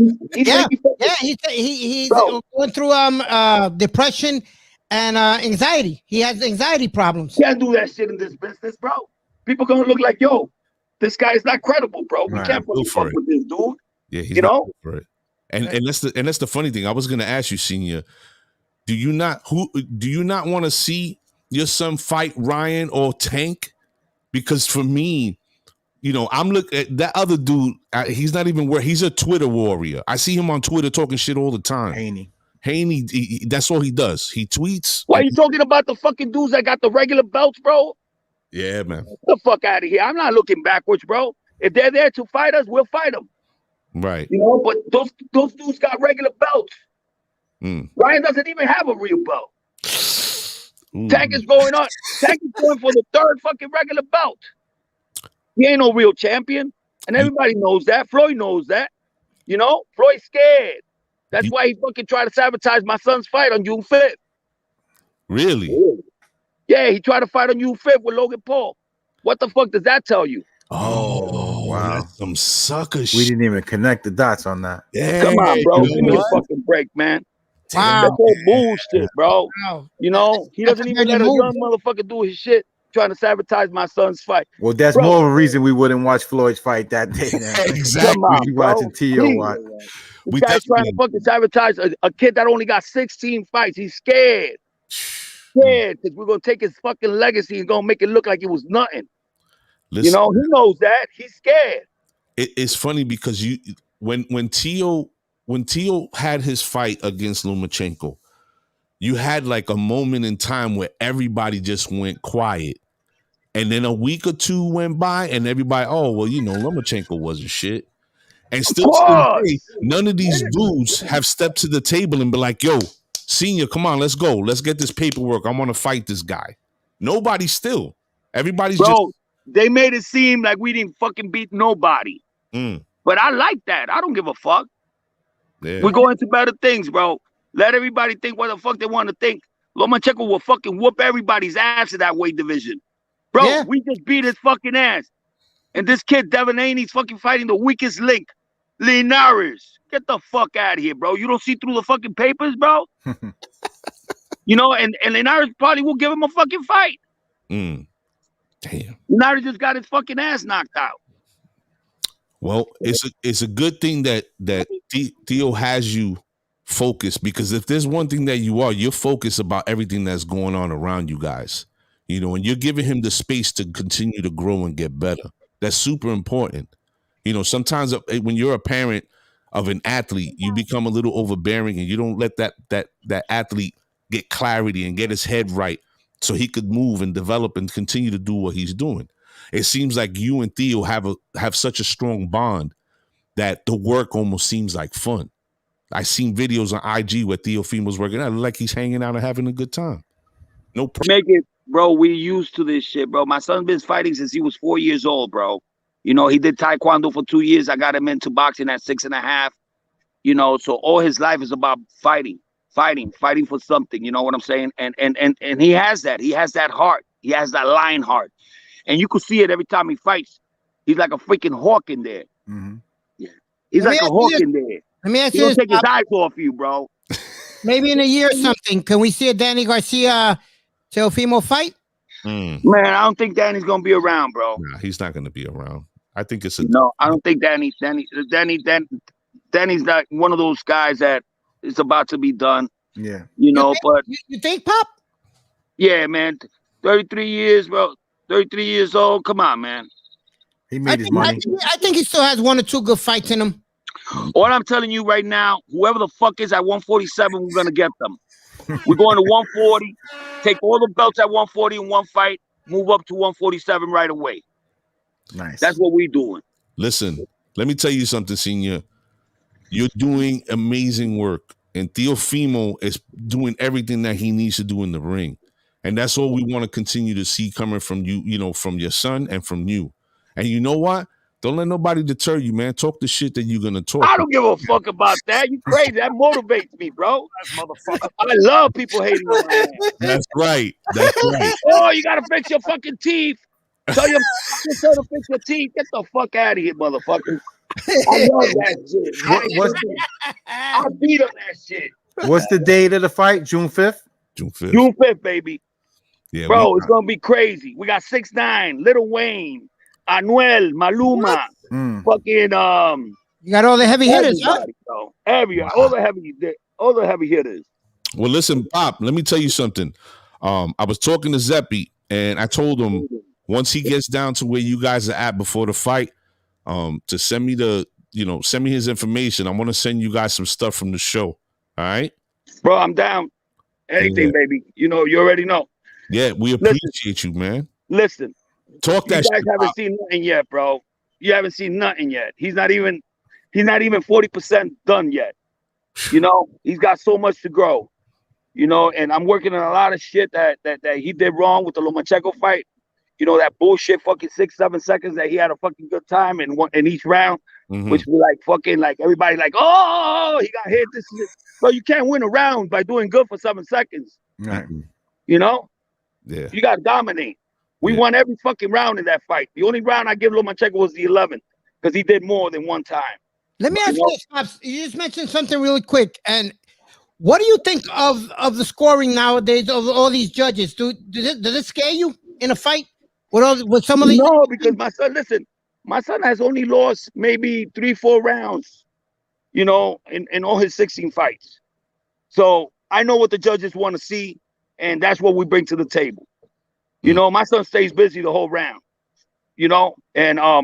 He's going through depression and anxiety. He has anxiety problems. You can't do that shit in this business, bro. People gonna look like, yo, this guy is not credible, bro. We can't fucking fuck with this dude. Yeah, he's you not know. For it. And that's the funny thing. I was gonna ask you, Senior, do you not want to see your son fight Ryan or Tank? Because for me, you know, I'm looking at that other dude. He's not even where he's a Twitter warrior. I see him on Twitter talking shit all the time. Haney, that's all he does. He tweets. Why are you talking about the fucking dudes that got the regular belts, bro? Yeah, man. Get the fuck out of here. I'm not looking backwards, bro. If they're there to fight us, we'll fight them. Right. You know, but those dudes got regular belts. Ryan doesn't even have a real belt. Tank is going on. Tank is going for the third fucking regular belt. He ain't no real champion. And everybody knows that. Floyd knows that. You know, Floyd's scared. That's why he fucking tried to sabotage my son's fight on June 5th. Really? Yeah, he tried to fight on June 5th with Logan Paul. What the fuck does that tell you? Oh, wow. That's some sucker shit. We didn't even connect the dots on that. Yeah, come on, bro. Give me a fucking break, man. Wow. That's all bullshit, bro. Wow. You know, he doesn't even let a young motherfucker do his shit, trying to sabotage my son's fight. Well, that's more of a reason we wouldn't watch Floyd's fight that day. Exactly. Come on, We watching T.O. watch. This guy's trying to fucking sabotage a kid that only got 16 fights. He's scared. Scared because we're going to take his fucking legacy and going to make it look like it was nothing. Listen, you know, he knows that. He's scared. It's funny because when Tio had his fight against Lomachenko, you had like a moment in time where everybody just went quiet. And then a week or two went by and everybody, oh, well, you know, Lomachenko wasn't shit. And still today, none of these dudes have stepped to the table and be like, yo, Senior, come on, let's go. Let's get this paperwork. I want to fight this guy. Nobody still. Everybody's just. They made it seem like we didn't fucking beat nobody. But I like that. I don't give a fuck. Yeah. We're going to better things, bro. Let everybody think what the fuck they want to think. Lomachenko will fucking whoop everybody's ass in that weight division. Bro, we just beat his fucking ass. And this kid, Devin Haney's fucking fighting the weakest link. Linares. Get the fuck out of here, bro. You don't see through the fucking papers, bro? You know, and Linares probably will give him a fucking fight. Damn. Linares just got his fucking ass knocked out. Well, it's a good thing that Theo has you focused, because if there's one thing that you're focused about everything that's going on around you guys, you know, and you're giving him the space to continue to grow and get better. That's super important. You know, sometimes when you're a parent of an athlete, you become a little overbearing and you don't let that athlete get clarity and get his head right so he could move and develop and continue to do what he's doing. It seems like you and Theo have such a strong bond that the work almost seems like fun. I seen videos on IG where Teofimo's working out, like he's hanging out and having a good time. No problem. Make it, bro. We used to this shit, bro. My son's been fighting since he was 4 years old, bro. You know, he did Taekwondo for 2 years. I got him into boxing at 6.5. You know, so all his life is about fighting for something. You know what I'm saying? And he has that. He has that heart. He has that lion heart. And you could see it every time he fights. He's like a freaking hawk in there. Yeah, he's like a hawk in there. Let me ask He you don't this, take his eyes off you, bro. maybe in a year or something, can we see a Danny Garcia Teofimo fight? Man, I don't think Danny's gonna be around, bro. Nah, he's not going to be around. I think it's No, I don't think Danny's not one of those guys that is about to be done. Yeah. You know, but you think, Pop? Yeah, man. 33 years, bro. 33 years old. Come on, man. He made his money. I think he still has 1 or 2 good fights in him. All I'm telling you right now, whoever the fuck is at 147, we're gonna get them. We're going to 140, take all the belts at 140 in one fight, move up to 147 right away. Nice. That's what we're doing. Listen, let me tell you something, Senior. You're doing amazing work, and Teofimo is doing everything that he needs to do in the ring. And that's all we want to continue to see coming from you, you know, from your son and from you. And you know what? Don't let nobody deter you, man. Talk the shit that you're gonna talk. I don't give a fuck about that. You crazy? That motivates me, bro. I love people hating on my ass. That's right. That's right. Oh, you gotta fix your fucking teeth. Tell your son to fix your teeth. Get the fuck out of here, motherfucker. I love that shit. I beat on that shit. What's the date of the fight? June 5th? June 5th. June 5th, baby. Yeah, Bro, it's gonna be crazy. We got 6ix9ine, Lil Wayne, Anuel, Maluma, fucking You got all the heavy hitters, huh? Bro. All the heavy hitters. Well, listen, Pop, let me tell you something. I was talking to Zeppy, and I told him once he gets down to where you guys are at before the fight, to send me send me his information. I want to send you guys some stuff from the show. All right, bro, I'm down. Anything, baby. You already know. Yeah, we appreciate you, man. Listen, talk that. You guys haven't seen nothing yet, bro. You haven't seen nothing yet. He's not even 40% done yet. He's got so much to grow. And I'm working on a lot of shit that he did wrong with the Lomachenko fight. That bullshit fucking 6-7 seconds that he had a fucking good time in each round, which was like fucking like everybody like, oh, he got hit. This is it. Bro, you can't win a round by doing good for 7 seconds. Right. Yeah. You got to dominate. We won every fucking round in that fight. The only round I give Lomachenko was the 11th because he did more than one time. Let me ask you this, Pops. You just mentioned something really quick. And what do you think of the scoring nowadays of all these judges? Does it scare you in a fight with some of these? No, because my son has only lost maybe 3-4 rounds, in all his 16 fights. So I know what the judges want to see, and that's what we bring to the table. My son stays busy the whole round, and I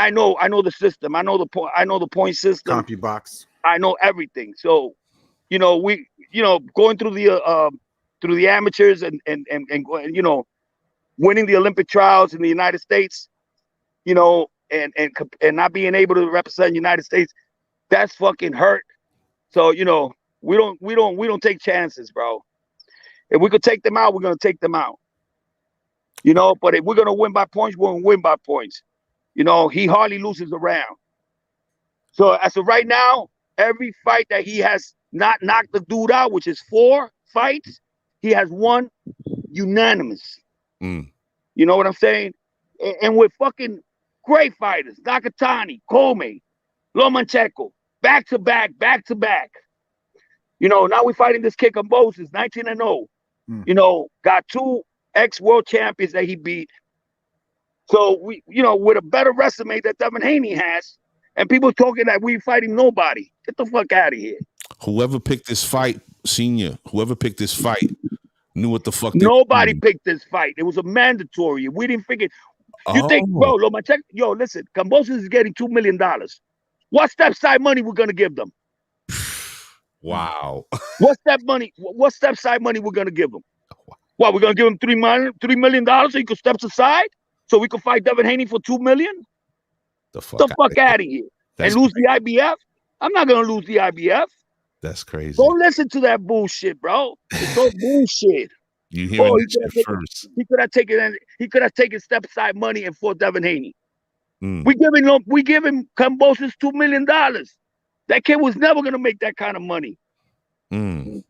know the system. I know the point system. CompuBox. I know everything. So, we going through the amateurs and winning the Olympic trials in the United States, and not being able to represent the United States, that's fucking hurt. So, we don't take chances, bro. If we could take them out, we're gonna take them out. But if we're gonna win by points, we're gonna win by points. He hardly loses a round. So as of right now, every fight that he has not knocked the dude out, which is 4 fights, he has won unanimous. You know what I'm saying? And with fucking great fighters, Nakatani, Comey, Lomachenko, back to back. Now we're fighting this kid Kambosos, 19-0. Got 2 ex-world champions that he beat. So we, with a better resume that Devin Haney has, and people talking that we fighting nobody. Get the fuck out of here. Whoever picked this fight, Senior, knew what the fuck. Nobody picked this fight. It was a mandatory. We didn't figure. You think, bro, Lomachenko, listen, Kambosos is getting $2 million. What step side money we're gonna give them? Wow. What step side money we're gonna give them? What, we're gonna give him $3 million so he could step aside so we could fight Devin Haney for $2 million? The fuck out of here. And lose the IBF? I'm not gonna lose the IBF. That's crazy. Don't listen to that bullshit, bro. It's all bullshit. You hearing that shit first. He could have taken step aside money and fought Devin Haney. We give him Kambosos $2 million. That kid was never gonna make that kind of money.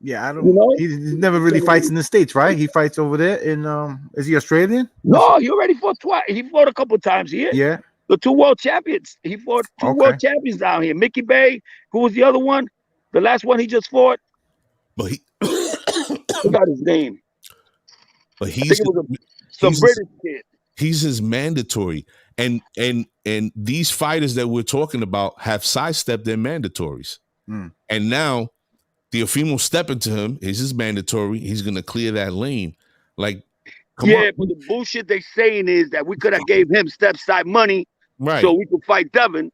Yeah, I don't. He never really fights in the States, right? He fights over there in. Is he Australian? No, he already fought twice. He fought a couple of times here. Yeah. The 2 world champions. He fought 2 world champions down here. Mickey Bay. Who was the other one? The last one he just fought. But he forgot his name. But he's some British kid. He's his mandatory. And these fighters that we're talking about have sidestepped their mandatories. And now Teofimo stepping to him is his mandatory. He's gonna clear that lane. Like, but the bullshit they saying is that we could have gave him step side money, right? So we could fight Devin.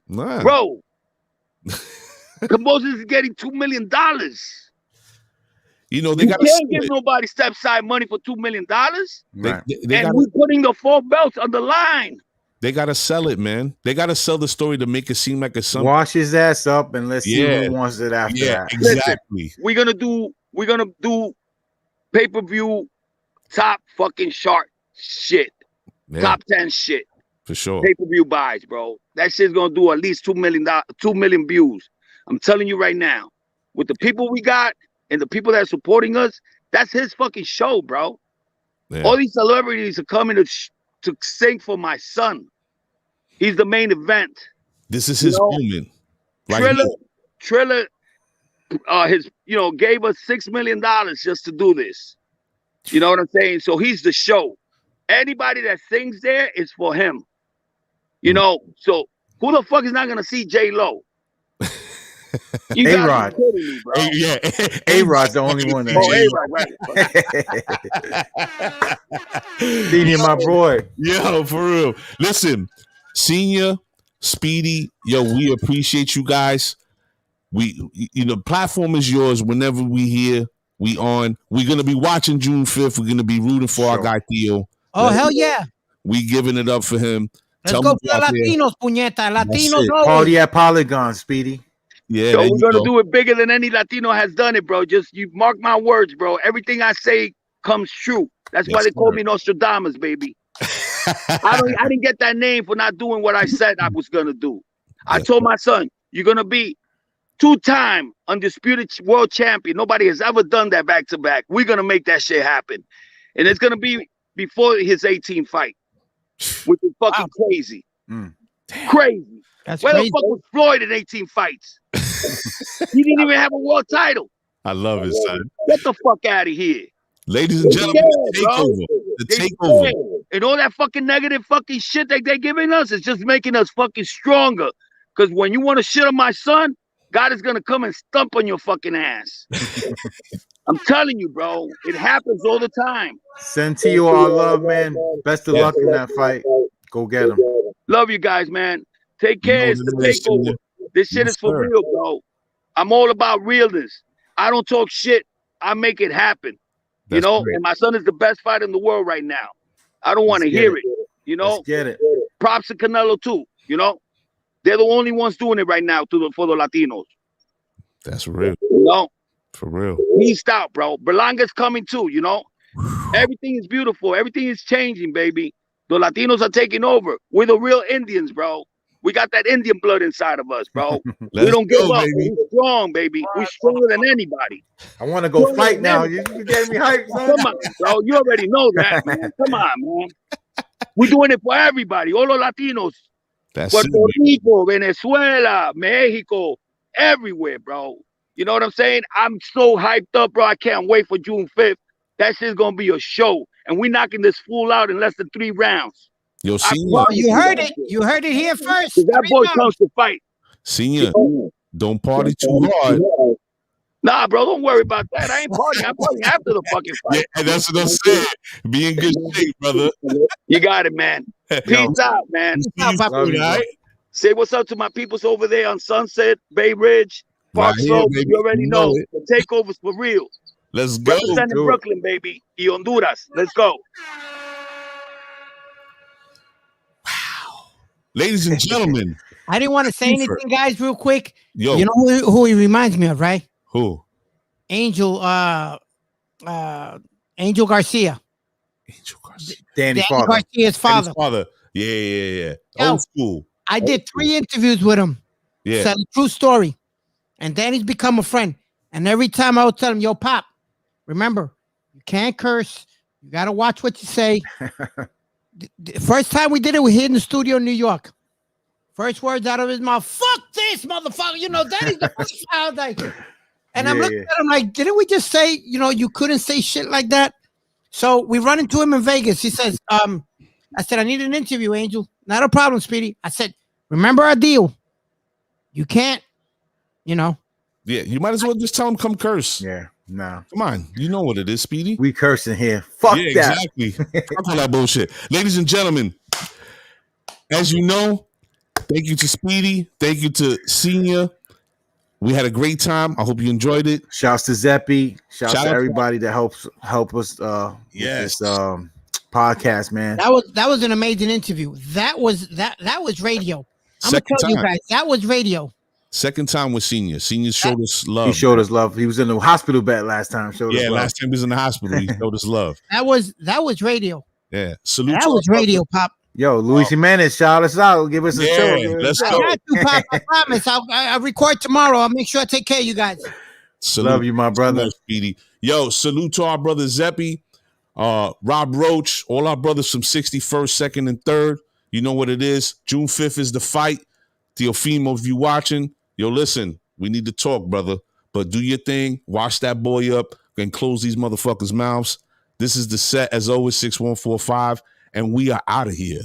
Nah. Bro, Kambosos is getting $2 million. They can't give nobody step side money for $2 million. Right. And we're putting the 4 belts on the line. They gotta sell it, man. They gotta sell the story to make it seem like it's something. Wash his ass up and let's see who wants it after that. Exactly. Listen, we're gonna do pay-per-view top fucking shark shit. Top 10 shit. For sure. Pay-per-view buys, bro. That shit's gonna do at least 2 million views. I'm telling you right now, with the people we got and the people that are supporting us, that's his fucking show, bro. Yeah. All these celebrities are coming to sing for my son. He's the main event. This is his moment. Right Triller, gave us $6 million just to do this. You know what I'm saying? So he's the show. Anybody that sings there is for him. You know, so who the fuck is not gonna see J-Lo? A-Rod. Yeah. A-Rod's the only one. Speedy, my boy. Yo, for real. Listen, Senior, Speedy, yo, we appreciate you guys. Platform is yours. Whenever we here, we on. We're gonna be watching June 5th. We're gonna be rooting for our guy Theo. Oh, hell yeah. We giving it up for him. Let's go for Latinos, puñeta. Latinos always. Party at Polygon, Speedy. Yeah, so we're gonna do it bigger than any Latino has done it, bro. Just you mark my words, bro. Everything I say comes true. That's why they call me Nostradamus, baby. I didn't get that name for not doing what I said I was gonna do. I told my son, you're gonna be 2-time undisputed world champion. Nobody has ever done that back to back. We're gonna make that shit happen, and it's gonna be before his 18th fight, which is fucking crazy. Crazy. That's Where crazy. the fuck was Floyd in 18 fights? He didn't even have a world title. I love it, son. Get the fuck out of here. Ladies and gentlemen, the takeover. And all that fucking negative fucking shit that they're giving us is just making us fucking stronger. Because when you want to shit on my son, God is going to come and stump on your fucking ass. I'm telling you, bro. It happens all the time. Send to you our love, man. Best of luck in that fight. Go get him. Love you guys, man. Take care. It's the takeover. This shit is for real, bro. I'm all about realness. I don't talk shit. I make it happen. That's great. And my son is the best fighter in the world right now. I don't want to hear it. Let's get it. Props to Canelo too. They're the only ones doing it right now for the Latinos. That's real. For real. East out, bro. Berlanga's coming too, Everything is beautiful. Everything is changing, baby. The Latinos are taking over. We're the real Indians, bro. We got that Indian blood inside of us, bro. We don't give up. We're strong, baby. We're stronger than anybody. I want to go fight now. You gave me hype, son. Come on, bro. You already know that, man. Come on, man. We're doing it for everybody. All the Latinos. That's Puerto Rico, Venezuela, Mexico, everywhere, bro. You know what I'm saying? I'm so hyped up, bro. I can't wait for June 5th. That shit's going to be a show. And we're knocking this fool out in less than 3 rounds. Yo, Senior. You heard it. You heard it here first. That boy comes to fight. Senior, don't party too hard. Nah, bro, don't worry about that. I ain't partying. I'm partying after the fucking fight. Yeah, that's what I'm saying. Be in good shape, brother. You got it, man. Peace out, man. Say what's up to my peoples over there on Sunset, Bay Ridge, Park Slope. You already know. The takeover's for real. Let's go. Representing Brooklyn, baby. Y Honduras. Let's go. Ladies and gentlemen. I didn't want to say anything, guys, real quick. Yo. You know who he reminds me of, right? Who? Angel Garcia. Angel Garcia. Danny Garcia's father. Yeah. Yo, Old school. I did 3 interviews with him. Yeah. Said a true story. And Danny's become a friend. And every time I would tell him, yo, Pop, remember, you can't curse. You got to watch what you say. The first time we did it, we here in the studio in New York. First words out of his mouth, fuck this, motherfucker. Danny's the first child. And I'm looking at him like, didn't we just say, you couldn't say shit like that? So we run into him in Vegas. He says, I said, I need an interview, Angel. Not a problem, Speedy. I said, remember our deal. You can't, Yeah, you might as well just tell him come curse. Yeah, no. Come on. You know what it is, Speedy. We cursing here. Fuck that. Exactly. Fuck all that bullshit. Ladies and gentlemen, as you know, thank you to Speedy. Thank you to Senior. We had a great time. I hope you enjoyed it. Shouts to Zeppy. Shouts to everybody that help us with this podcast, man. That was an amazing interview. That was radio. I'm gonna tell you guys, that was radio. Second time with Senior. Senior showed us love. He showed us love. He was in the hospital bed last time. Last time he was in the hospital. He showed us love. That was radio. Yeah. Salute. That was radio, Pop. Yo, Luis Jimenez, shout us out. Give us a show. Give us let's a I show. go. got you, Pop. I promise. I'll record tomorrow. I'll make sure I take care of you guys. Salute. Love you, my brother. Speedy. Yo, salute to our brother Zeppy, Rob Roach, all our brothers from 61st, 2nd, and 3rd. You know what it is. June 5th is the fight. Teofimo, if you watching, yo, listen, we need to talk, brother. But do your thing. Wash that boy up and close these motherfuckers' mouths. This is the set, as always, 6145, and we are out of here.